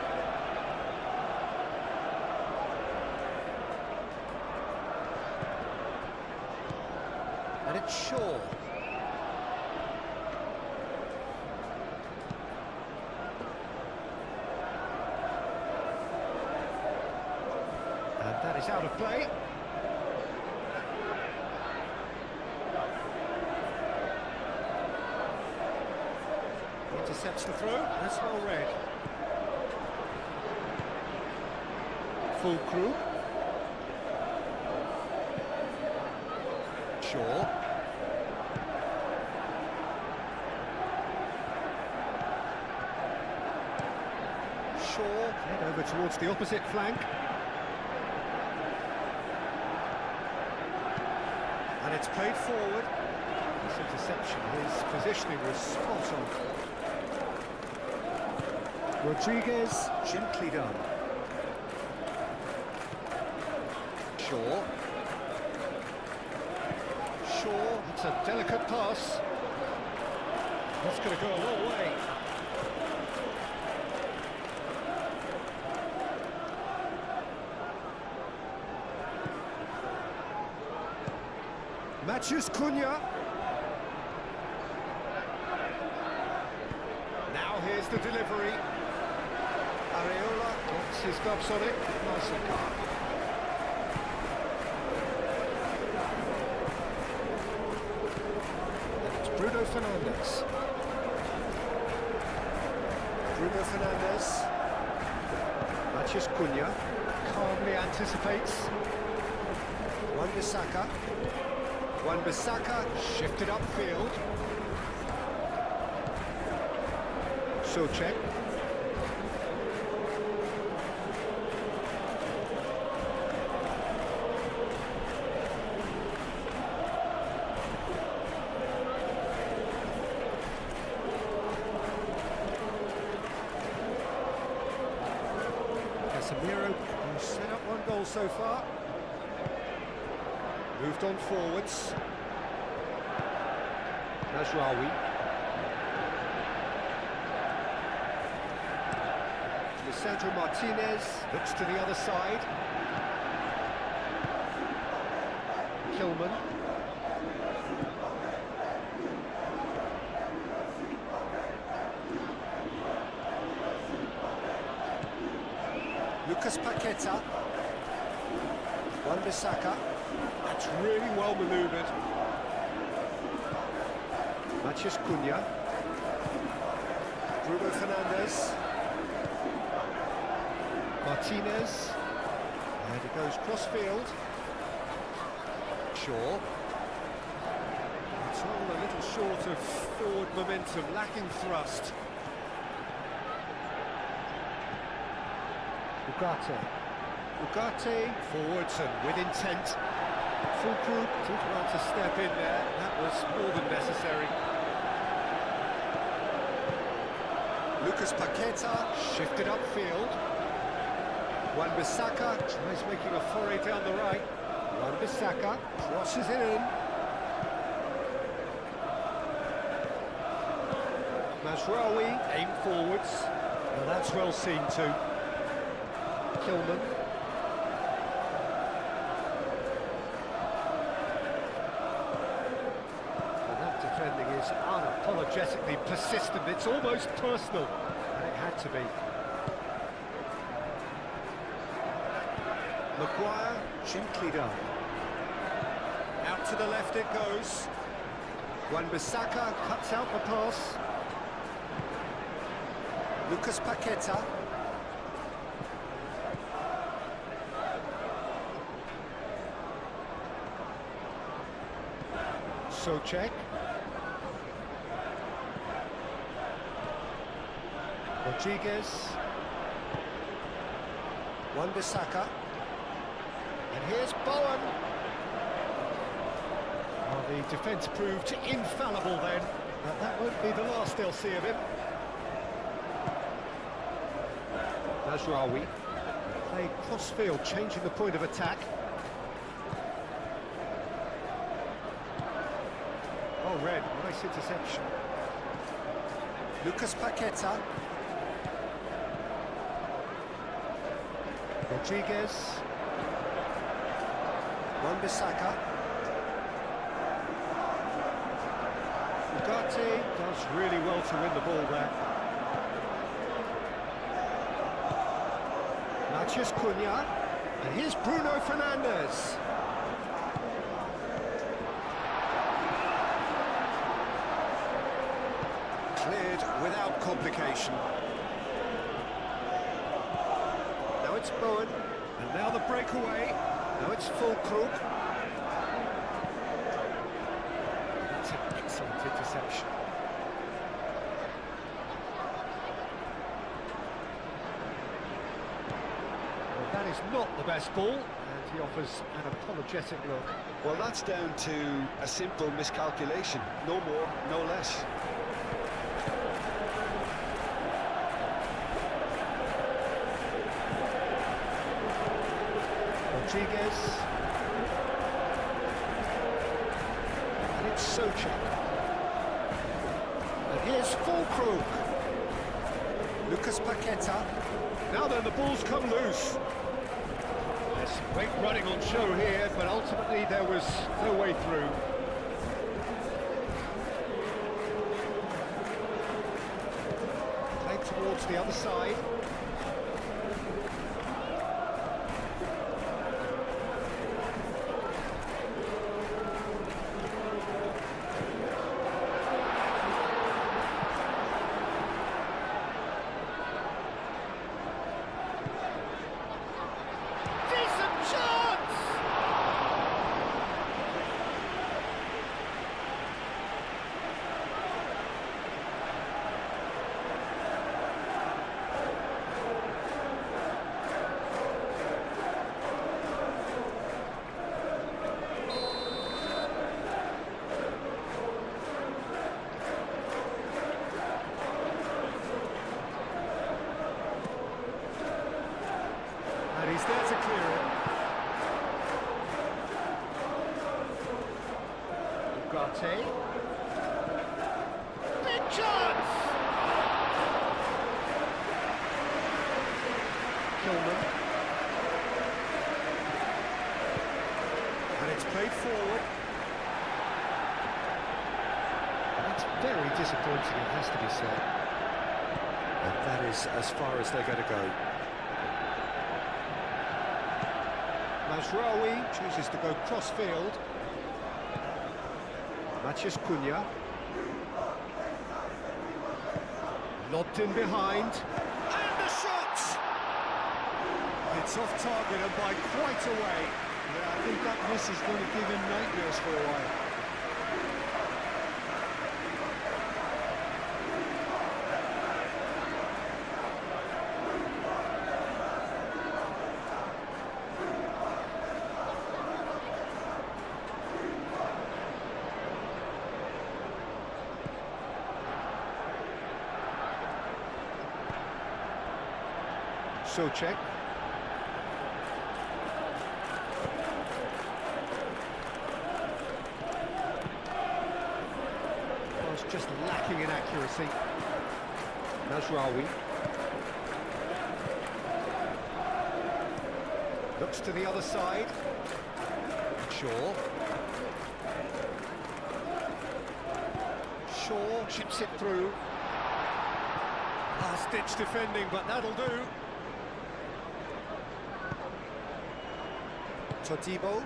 And it's Shaw. And that is out of play. Intercepts the throw, that's well read. Full crew. Shaw. Shaw, head over towards the opposite flank. And it's played forward. This interception, his positioning was spot on. Rodriguez, gently done. Shaw. Shaw, it's a delicate pass. That's going to go a long way. Matches Cunha. Now here's the delivery. Areola gets his gloves on it. Nicely cut. It's Bruno Fernandes. Bruno Fernandes. Matches Cunha. Calmly anticipates. Wan-Bissaka. Wan-Bissaka shifted upfield. Souček. Casemiro, who's set up one goal so far. Moved on forwards. Nasraoui. Lisandro Martinez looks to the other side. Kilman. Lucas Paqueta. Wan-Bissaka. That's really well manoeuvred. Matches Cunha. Bruno Fernandes. Martinez. And it goes cross-field. Shaw. It's all a little short of forward momentum, lacking thrust. Ugarte forwards and with intent. Full group did well to step in there. That was more than necessary. Lucas Paqueta shifted upfield. Wan-Bissaka tries making a foray down the right. Wan-Bissaka crosses it in. Nasraoui aimed forwards. Well, that's well seen too. Kilman. Defending is unapologetically persistent. It's almost personal, and it had to be. Maguire, gently done. Out to the left it goes. Wan-Bissaka cuts out the pass. Lucas Paqueta. Souček. Rodriguez. Wan-Bissaka. And here's Bowen. Well, the defence proved infallible then, but that won't be the last they'll see of him. Mazraoui. Played cross-field, changing the point of attack. Oh, red, nice interception. Lucas Paqueta. Rodriguez. Wan-Bissaka. Ugarte does really well to win the ball there. Matheus Cunha. And here's Bruno Fernandes. Cleared without complication. Now it's Bowen, and now the breakaway. Now it's Fulkrug. That's an excellent interception. Well, that is not the best ball, and he offers an apologetic look.
Well, that's down to a simple miscalculation. No more, no less.
Rodriguez. And it's Souček. And here's Fulkrug. Lucas Paqueta. Now then, the ball's come loose. There's some great running on show here, but ultimately there was no way through. Played towards the other side. And he's there to clear it. Ugarte. Big chance! Kilman. And it's played forward. That's very disappointing, it has to be said. And that is as far as they're going to go. Mazraoui chooses to go cross-field. Matheus Cunha. Lobbed in behind. And the shot! It's off target and by quite a way.
Yeah, I think that miss is going to give him nightmares for a while.
Souček. Was just lacking in accuracy. Mazraoui. Looks to the other side. Shaw. Shaw chips it through. Last-ditch defending, but that'll do. Todibo.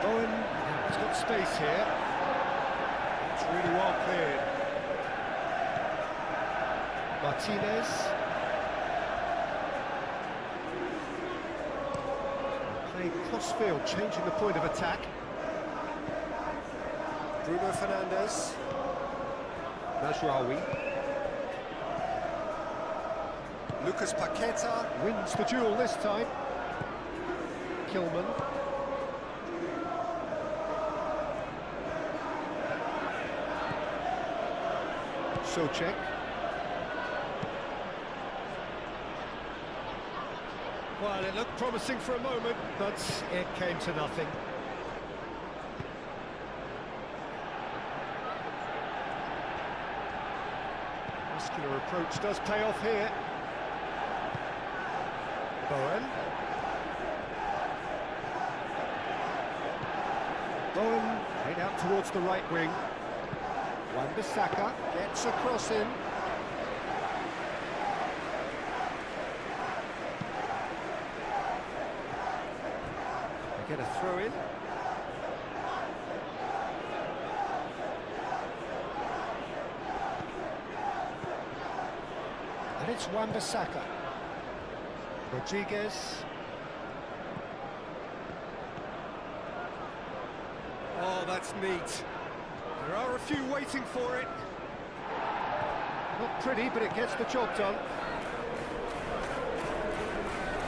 Bowen, he's got space here. It's really well cleared. Martinez. Playing cross-field, changing the point of attack. Bruno Fernandes. Najraoui.
Lucas Paqueta.
Wins the duel this time. Kilman. Socek. Well, it looked promising for a moment, but it came to nothing. Muscular approach does pay off here. Bowen. Bowen head out towards the right wing. Wan-Bissaka gets across in. They get a throw in. And it's Wan-Bissaka. Rodriguez. Oh, that's neat. There are a few waiting for it. Not pretty, but it gets the job done.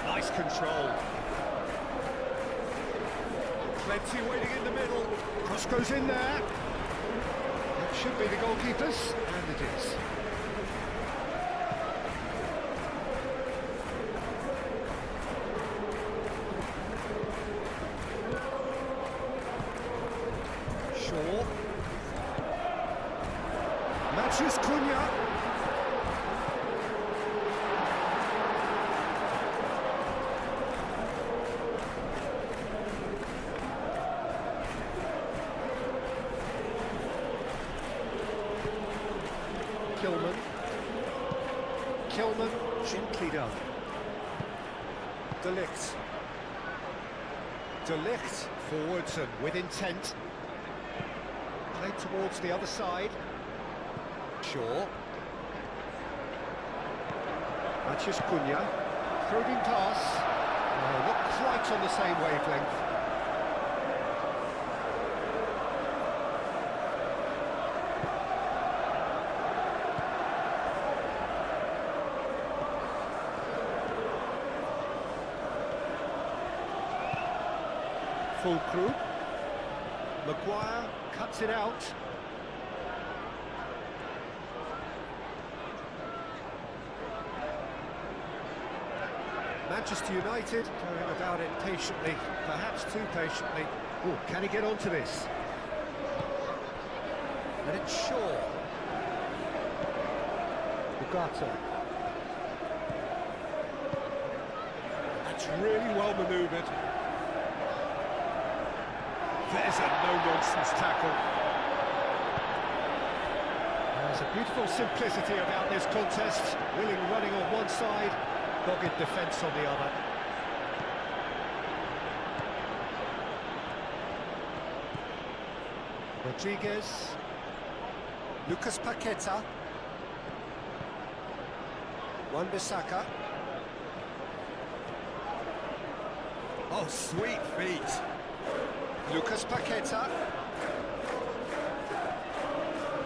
Nice control. Plenty waiting in the middle. Cross goes in there. That should be the goalkeeper's, and it is. Shaw. Matches Cunha. Kilman, gently done. De Ligt forwards and with intent. Played towards the other side. Shaw. Matches Cunha. Probing pass. Oh, not quite on the same wavelength. Full crew. Maguire cuts it out. Manchester United going about it patiently, perhaps too patiently. Oh, can he get onto this? And it's Shaw. Bugatti. That's really well manoeuvred. There's a no-nonsense tackle. There's a beautiful simplicity about this contest. Willing running on one side, dogged defence on the other. Rodriguez.
Lucas Paqueta. Wan-Bissaka.
Oh, sweet feet.
Lucas Paqueta.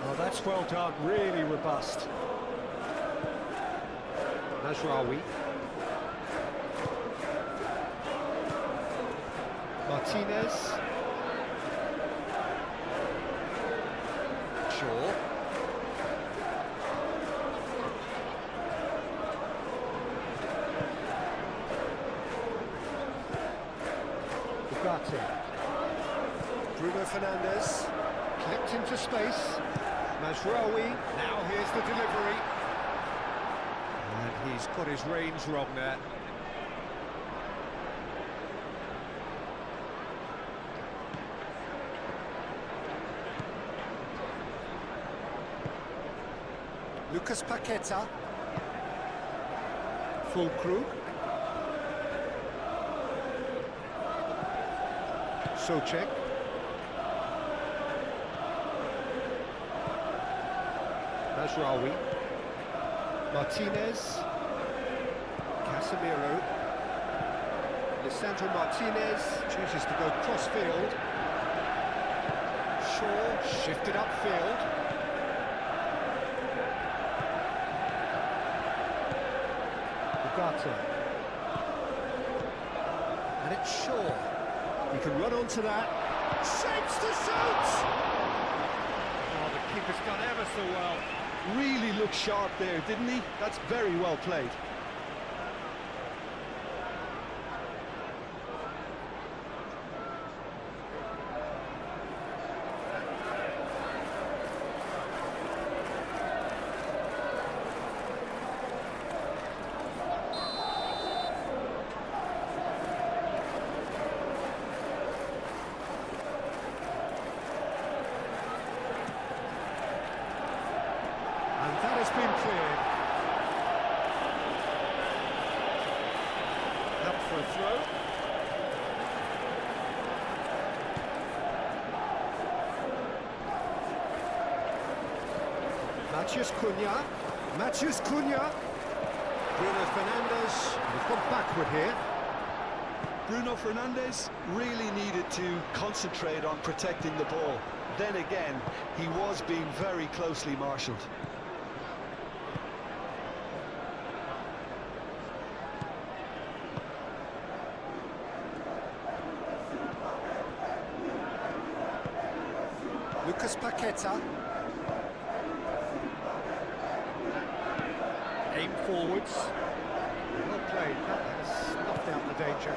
Oh, that's well done, really robust. Najraoui. Martinez. Shaw. Bugatti.
Bruno Fernandes.
Clipped into space. Najraoui. Now here's the delivery. And he's got his reins wrong there.
Lucas Paqueta.
Full crew. Socek. Najraoui. Martinez. Casemiro. Lisandro Martinez chooses to go cross-field. Shaw shifted upfield. Ugarte. And it's Shaw. He can run onto that. Shapes to shoot! Oh, the keeper's done ever so well.
Really looked sharp there, didn't he? That's very well played.
That has been cleared. Up for a throw. Matheus Cunha. Bruno Fernandes. We've gone backward here.
Bruno Fernandes really needed to concentrate on protecting the ball. Then again, he was being very closely marshalled.
Lucas Paqueta.
Aim forwards. Well played. That has snuffed out the danger.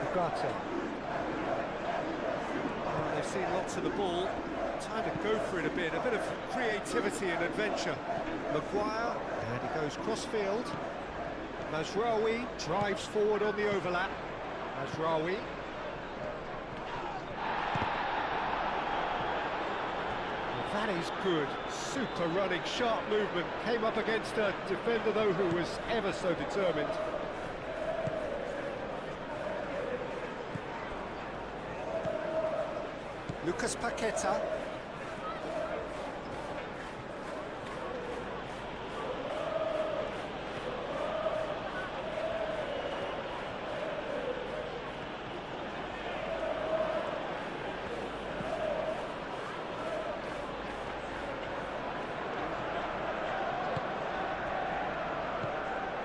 Ugarte. Well, they've seen lots of the ball. Time to go for it a bit of creativity and adventure. Maguire, and he goes cross-field. Mazraoui drives forward on the overlap. Mazraoui. That is good. Super running, sharp movement. Came up against a defender, though, who was ever so determined.
Lucas Paqueta.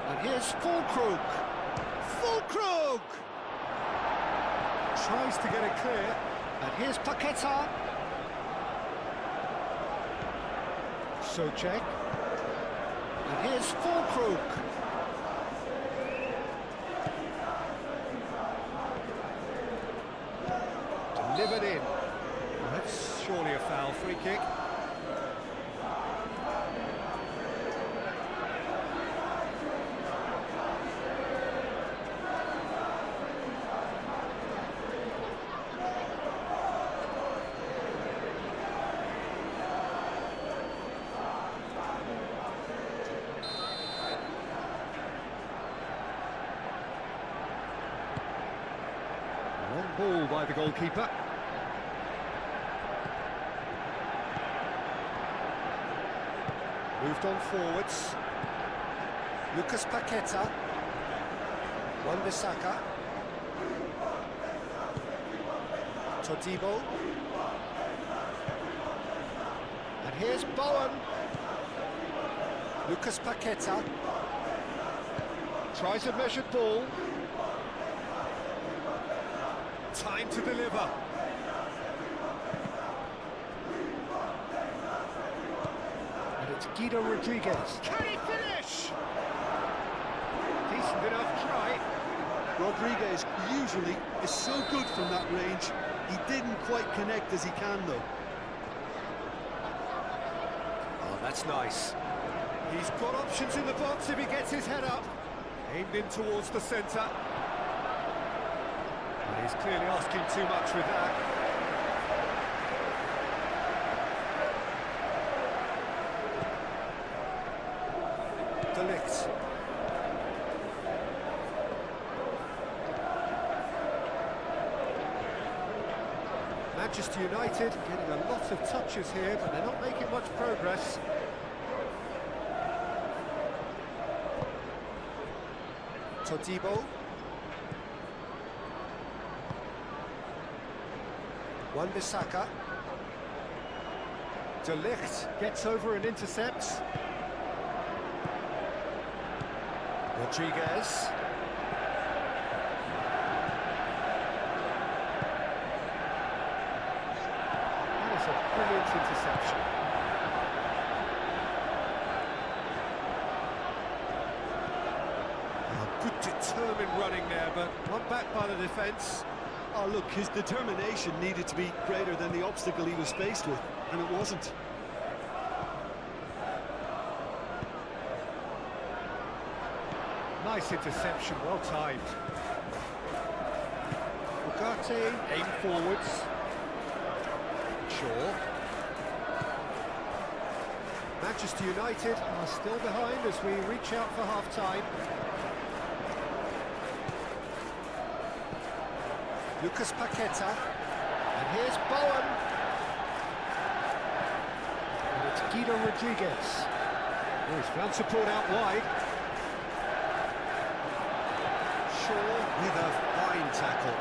And here's Fulkrug. Fulkrug! Tries to get it clear. And here's Paqueta. Socek. And here's Fulkrug. Delivered in. Well, that's surely a foul. Free kick. Long ball by the goalkeeper. Moved on forwards.
Lucas Paqueta. Wan-Bissaka. Todibo.
And here's Bowen.
Lucas Paqueta.
Tries a measured ball. Time to deliver. And it's Guido Rodriguez. Can he finish? Decent enough try.
Rodriguez usually is so good from that range. He didn't quite connect as he can, though.
Oh, that's nice. He's got options in the box if he gets his head up. Aimed in towards the centre. And he's clearly asking too much with that.
De Ligt.
Manchester United getting a lot of touches here, but they're not making much progress.
Todibo. Wan-Bissaka.
De Ligt gets over and intercepts. Rodriguez. That is a brilliant interception. Good determined running there, but one back by the defence.
Oh, look, his determination needed to be greater than the obstacle he was faced with, and it wasn't.
Nice interception, well timed. Ugarte, aim forwards. Shaw. Manchester United are still behind as we reach out for half-time.
Lucas Paqueta.
And here's Bowen. And it's Guido Rodriguez. Oh, he's found support out wide. Shaw with a fine tackle.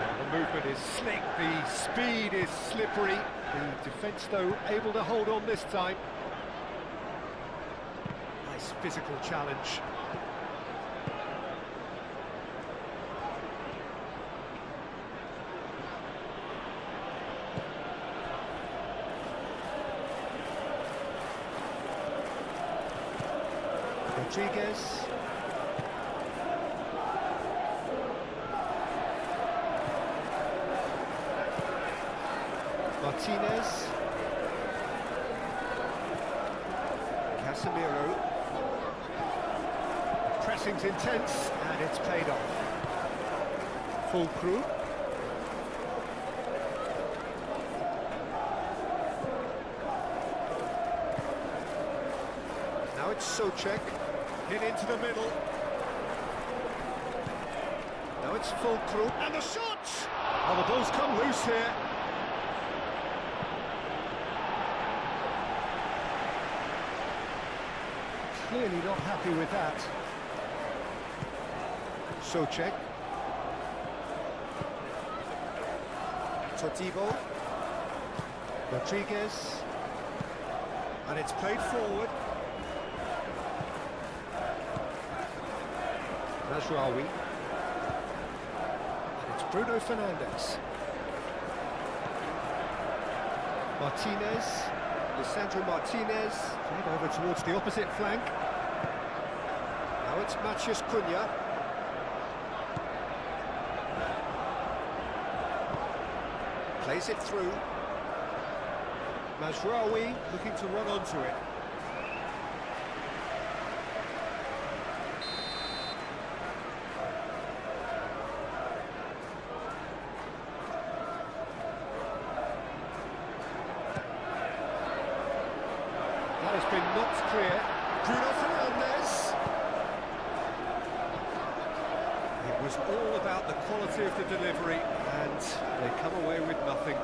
Well, the movement is slick, the speed is slippery. The defence, though, able to hold on this time. Nice physical challenge. Rodriguez. Martinez. Casemiro. Pressing's intense, and it's paid off. Full crew. Now it's Souček. Hit into the middle. Now it's full crew. And the shot! Oh, the ball's come loose here. Clearly not happy with that. Souček.
Todibo.
Rodriguez. And it's played forward. Mazraoui. And it's Bruno Fernandes. Martinez. Lisandro Martinez. Played over towards the opposite flank. Now it's Matheus Cunha. Plays it through. Mazraoui looking to run onto it. That has been knocked clear. Bruno Fernandes. It was all about the quality of the delivery, and they come away with nothing.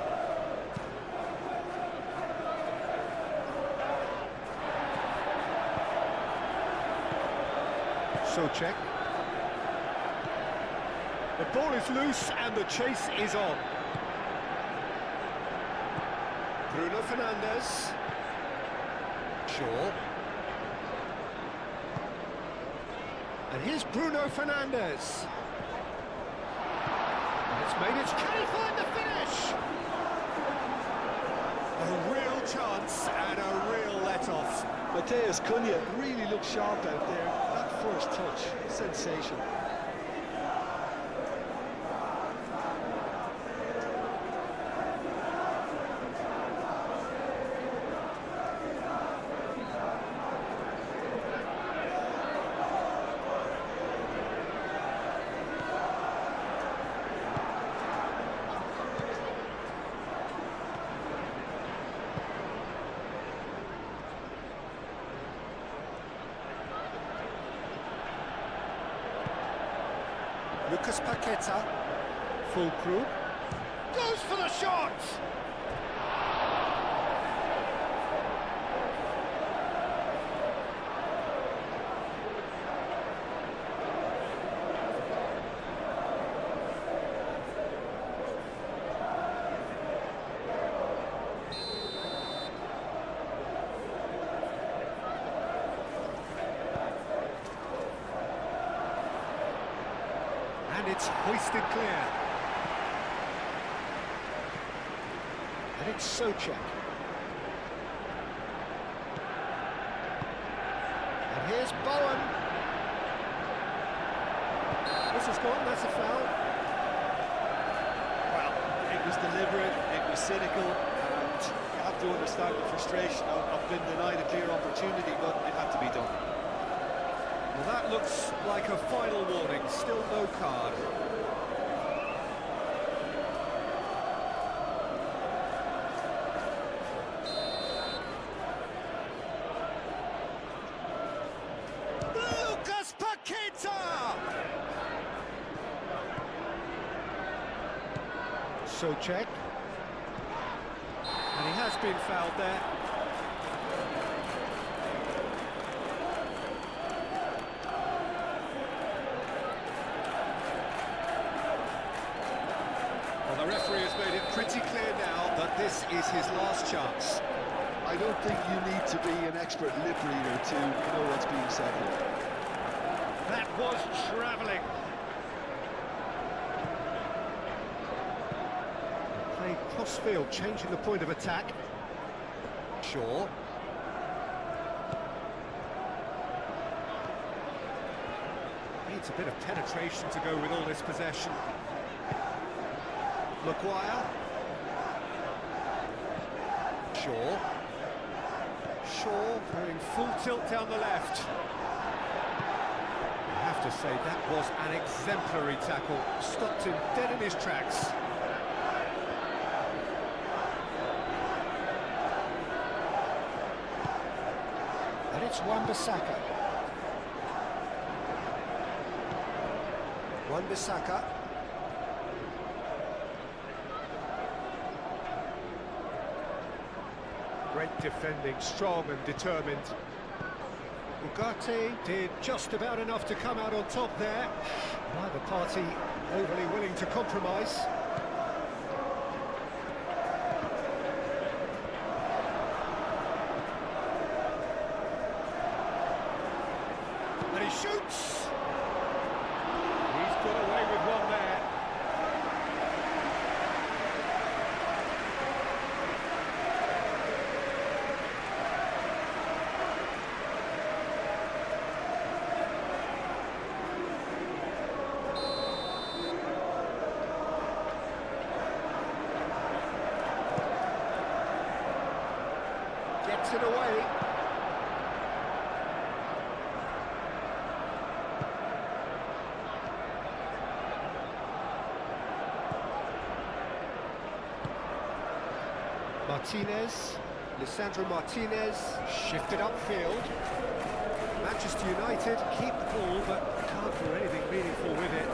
Souček. The ball is loose and the chase is on. Bruno Fernandes. Shaw. And here's Bruno Fernandes. And it's made its... Can he find the finish? A real chance and a real let-off.
Matheus Cunha really looked sharp out there. That first touch, sensational.
Lucas Paqueta.
Full crew. Goes for the shot! it's hoisted clear. And it's Socek. And here's Bowen. This has gone, that's a foul.
Well, it was deliberate, it was cynical, and you have to understand the frustration of being denied a clear opportunity, but it had to be done.
Well, that looks like a final warning, still no card. Lucas Paqueta! Socek. And he has been fouled there. Well, the referee has made it pretty clear now that this is his last chance.
I don't think you need to be an expert lip reader to know what's being said here.
That was travelling. Play cross-field, changing the point of attack. Shaw. Needs a bit of penetration to go with all this possession. Maguire. Shaw. Shaw going full tilt down the left. I have to say that was an exemplary tackle. Stopped him dead in his tracks. And it's Wan-Bissaka.
Wan-Bissaka.
Great defending, strong and determined. Ugarte did just about enough to come out on top there. Neither party overly willing to compromise. And he shoots! He's got away with one there. Gets it away. Martinez, Lisandro Martinez, shifted upfield. Manchester United keep the ball, but can't do anything meaningful with it.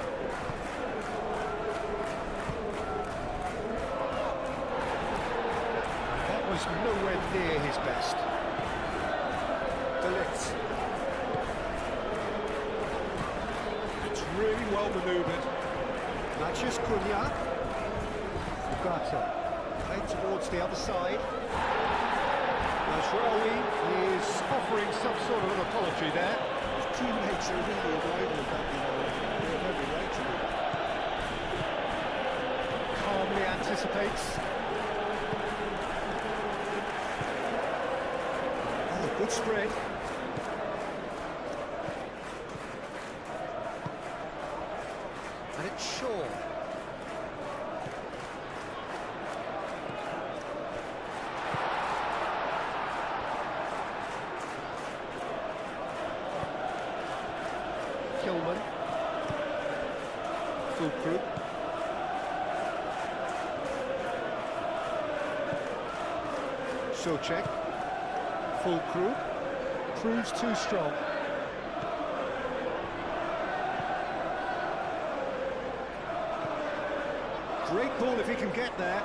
That was nowhere near his best. De Ligt. It's really well manoeuvred. Matheus Cunha. Ugarte. Played towards the other side. Mazraoui is offering some sort of an apology there.
His teammates are really annoyed with that, you know, they have every right to be.
Calmly anticipates. Oh, good spread. And it's Shaw. Kilman. Fulcrum. Socek. Fulcrum. Proves too strong. Great ball if he can get there.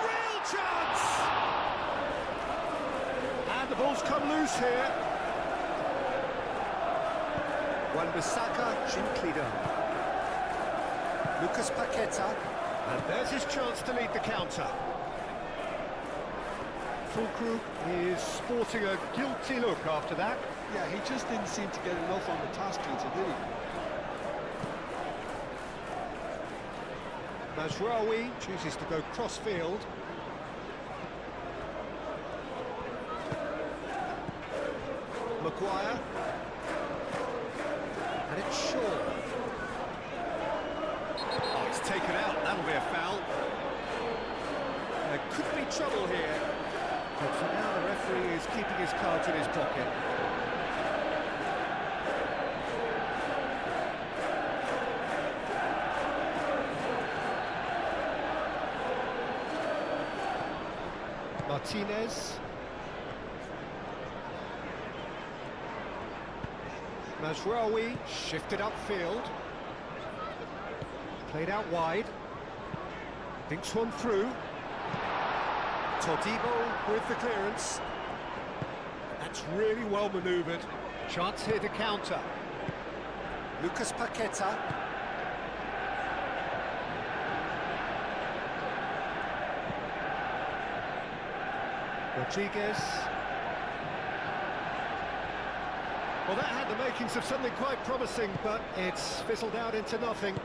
Real chance! And the ball's come loose here.
Wan-Bissaka gently done. Lucas Paqueta.
And there's his chance to lead the counter. Fulcrum is sporting a guilty look after that.
Yeah, he just didn't seem to get enough on the task, Peter, did he?
Mazraoui chooses to go cross-field. Maguire. And it's Shaw. Oh, it's taken out. That'll be a foul. There could be trouble here. But for now, the referee is keeping his cards in his pocket. Martinez. Mazraoui shifted upfield. Played out wide. Thinks one through. Todibo with the clearance. That's really well manoeuvred. Chance here to counter. Lucas Paqueta. Rodriguez. Well, that had the makings of something quite promising, but it's fizzled out into nothing.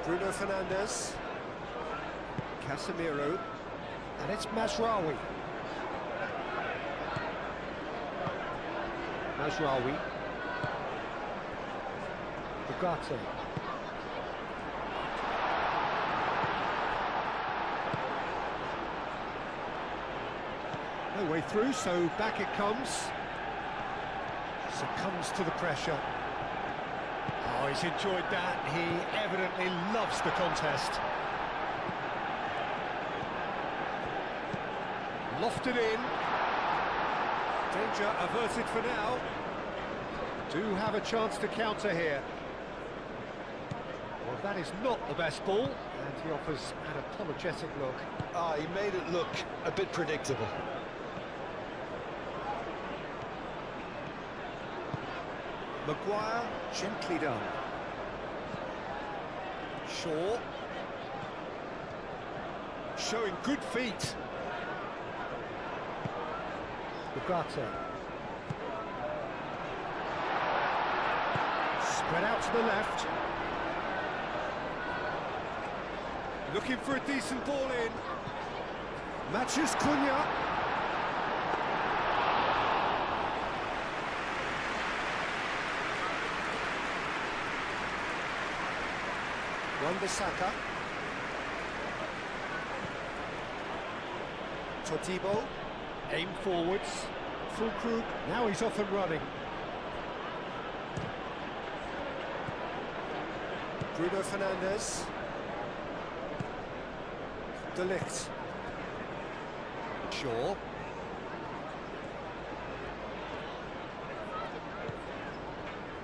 Bruno Fernandes. Casemiro. And it's Mazraoui. Mazraoui. Ugarte. No way through, so back it comes. Succumbs to the pressure. Oh, he's enjoyed that. He evidently loves the contest. Lofted in. Danger averted for now. Do have a chance to counter here. Well, that is not the best ball, and he offers an apologetic look.
Ah, he made it look a bit predictable.
Maguire, gently done. Shaw. Showing good feet. Ugarte. Spread out to the left. Looking for a decent ball in. Matches Cunha. Wan-Bissaka. Todibo. Aim forwards. Fulkrug. Now he's off and running. Bruno Fernandes. De Ligt. Shaw.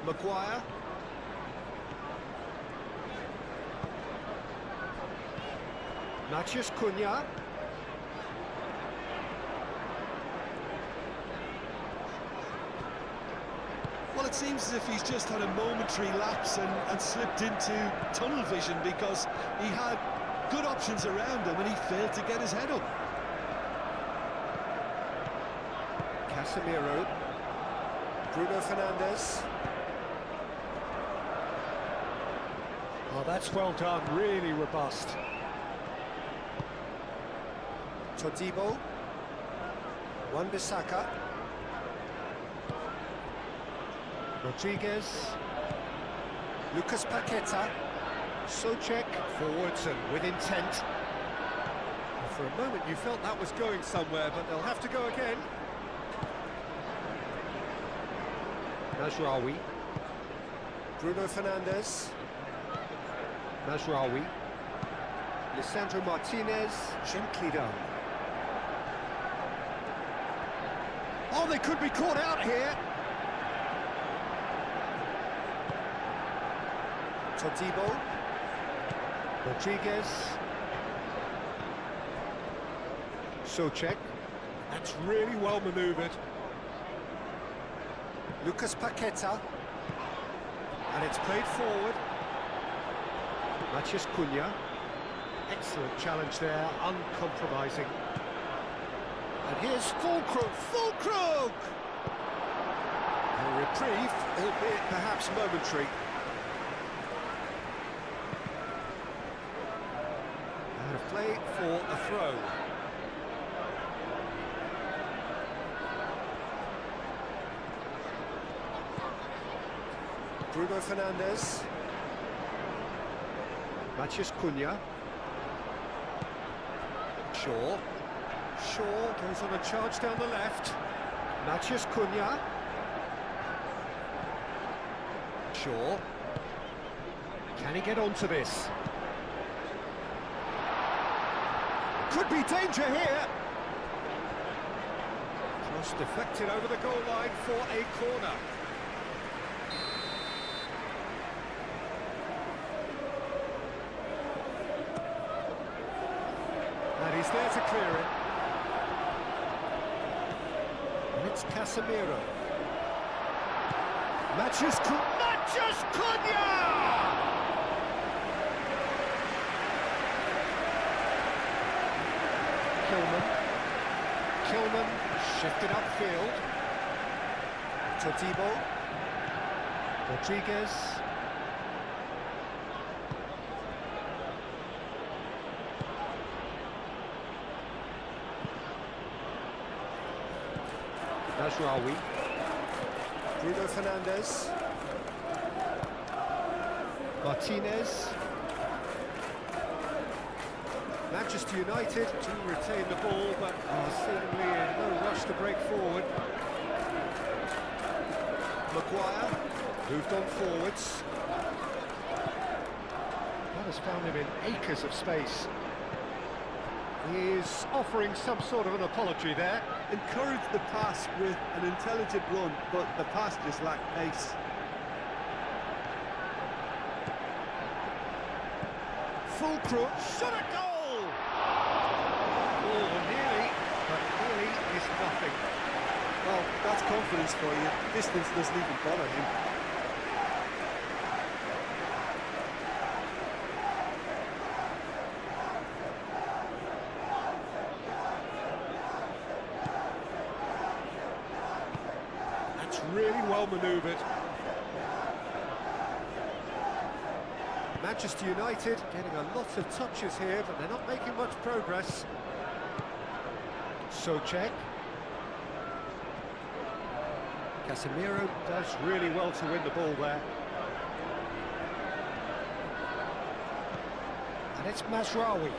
Maguire. Matches Cunha.
Well, it seems as if he's just had a momentary lapse and slipped into tunnel vision, because he had good options around him and he failed to get his head up.
Casemiro. Bruno Fernandes. Oh, that's well done, really robust. Todibo. Wan-Bissaka. Rodriguez. Lucas Paqueta. Souček forwards and with intent. For a moment you felt that was going somewhere, but they'll have to go again. Mazraoui. Bruno Fernandes. Mazraoui. Lisandro Martinez. Gently done. Oh, they could be caught out here. Todibo. Rodriguez. Souček. That's really well manoeuvred. Lucas Paqueta. And it's played forward. Matches Cunha. Excellent challenge there, uncompromising. And here's Fulkrug. Fulkrug! A reprieve, albeit perhaps momentary. Out of play for a throw. Bruno Fernandes. Matheus Cunha. Shaw. Shaw goes on a charge down the left. Matheus Cunha. Shaw. Can he get onto this? Could be danger here. Cross deflected over the goal line for a corner. And he's there to clear it. And it's Casemiro. Matheus Cunha! Kilman shifted upfield. Todibo. Rodriguez. Mazraoui. Bruno Fernandes. Martinez. Manchester United do retain the ball, but are seemingly in no rush to break forward. Maguire moved on forwards. That has found him in acres of space. He is offering some sort of an apology there.
Encouraged the pass with an intelligent run, but the pass just lacked pace.
Fulkrug shot a goal! Oh, nearly, but nearly is nothing.
Well, that's confidence for you. Distance doesn't even bother him.
That's really well manoeuvred. Manchester United getting a lot of touches here, but they're not making much progress. Souček. Casemiro does really well to win the ball there. And it's Mazraoui.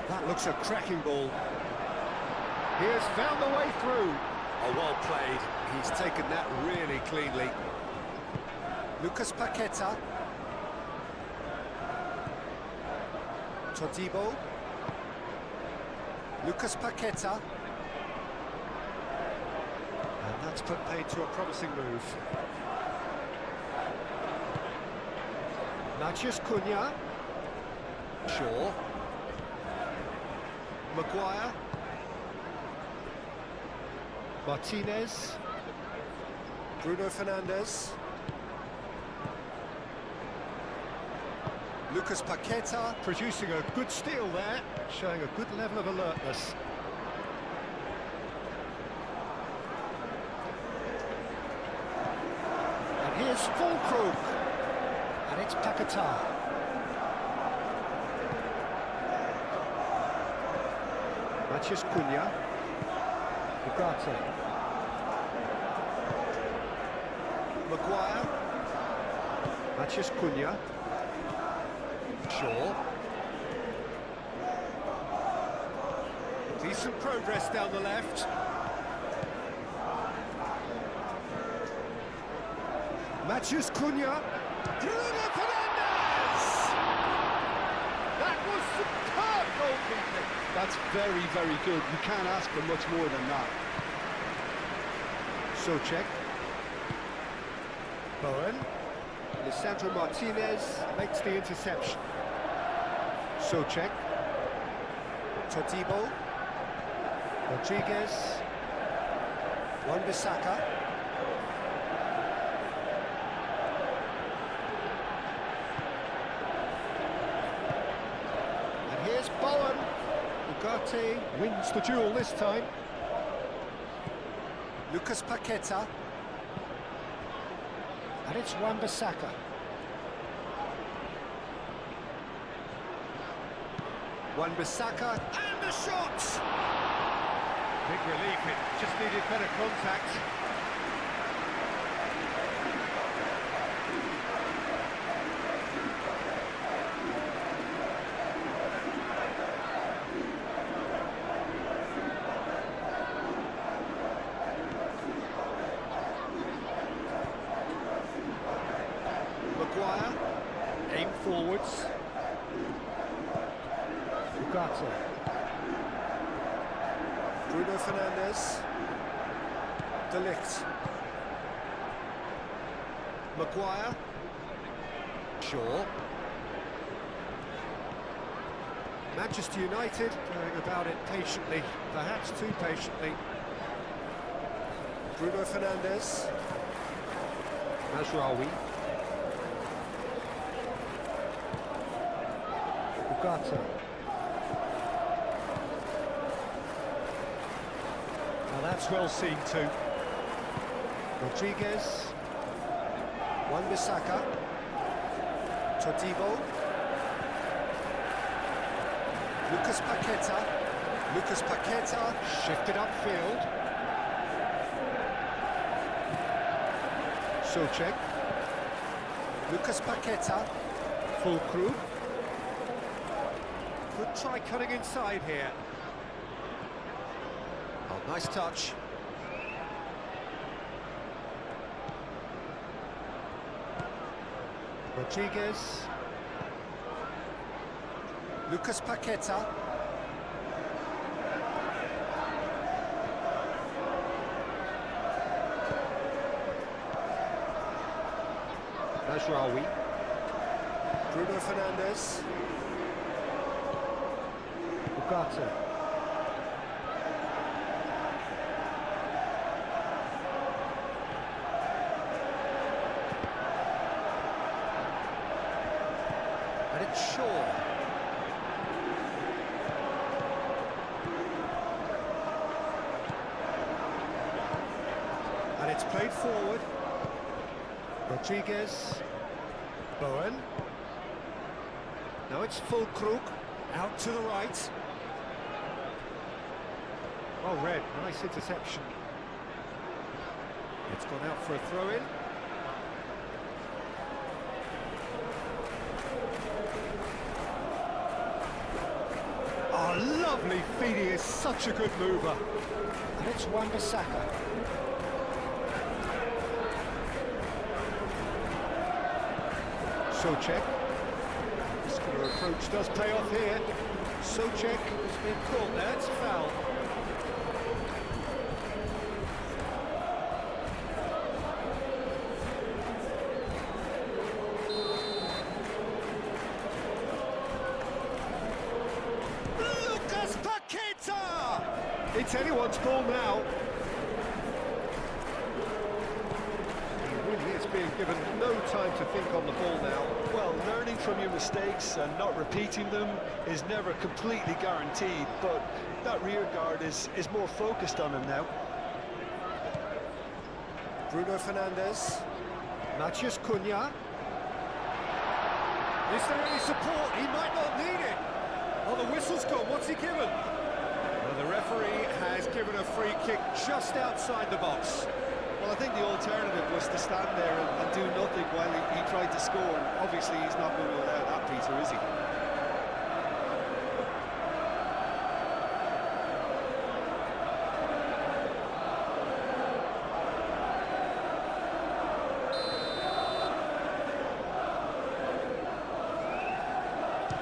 That looks a cracking ball. He has found the way through. Oh, well played. He's taken that really cleanly. Lucas Paqueta. Todibo. Lucas Paqueta. And that's put paid to a promising move. Matheus Cunha. Shaw. Maguire. Martinez. Bruno Fernandes. Lucas Paqueta producing a good steal there, showing a good level of alertness. And here's Fulkrug. And it's Paqueta. Matheus Cunha. Ugarte. Maguire. Matheus Cunha. Shaw. Decent progress down the left. Matheus Cunha. Bruno Fernandes! That was superb goalkeeping.
That's very, very good. You can't ask for much more than that.
Souček. Bowen. Lisandro Martinez makes the interception. Souček. Todibo. Rodriguez. Wan-Bissaka. And here's Bowen, who Ugarte wins the duel this time.
Lucas Paqueta.
And it's Wan-Bissaka.
Wan-Bissaka, and the shot!
Big relief, it just needed better contact.
Maguire,
Aim forwards. Ugarte.
Bruno Fernandes. De Ligt. Maguire. Shaw.
Manchester United going about it patiently, perhaps too patiently.
Bruno Fernandes.
Mazraoui. Ugarte. Now that's well seen too. Rodriguez.
Wan-Bissaka. Todibo. Lucas Paqueta. Lucas Paqueta.
Shifted upfield. Souček.
Lucas Paqueta.
Fulkrug. Could try cutting inside here.
Oh, nice touch.
Rodriguez.
Lucas Paqueta.
Mazraoui.
Bruno Fernandes.
Ugarte.
And it's Shaw.
And it's played forward. Rodriguez. Bowen. Now it's Fulkrug. Out to the right. Well read, nice interception. It's gone out for a throw-in. Oh, lovely feet, he is such a good mover. And it's Wan-Bissaka. Souček. Muscular approach does pay off here. Souček has been caught there, it's a foul.
Lucas Paqueta!
It's anyone's ball now. He really is being given no time to think on the ball now.
Well, learning from your mistakes and not repeating them is never completely guaranteed, but that rear guard is more focused on him now.
Bruno Fernandes.
Matheus Cunha. Is there any support? He might not need it. Oh, the whistle's gone. What's he given? Well, the referee has given a free kick just outside the box.
Well, I think the alternative was to stand there and do nothing while he tried to score, and obviously he's not going to allow that, Peter, is he?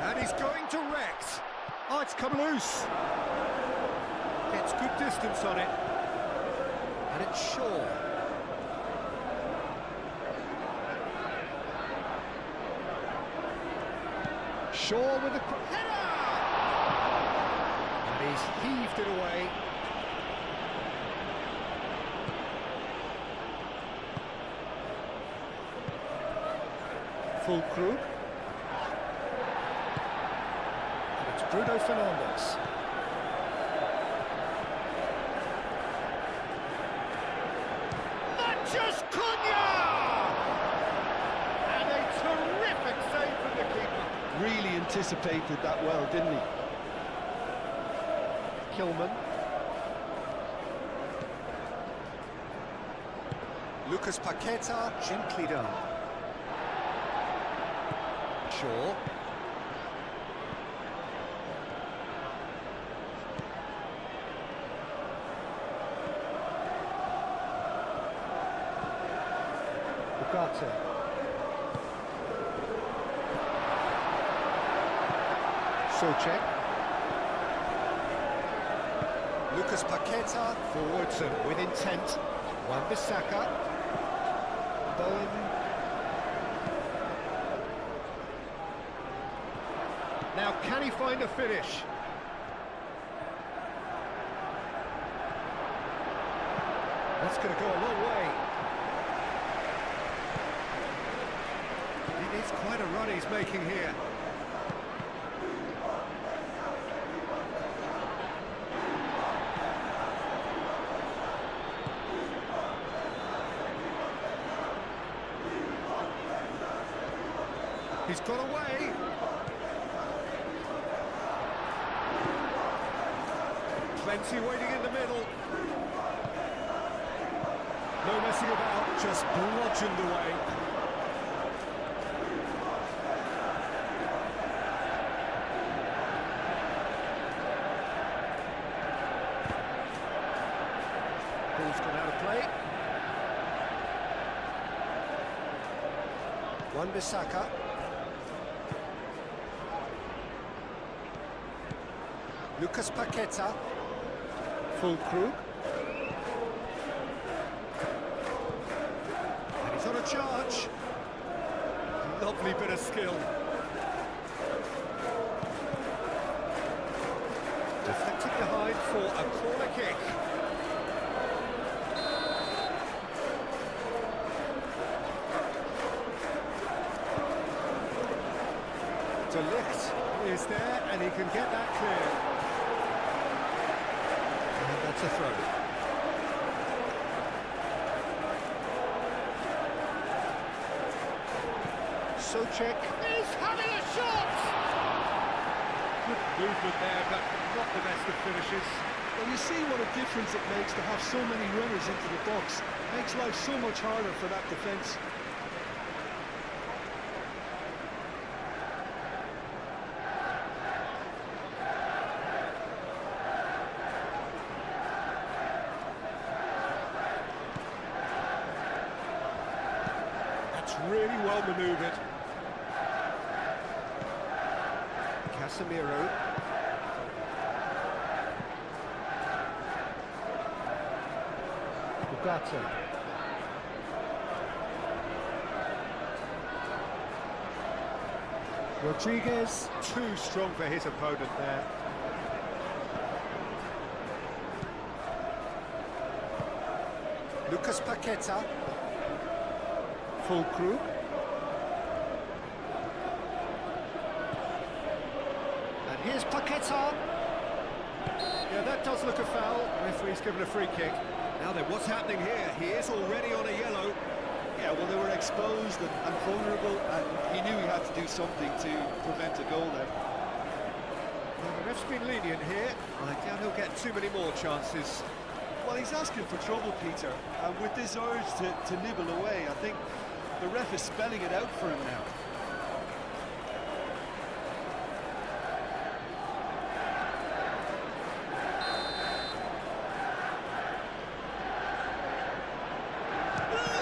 And he's going direct. Oh, it's come loose. Gets good distance on it.
And it's Shaw.
Shaw with the header! And he's heaved it away. Fulkrug. And it's Bruno Fernandes.
anticipated that well, didn't he?
Kilman.
Lucas Paqueta, gently done.
Shaw. Ugarte. Souček.
Lucas Paqueta.
Forwards and with intent. Wan-Bissaka. Bowen. Now, can he find a finish? That's going to go a long way. It is quite a run he's making here. He's got away. Plenty waiting in the middle. No messing about, just bludgeoned away. Ball's gone out of play.
Wan-Bissaka. Lucas Paqueta.
Full Krug. And he's on a charge. Lovely bit of skill. Deflected behind for a corner kick. De Ligt is there and he can get that clear. And that's a throw. Souček is having a shot! Good movement there, but not the best of finishes.
Well, you see what a difference it makes to have so many runners into the box. Makes life so much harder for that defence.
Really well manoeuvred. Casemiro. Ugarte. Rodriguez, too strong for his opponent there.
Lucas Paqueta.
Full Krug. And here's Paqueta. Yeah, that does look a foul. Referee's given a free kick. Now then, what's happening here? He is already on a yellow.
Yeah, well, they were exposed and vulnerable, and he knew he had to do something to prevent a goal there.
Well, the ref's been lenient here. I doubt he'll get too many more chances.
Well, he's asking for trouble, Peter, and with this urge to nibble away, I think the ref is spelling it out for him now.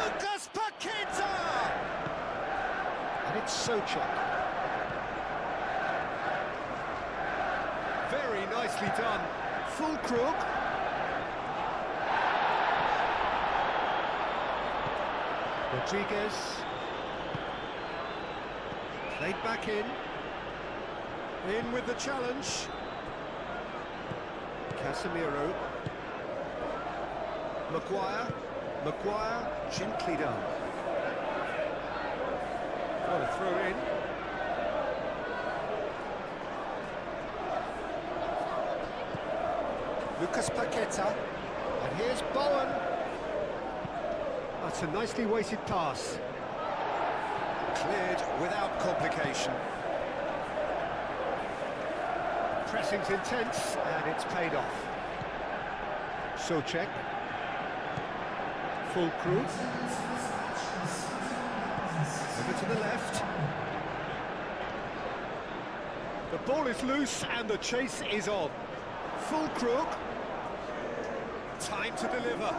Lucas Paqueta!
And it's Souček. Very nicely done. Full Krug. Rodriguez. Played back in. In with the challenge. Casemiro. Maguire, gently done. What a throw in.
Lucas Paqueta.
And here's Bowen. That's a nicely weighted pass.
Cleared without complication.
Pressing's intense, and it's paid off. Socek. Full crew. Over to the left. The ball is loose, and the chase is on. Full crew. Time to deliver.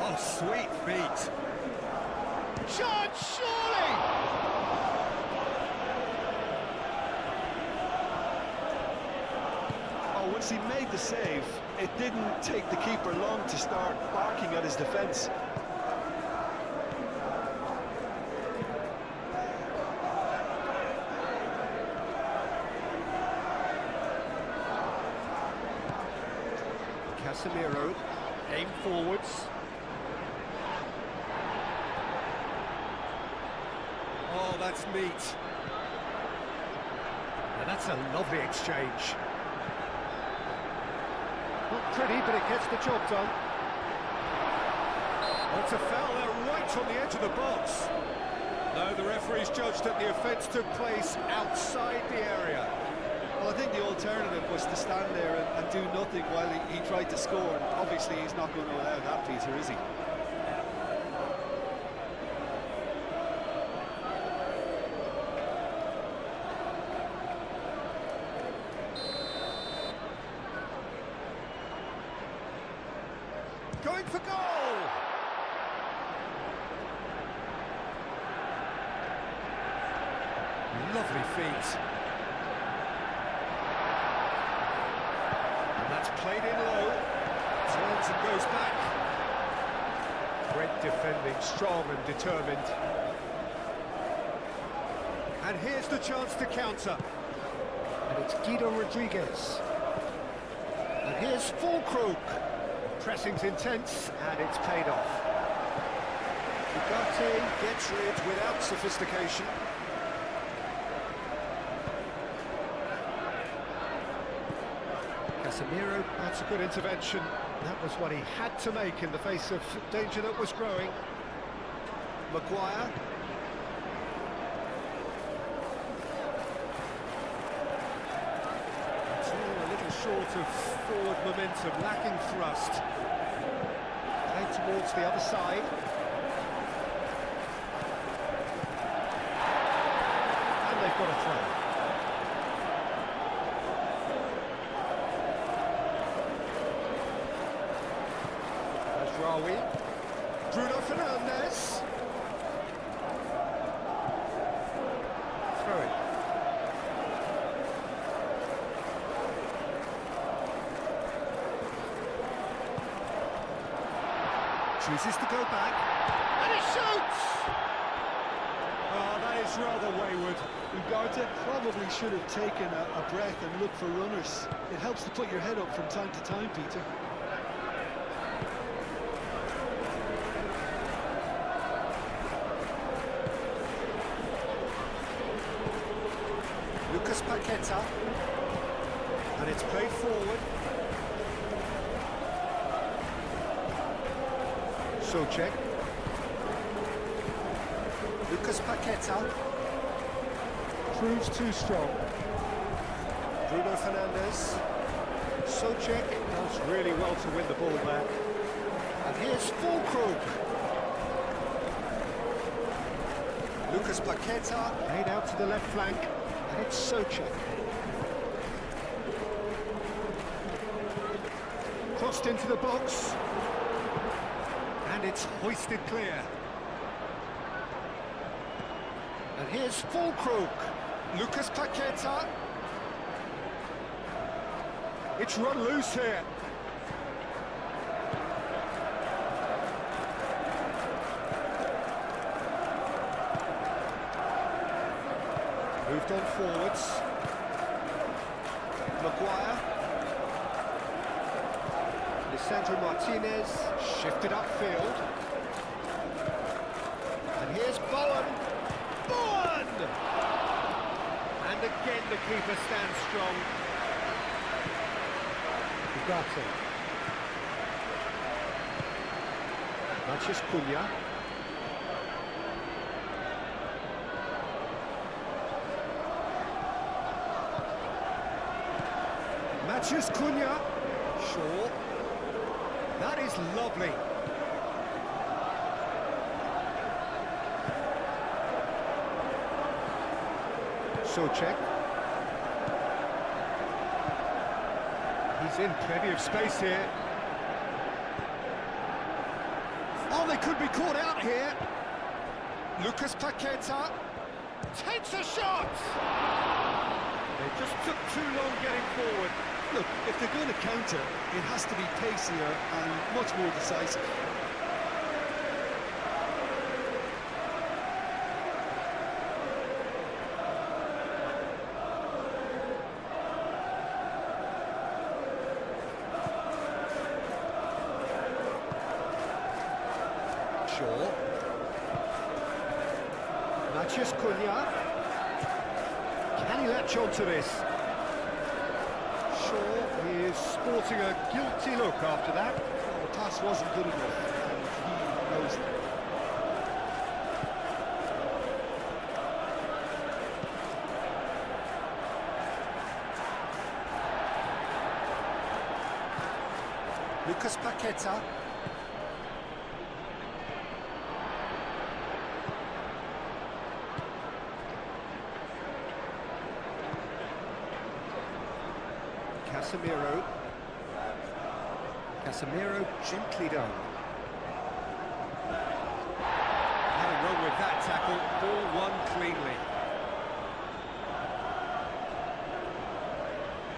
Oh, sweet feet. Chance, surely!
Oh, once he made the save, it didn't take the keeper long to start barking at his defence.
Casemiro, aim forwards. Oh, that's neat. And that's a lovely exchange. Not pretty, but it gets the job done. Oh, it's a foul there right on the edge of the box. No, the referee's judged that the offence took place outside the area.
Well, I think the alternative was to stand there and do nothing while he tried to score. And obviously, he's not going to allow that, Peter, is he?
Going for goal! Lovely feet. And that's played in low. Turns and goes back. Great defending, strong and determined. And here's the chance to counter. And it's Guido Rodriguez. And here's Fulkrug. Pressing's intense, and it's paid off. Ugarte gets rid without sophistication. Casemiro, that's a good intervention. That was what he had to make in the face of danger that was growing. Maguire. A little short of forward momentum, lacking thrust. Played towards the other side. And they've got a throw. There's Rawi. Bruno Fernandes. Throw it. Chooses to go back, and he shoots! Oh, that is rather wayward.
Ugarte probably should have taken a breath and looked for runners. It helps to put your head up from time to time, Peter.
Lucas Paqueta.
And it's played forward. Socek.
Lucas Paqueta.
Proves too strong. Bruno Fernandes. Socek does really well to win the ball back. And here's Fulkrug.
Lucas Paqueta.
Played out to the left flank. And it's Socek. Crossed into the box. And it's hoisted clear. And here's Fulkrug. Lucas Paqueta. It's run loose here. Moved on forwards. Maguire. Lisandro Martinez shifted upfield. And here's Bowen. Bowen! And again the keeper stands strong. Ugarte. Matheus Cunha. Matheus Cunha.
Shaw.
That is lovely. Souček. He's in plenty of space here. Oh, they could be caught out here.
Lucas Paqueta.
Takes a shot! They just took too long getting forward.
Look, if they're going to counter, it has to be pacier and much more decisive.
Shaw. Matheus Cunha. Can he latch on to this? Shaw is sporting a guilty look after that.
The pass wasn't good enough, and he knows it.
Lucas Paqueta.
Casemiro. Casemiro gently done. Nothing wrong with that tackle. Ball won cleanly.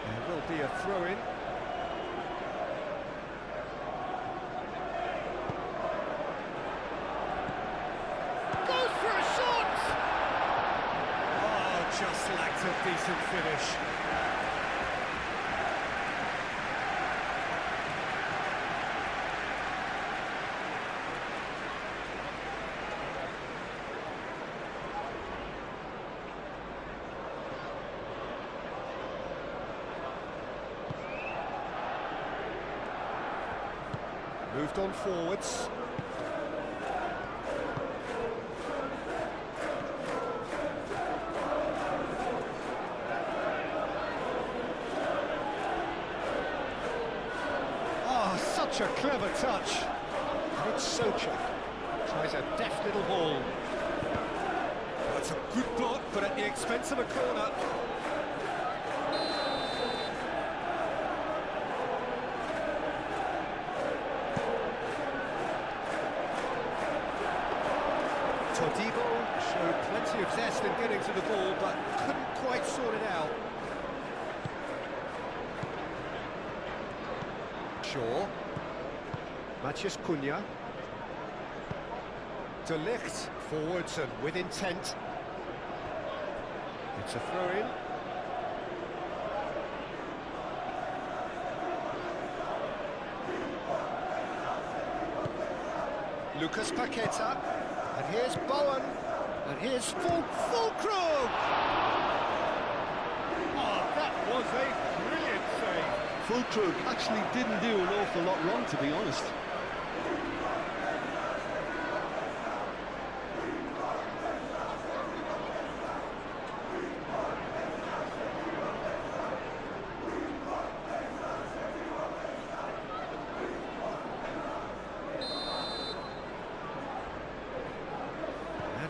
There will be a throw-in. Goes for a shot! Oh, just lacked a decent finish. Moved on forwards. Oh, such a clever touch. And it's Souček. Tries a deft little ball. That's a good block, but at the expense of a corner. Todibo showed plenty of zest in getting to the ball, but couldn't quite sort it out. Shaw. Matheus Cunha. De Ligt forwards and with intent. It's a throw-in.
Lucas Paqueta.
And here's Bowen, and here's Fulkrug! Oh, that was a brilliant save.
Fulkrug actually didn't do an awful lot wrong, to be honest.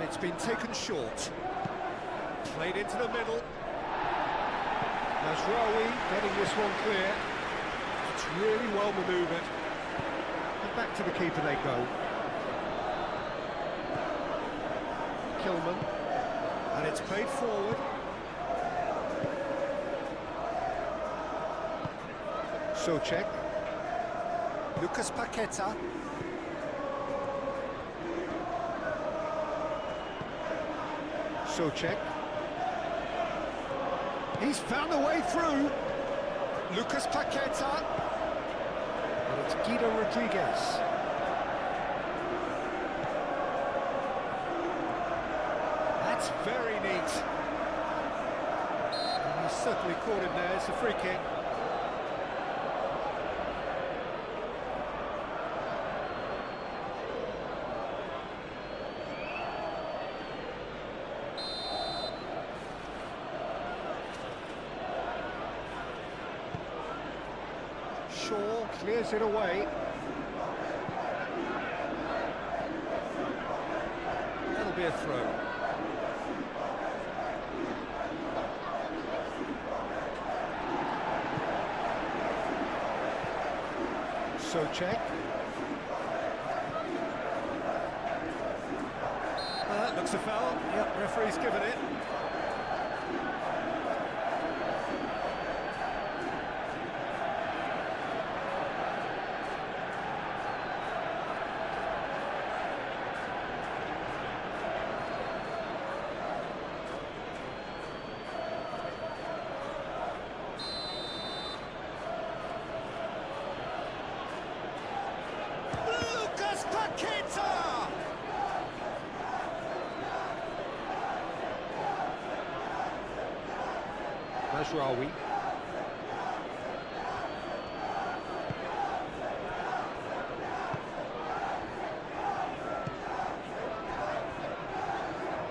It's been taken short. Played into the middle. Nasraoui getting this one clear. It's really well manoeuvred. And back to the keeper they go. Kilman. And it's played forward. Souček.
Lucas Paqueta.
Souček. He's found a way through.
Lucas Paqueta.
And it's Guido Rodriguez. That's very neat. And he's certainly caught him there. It's a free kick. clears it away. That'll be a throw. Socek. That looks a foul. Yep, referee's given it. Raundler.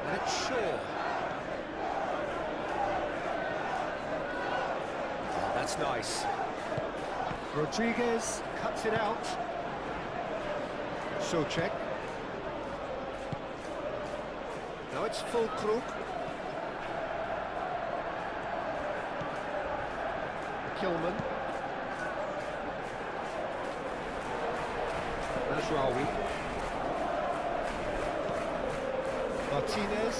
And it's Shaw. Oh, that's nice. Rodriguez cuts it out. Socek. Now it's Fulkrug. Kilman. Mazraoui. Martinez.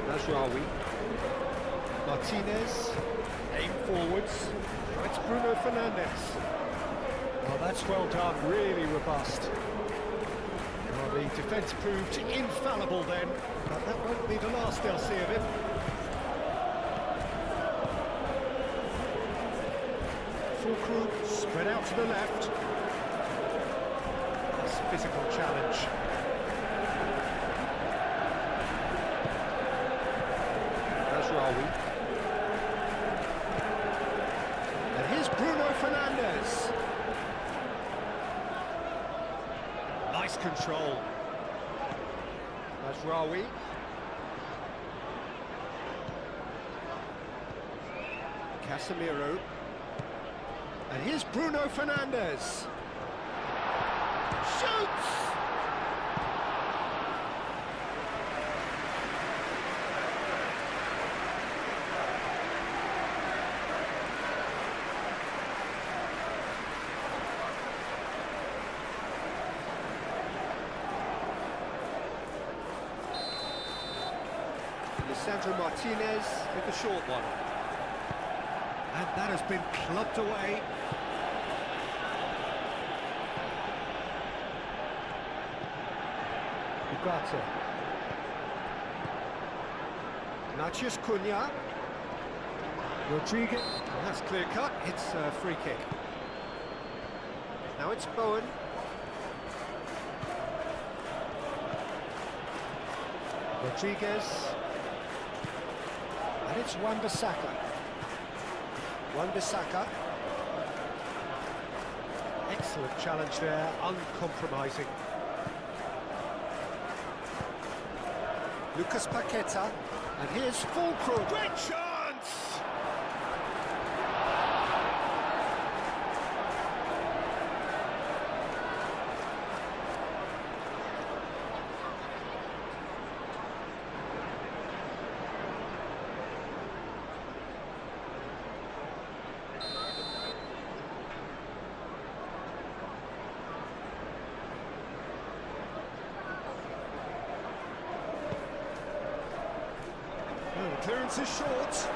Mazraoui. Martinez. Aim forwards. Oh, it's Bruno Fernandes. Well, that's well done, really robust. Well, the defence proved infallible then, but that won't be the last they'll see of him. Fulkrug spread out to the left. That's a physical challenge. Mazraoui. And here's Bruno Fernandes. Nice control. Mazraoui. Casemiro. And here's Bruno Fernandes. Shoots! Lisandro Martinez with the short one. And that has been clubbed away. Ugarte. Natchez Cunha. Rodriguez. And that's clear cut. It's a free kick. Now it's Bowen. Rodriguez. And it's Wan-Bissaka. Wan-Bissaka. Excellent challenge there, uncompromising. Lucas Paqueta. And here's Fulkrug. Great chance! The clearance is short.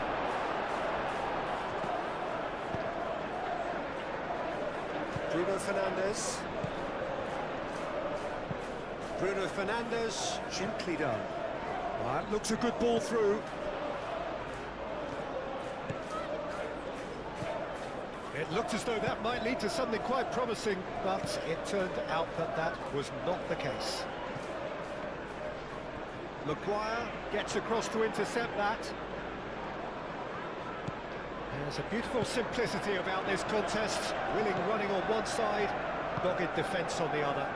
Bruno Fernandes. Bruno Fernandes, gently done. That looks a good ball through. It looked as though that might lead to something quite promising, but it turned out that that was not the case. Maguire gets across to intercept that. There's a beautiful simplicity about this contest. Willing running on one side, dogged defence on the other.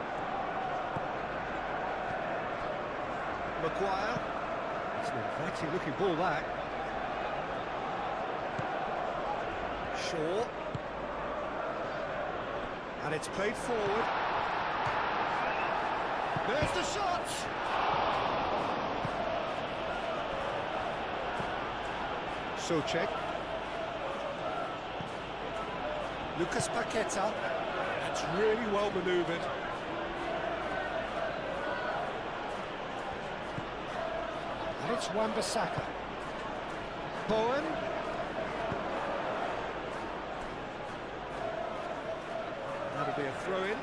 Maguire. It's an inviting looking ball, that. Shaw. And it's played forward. There's the shot! Souček.
Lucas Paqueta.
That's really well manoeuvred.
And it's Wan-Bissaka.
Bowen. That'll be a throw-in.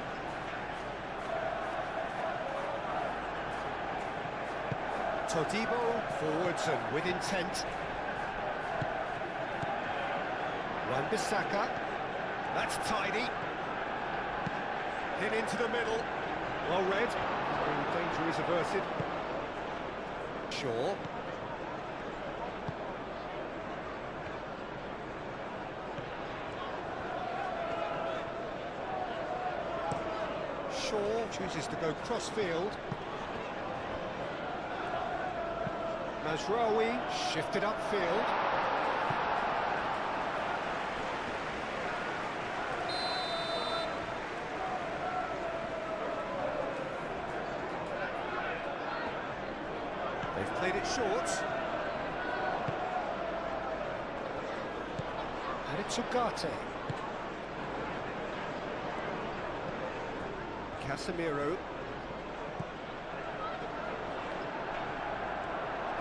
Todibo forwards and with intent. Wan-Bissaka. That's tidy. Hit into the middle. Well read. The danger is averted. Shaw. Shaw chooses to go cross-field. Mazraoui shifted upfield. They've played it short.
And it's Ugarte.
Casemiro.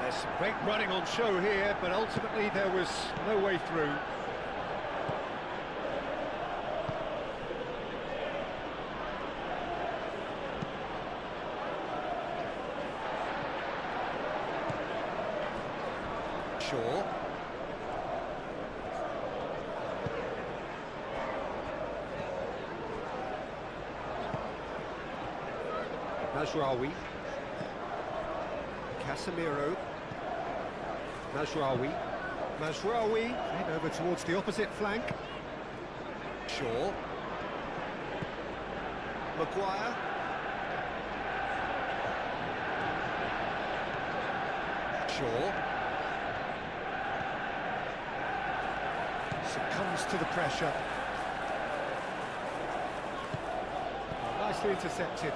There's some great running on show here, but ultimately there was no way through. Shaw. Mazraoui. Casemiro. Mazraoui. Mazraoui. Played over towards the opposite flank. Shaw. Maguire. Shaw. Succumbs to the pressure. Nicely intercepted.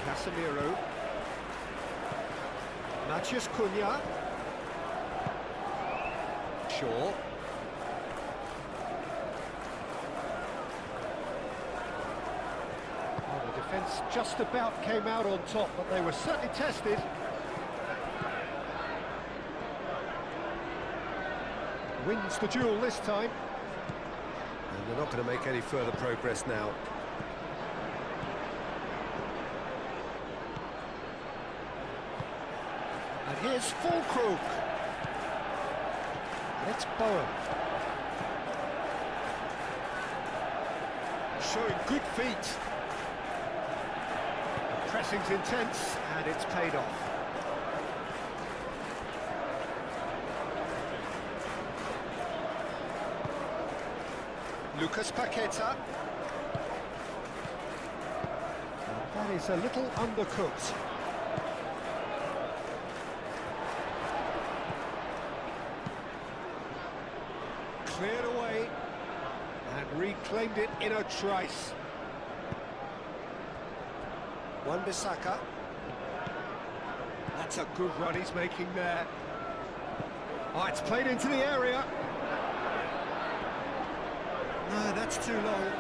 Casemiro. Matheus Cunha. Shaw. Well, the defence just about came out on top, but they were certainly tested. Wins the duel this time. And they're not going to make any further progress now. And here's Fulkrug. And it's Bowen. Showing good feet. The pressing's intense, and it's paid off.
Lucas Paqueta.
That is a little undercooked. Cleared away and reclaimed it in a trice.
Wan-Bissaka.
That's a good run he's making there. Oh, it's played into the area. No, that's too long.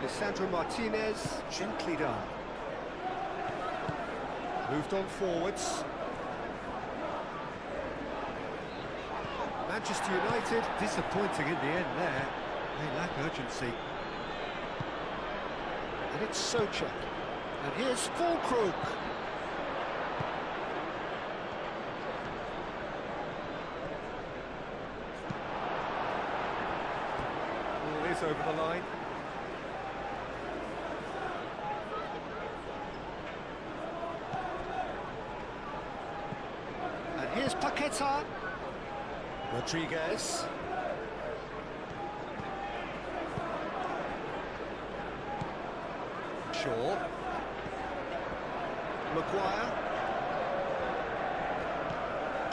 Lisandro Martinez, gently done. Moved on forwards. Manchester United disappointing in the end there. They lack urgency. And it's Souček. And here's Fulkrug. Ball is over the line. And here's Paqueta. Rodriguez. Shaw. Maguire.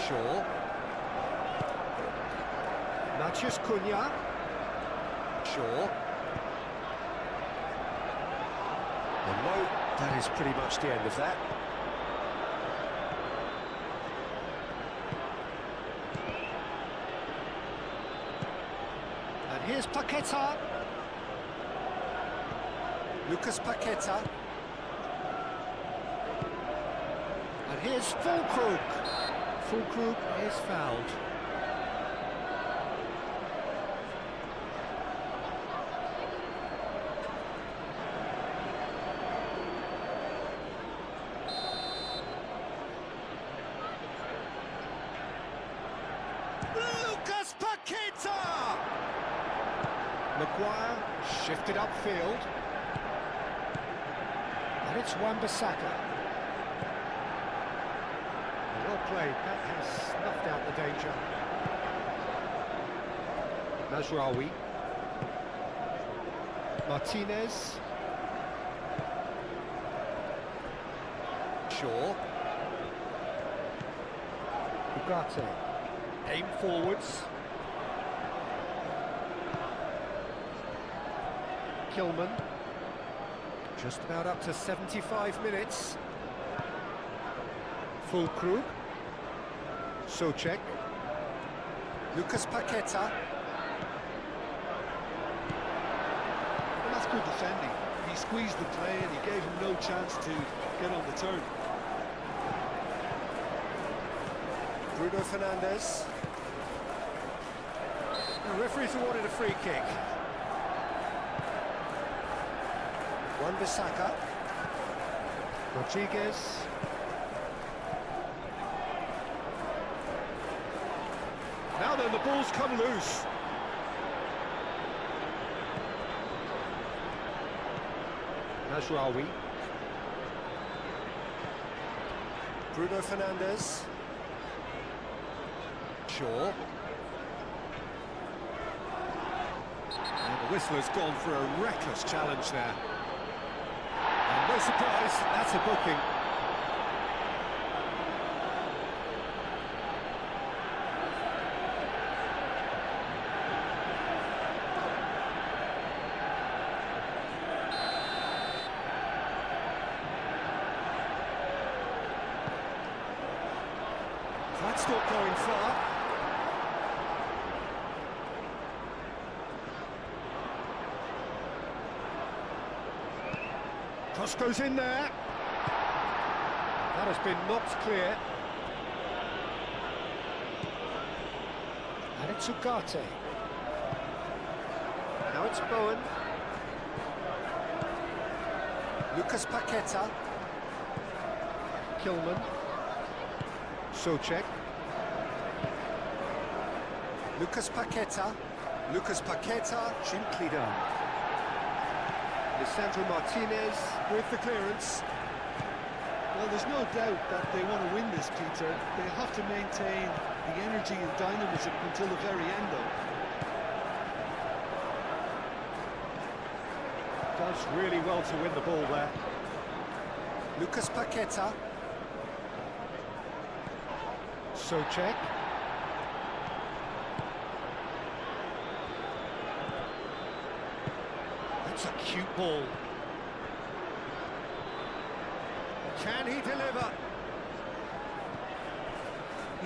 Shaw. Matheus Cunha. Shaw. And no, that is pretty much the end of that. And here's Paqueta. Lucas Paqueta. And here's Füllkrug. Füllkrug is fouled. Lucas Paqueta! Maguire shifted upfield. And it's Wan-Bissaka. Well played, that has snuffed out the danger. Mazraoui. Martinez. Shaw. Ugarte. Aim forwards. Kilman. Just about up to 75 minutes. Füllkrug. Souček. Lucas Paqueta.
Well, that's good defending. He squeezed the play and he gave him no chance to get on the turn.
Bruno Fernandes. The referee's awarded a free kick. Wan-Bissaka. Rodriguez. Now then, the ball's come loose. Mazraoui. Bruno Fernandes. Shaw. And the whistler's gone for a reckless challenge there. And no surprise, that's a booking. That's not going far. Cross goes in there. That has been knocked clear. And it's Ugarte. Now it's Bowen. Lucas Paqueta. Kilman. Souček. Lucas Paqueta. Lucas Paqueta, gently done. Lisandro Martinez with the clearance.
Well, there's no doubt that they want to win this, Peter. They have to maintain the energy and dynamism until the very end, though.
Does really well to win the ball there.
Lucas Paqueta.
Souček. That's a cute ball. Can he deliver?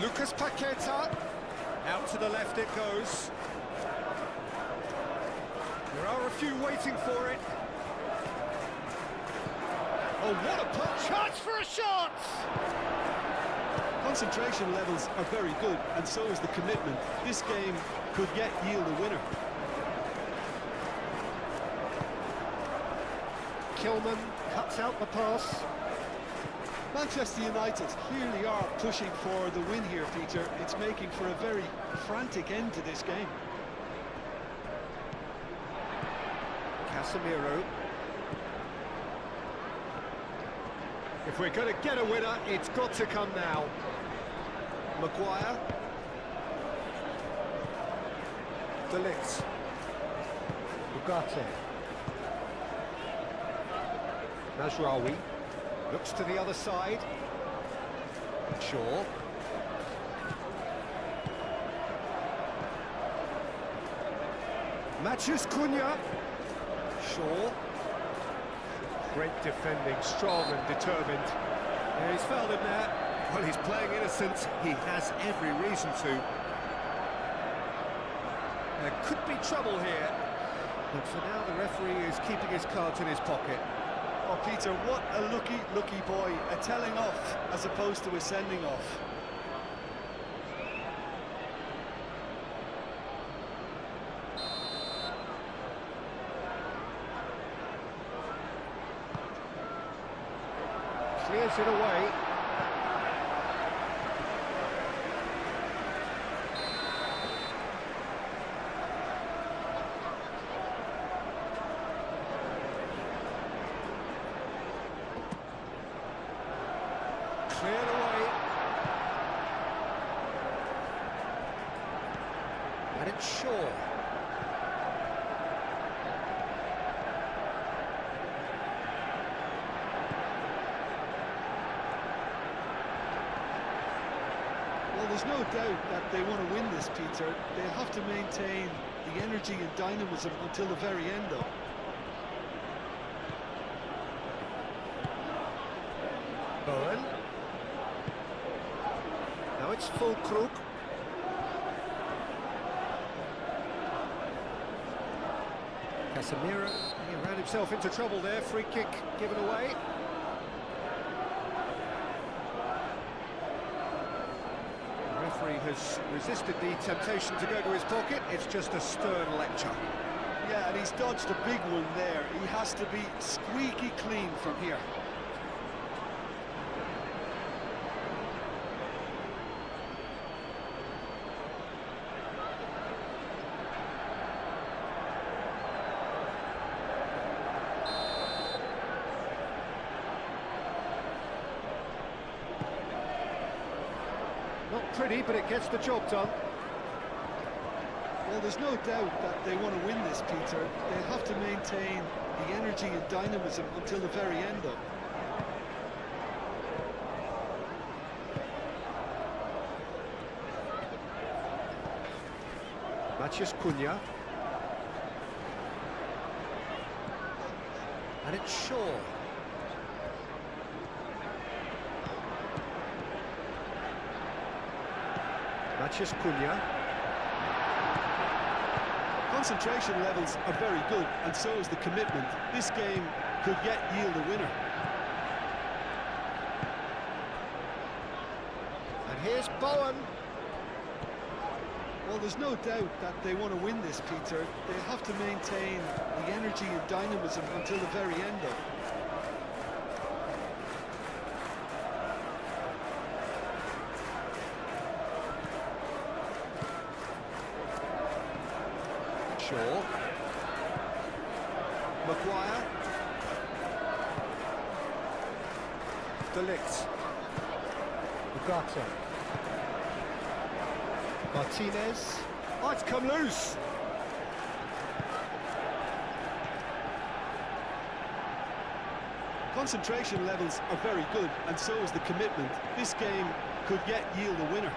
Lucas Paqueta. Out to the left it goes. There are a few waiting for it. Oh, what a punch! Chance for a shot!
Concentration levels are very good, and so is the commitment. This game could yet yield a winner.
Kilman cuts out the pass.
Manchester United clearly are pushing for the win here, Peter. It's making for a very frantic end to this game.
Casemiro. If we're going to get a winner, it's got to come now. Maguire. De Ligt. Ugarte. Mazraoui. Looks to the other side. Shaw. Matches Cunha. Shaw. Great defending, strong and determined. Yeah, he's fouled him there. Well, he's playing innocent. He has every reason to. There could be trouble here. But for now, the referee is keeping his cards in his pocket.
Oh, Peter, what a lucky boy. A telling off as opposed to a sending off.
Clears it away. Cleared away. And it's Shaw.
Well, there's no doubt that they want to win this, Peter. They'll have to maintain the energy and dynamism until the very end, though.
Bowen. Now it's full Krug. Casemiro, he ran himself into trouble there. Free kick given away. The referee has resisted the temptation to go to his pocket. It's just a stern lecture.
Yeah, and he's dodged a big one there. He has to be squeaky clean from here.
Not pretty, but it gets the job done.
Well, there's no doubt that they want to win this, Peter. They'll have to maintain the energy and dynamism until the very end, though.
Matches Cunha. And it's Shaw. Matches Cunha.
Concentration levels are very good, and so is the commitment. This game could yet yield a winner.
And here's Bowen.
Well, there's no doubt that they want to win this, Peter. They'll have to maintain the energy and dynamism until the very end, though.
Shaw. Maguire. Delict. Ugarte. Martinez. Oh, it's come loose.
Concentration levels are very good, and so is the commitment. This game could yet yield a winner.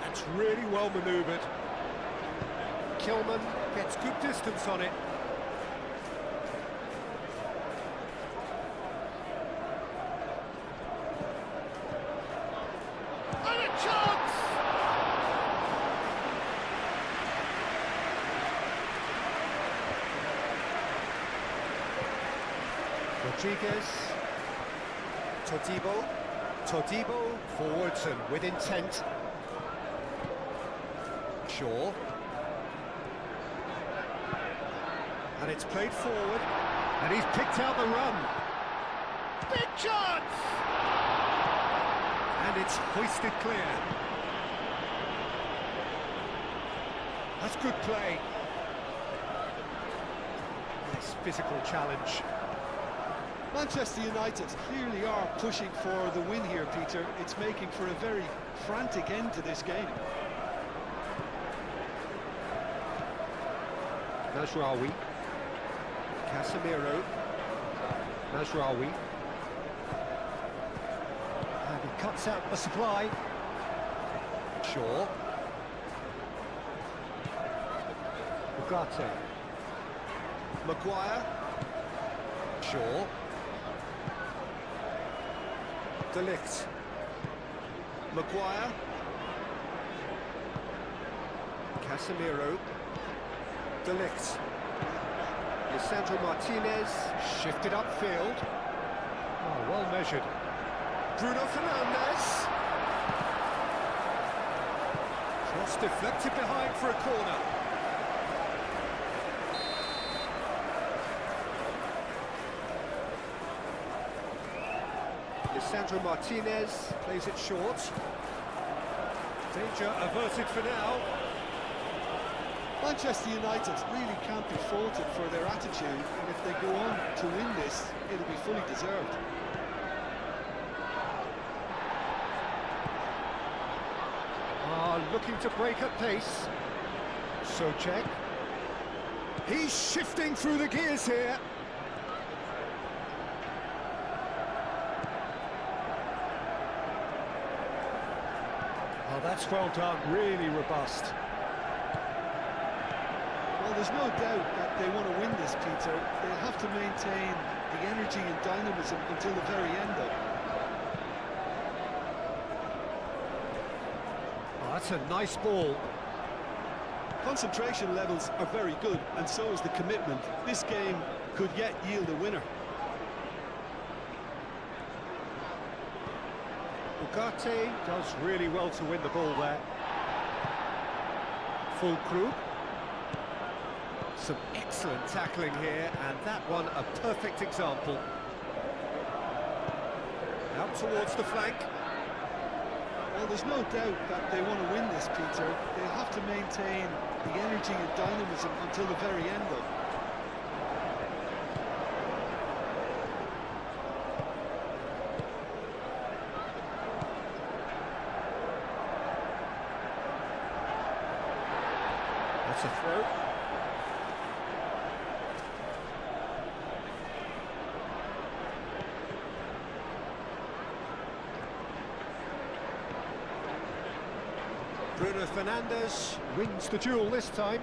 That's really well manoeuvred. Kilman gets good distance on it. And a chance! Rodriguez. Todibo forwards and with intent. Shaw. And it's played forward. And he's picked out the run. Big chance! And it's hoisted clear. That's good play. Nice physical challenge.
Manchester United clearly are pushing for the win here, Peter. It's making for a very frantic end to this game.
Mazraoui. Casemiro. Mazraoui. And he cuts out the supply. Shaw. Ugarte. Maguire. Shaw. De Ligt. Maguire. Casemiro. De Ligt. Lisandro Martinez. Shifted upfield. Oh, well measured. Bruno Fernandes. Cross deflected behind for a corner. Lisandro Martinez plays it short. Danger averted for now.
Manchester United really can't be faulted for their attitude, and if they go on to win this, it'll be fully deserved.
Looking to break at pace. Souček. He's shifting through the gears here. Oh, that's well done, really robust.
Well, there's no doubt that they want to win this, Peter. They'll have to maintain the energy and dynamism until the very end, though.
That's a nice ball.
Concentration levels are very good, and so is the commitment. This game could yet yield a winner.
Ugarte does really well to win the ball there. Full Krug. Some excellent tackling here, and that one a perfect example. Out towards the flank.
Well, there's no doubt that they want to win this, Peter. They'll have to maintain the energy and dynamism until the very end, though.
That's a throw. Bruno Fernandes wins the duel this time.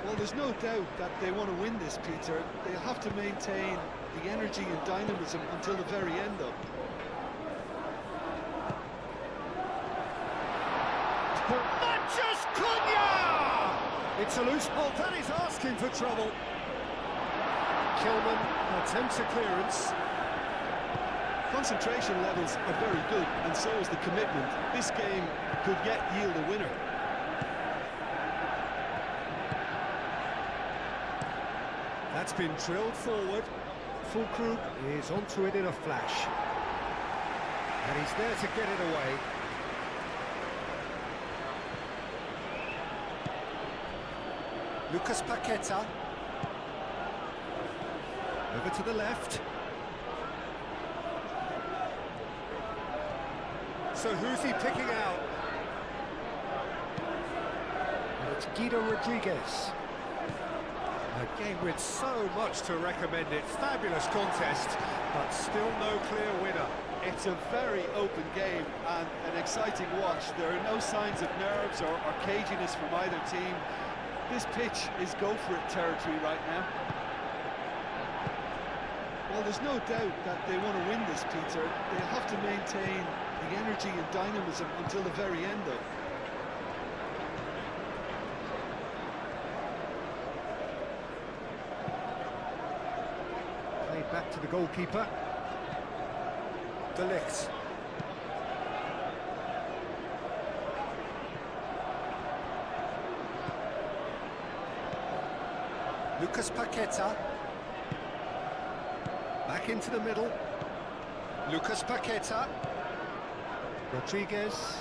Well, there's no doubt that they want to win this, Peter. They'll have to maintain the energy and dynamism until the very end, though.
Manchester Cunha! It's a loose ball. That is asking for trouble. Kilman attempts a clearance.
Concentration levels are very good, and so is the commitment. This game could yet yield a winner.
That's been drilled forward. Fulkrug is onto it in a flash. And he's there to get it away.
Lucas Paqueta.
Over to the left. So who's he picking out? And it's Guido Rodriguez. A game with so much to recommend it. Fabulous contest, but still no clear winner.
It's a very open game and an exciting watch. There are no signs of nerves or caginess from either team. This pitch is go-for-it territory right now. Well, there's no doubt that they want to win this, Peter. They'll have to maintain the energy and dynamism until the very end, though.
Played back to the goalkeeper. De Ligt.
Lucas Paqueta.
Back into the middle.
Lucas Paqueta.
Rodriguez.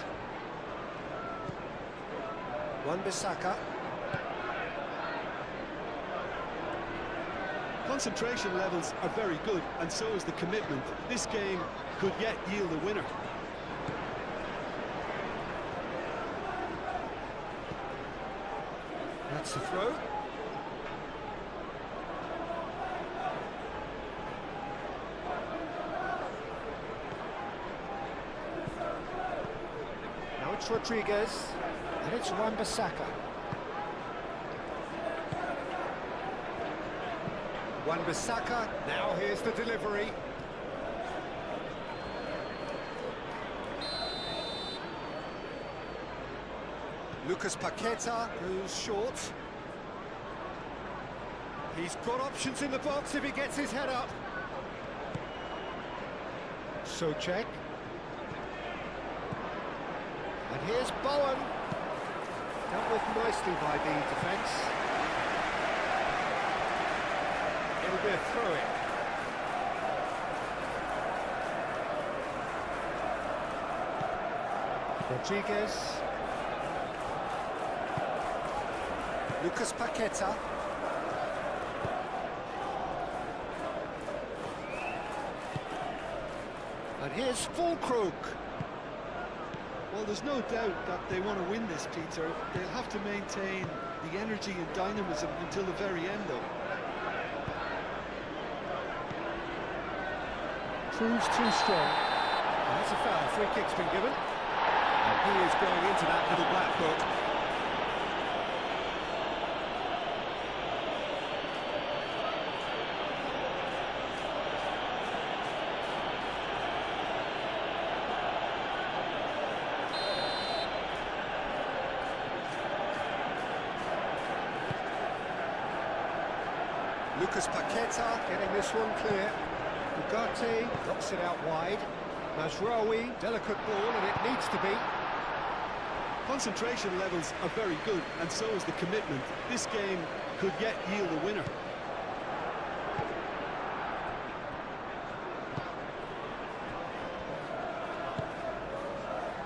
Wan-Bissaka.
Concentration levels are very good, and so is the commitment. This game could yet yield a winner.
That's the throw.
it's Rodriguez. And it's Wan-Bissaka. Wan-Bissaka.
Now here's the delivery.
Lucas Paqueta.
Goes short. He's got options in the box if he gets his head up. Souček. And here's Bowen. Dealt with nicely by the defence. It'll be a throw-in. Rodriguez.
Lucas Paqueta.
And here's Fulkrug.
Well, there's no doubt that they want to win this, Peter. They'll have to maintain the energy and dynamism until the very end, though.
Proves too strong. And that's a foul. Free kick's been given. And he is going into that little black book.
Lucas Paqueta.
Getting this one clear. Ugarte knocks it out wide. Mazraoui, delicate ball, and it needs to be.
Concentration levels are very good, and so is the commitment. This game could yet yield a winner.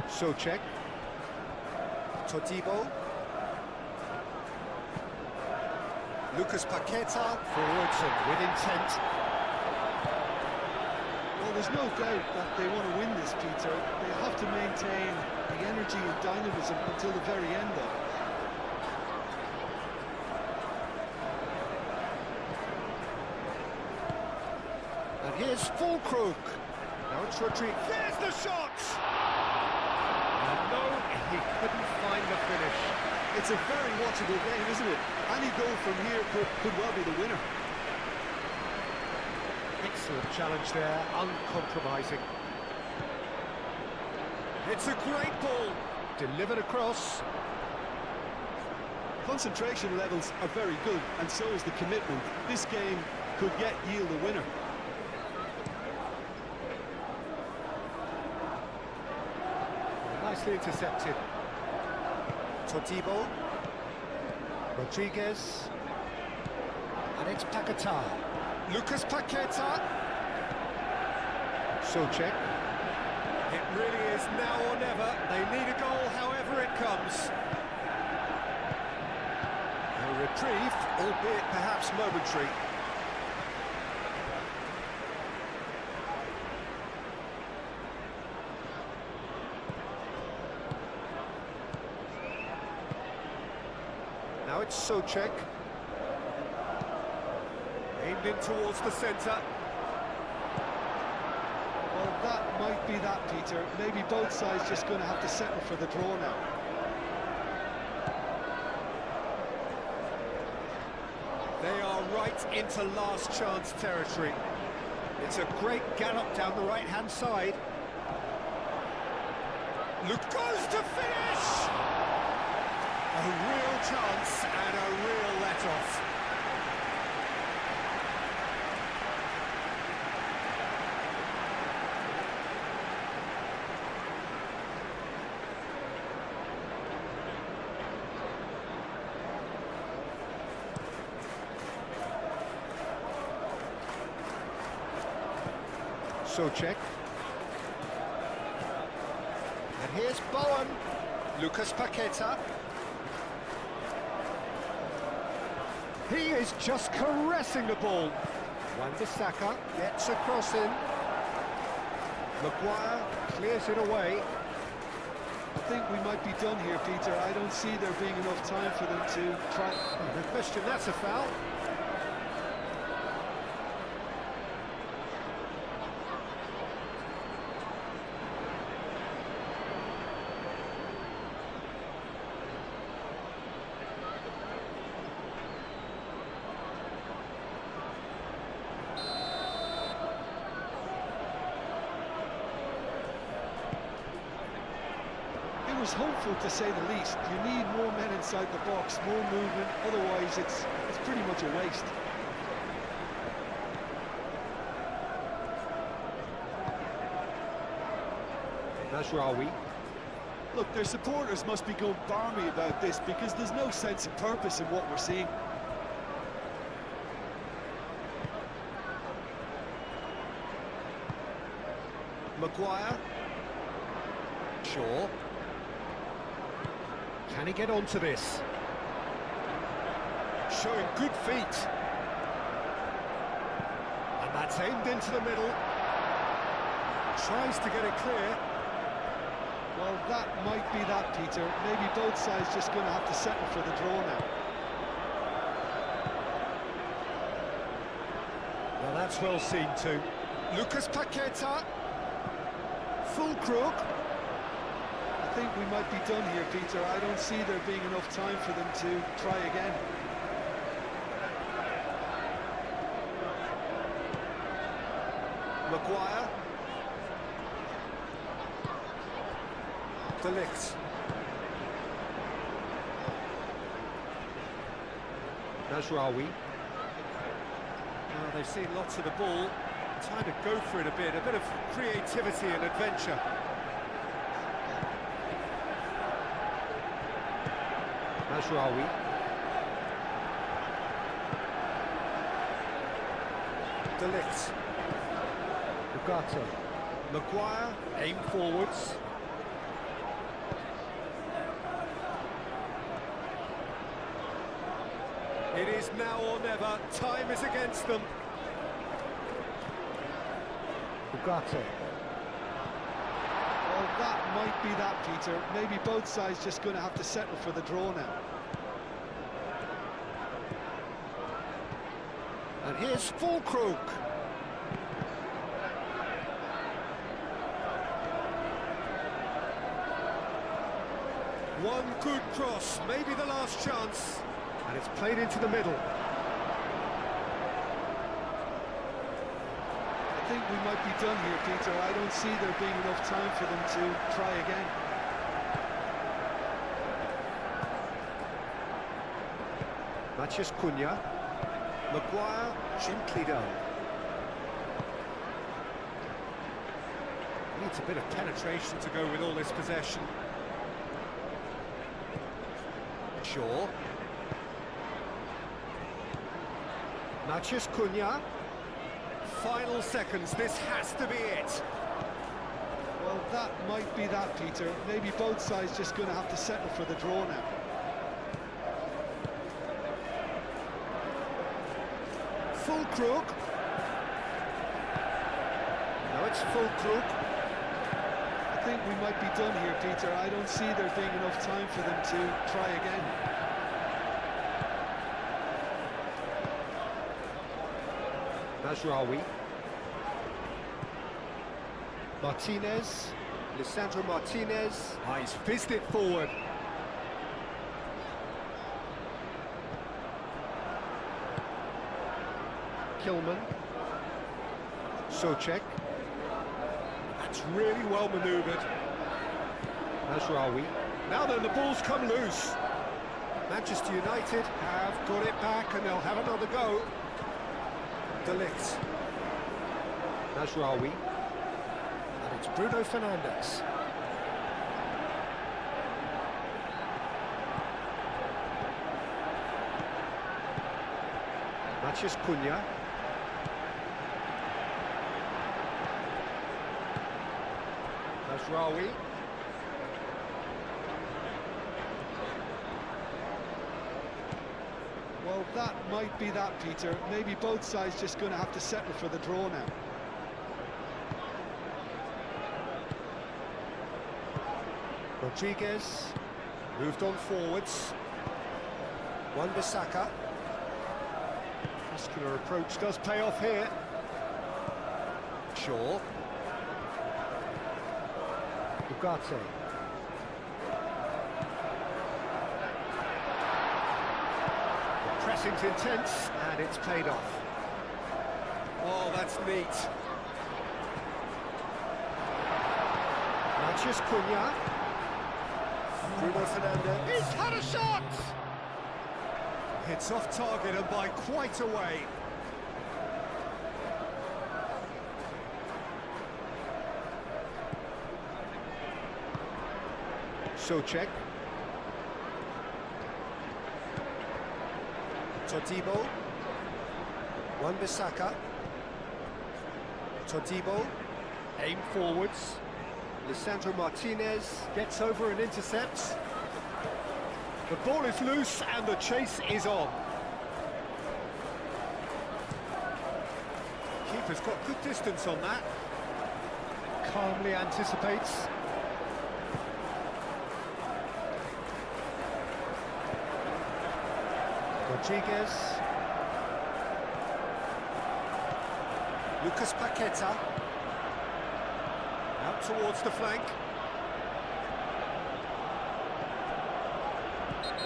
Souček.
Todibo. Lucas Paqueta.
Forwards and with intent.
Well, there's no doubt that they want to win this, Peter. They have to maintain the energy and dynamism until the very end, though.
And here's Fulkrug. Now it's Rodriguez. There's the shot! And no, he couldn't find the finish.
It's a very watchable game, isn't it? Any goal from here could well be the winner.
Excellent challenge there, uncompromising. It's a great ball, delivered across.
Concentration levels are very good, and so is the commitment. This game could yet yield a winner.
Nicely intercepted.
Todibo.
Rodriguez.
And it's Paqueta. Lucas Paqueta.
Souček. It really is now or never. They need a goal however it comes. A reprieve, albeit perhaps momentary. Now it's Souček. Aimed in towards the centre.
Well, that might be that, Peter. Maybe both sides just going to have to settle for the draw now.
They are right into last chance territory. It's a great gallop down the right-hand side. Luke goes to finish! A real chance and a real let-off. Souček. And here's Bowen.
Lucas Paqueta.
He is just caressing the ball. Wan-Bissaka gets a cross in. Maguire clears it away.
I think we might be done here, Peter. I don't see there being enough time for them to try.
No question, that's a foul.
was hopeful to say the least. You need more men inside the box, more movement, otherwise it's pretty much a waste.
Mazraoui.
Look, their supporters must be going barmy about this because there's no sense of purpose in what we're seeing.
Maguire. Shaw. Can he get onto this? Showing good feet. And that's aimed into the middle. Tries to get it clear.
Well, that might be that, Peter. Maybe both sides just going to have to settle for the draw now.
Well, that's well seen too.
Lucas Paqueta.
Fulkrug.
I think we might be done here, Peter. I don't see there being enough time for them to try again.
Maguire. De Ligt. Mazraoui. Now they've seen lots of the ball. Time to go for it a bit of creativity and adventure. Mazraoui. De Ligt. Ugarte. Maguire, aim forwards. It is now or never. Time is against them. Ugarte.
Well, that might be that, Peter. Maybe both sides just going to have to settle for the draw now.
And here's Fulkrug. One good cross, maybe the last chance. And it's played into the middle.
I think we might be done here, Peter. I don't see there being enough time for them to try again.
Matheus Cunha. Maguire, gently done. Needs a bit of penetration to go with all this possession. Shaw. Matheus Cunha. Final seconds, this has to be it.
Well, that might be that, Peter. Maybe both sides just going to have to settle for the draw now.
Fulkrug. No, it's Fulkrug.
I think we might be done here, Peter. I don't see there being enough time for them to try again.
Mazraoui. Martinez. Lisandro Martinez. He's fizzed it forward. Kilman. Souček. That's really well manoeuvred. Mazraoui. Now then, the ball's come loose. Manchester United have got it back and they'll have another go. De Ligt. Mazraoui. And it's Bruno Fernandes. Matheus Cunha. Mazraoui.
Well, that might be that, Peter. Maybe both sides just going to have to settle for the draw now.
Rodriguez. Moved on forwards. Wan-Bissaka. Muscular approach does pay off here. Shaw. Ugarte. The pressing's intense, and it's paid off. Oh, that's neat. Matheus Cunha. Bruno Fernandes.
He's had a shot!
It's off target and by quite a way. Souček. Todibo. Wan-Bissaka. Todibo. Aim forwards. Lisandro Martinez gets over and intercepts. The ball is loose and the chase is on. Keeper's got good distance on that. Calmly anticipates. Rodriguez. Lucas Paqueta. Out towards the flank.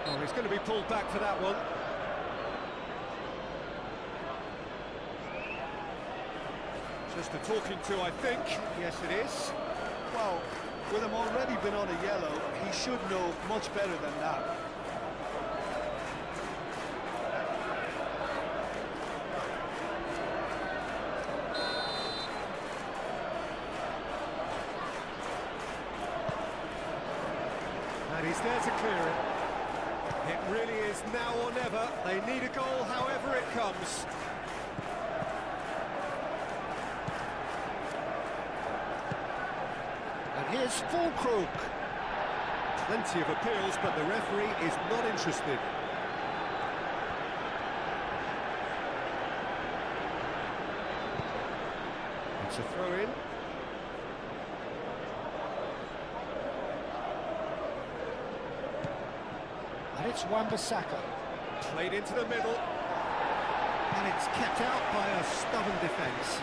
Oh, he's going to be pulled back for that one. Just a talking to, I think. Yes, it is.
Well, with him already been on a yellow, he should know much better than that.
And he's there to clear it. It really is now or never. They need a goal however it comes. And here's Fulkrug. Plenty of appeals, but the referee is not interested. It's a throw-in. And it's Wan-Bissaka. Played into the middle. And it's kept out by a stubborn defence.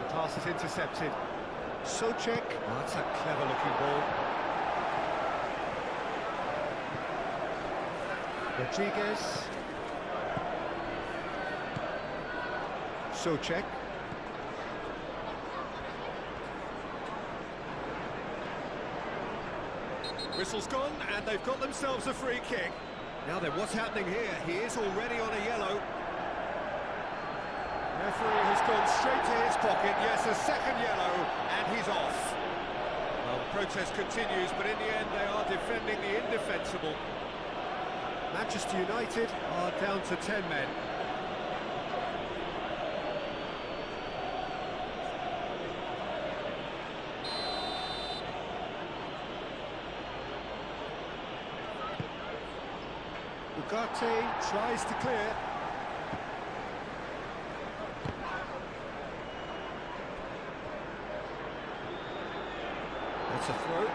The pass is intercepted. Souček. Oh, that's a clever-looking ball. Rodriguez. Souček. Whistle's gone, and they've got themselves a free kick. Now then, what's happening here? He is already on a yellow. Referee has gone straight to his pocket. Yes, a second yellow, and he's off. Well, the protest continues, but in the end, they are defending the indefensible. Manchester United are down to 10 men. Ugarte tries to clear. That's a throw.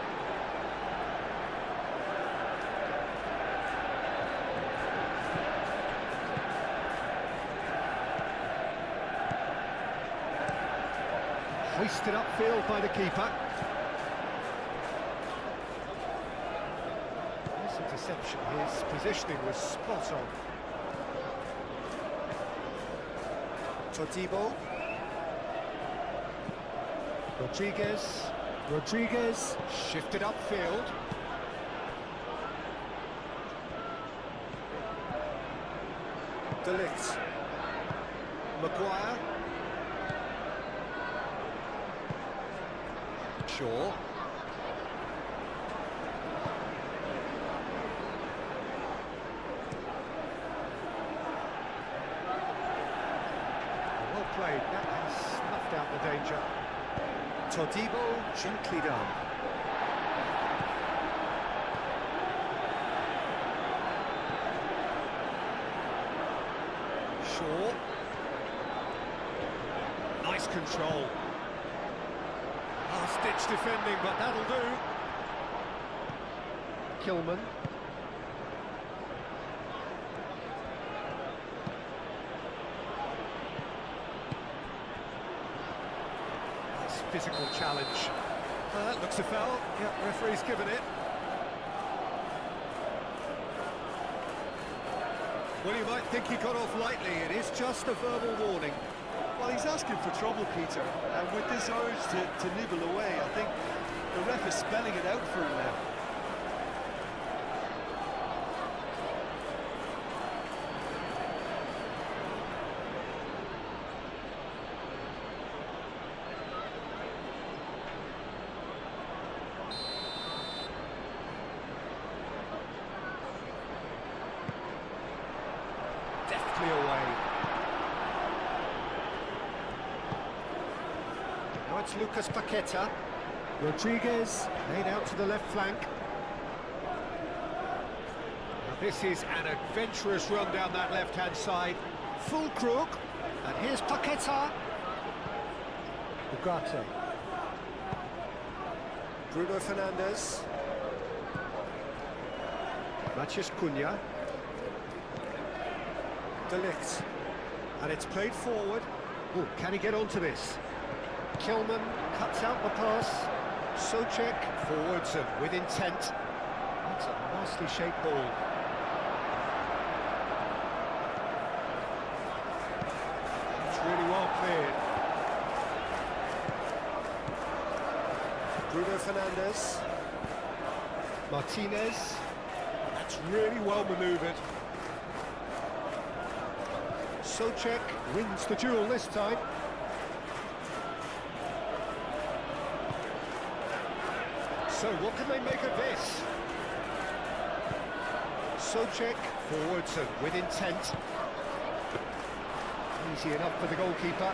Hoisted upfield by the keeper. Interception, his positioning was spot on. Todibo. Rodriguez shifted upfield. De Ligt. Maguire. Shaw. Played, that has snuffed out the danger. Todibo gently done. Shaw. Nice control. Last-ditch defending, but that'll do. Kilman. Physical challenge. That looks a foul. Yep, referee's given it. Well, you might think he got off lightly. It is just a verbal warning.
Well, he's asking for trouble, Peter, and with this urge to nibble away, I think the ref is spelling it out for him now.
Deftly away. Now it's Lucas Paqueta. Rodriguez laid out to the left flank. Now this is an adventurous run down that left-hand side. Full crook. And here's Paqueta. Ugarte. Bruno Fernandes. Matheus Cunha. De Ligt. And it's played forward. Oh, can he get onto this? Kilman cuts out the pass. Souček forwards and with intent. That's a nicely shaped ball. It's really well cleared. Bruno Fernandes. Martinez. That's really well manoeuvred. Souček wins the duel this time. So what can they make of this? Souček forwards and with intent. Easy enough for the goalkeeper.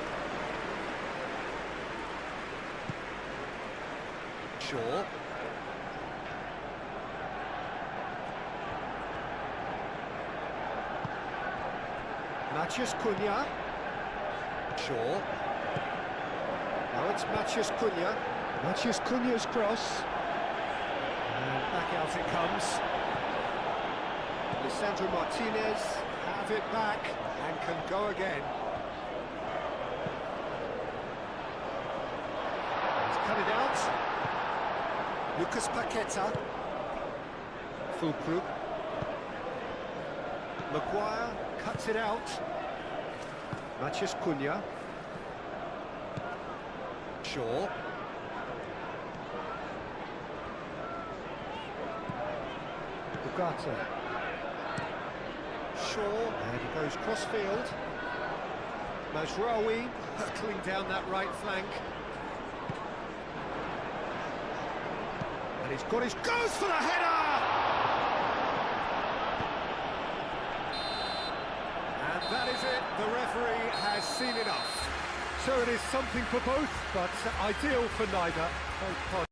Shaw. Matheus Cunha. Shaw. Now it's Matheus Cunha. Matheus Cunha's cross. And back out it comes. Lisandro Martinez have it back and can go again. He's cut it out. Lucas Paqueta. Fulkrug. Maguire cuts it out. Matheus Cunha. Shaw. Ugarte. Shaw, and he goes cross-field. Mazraoui hurtling down that right flank. And he's got his... goes for the header! And that is it, the referee has seen enough. So it is something for both, but ideal for neither. Both parties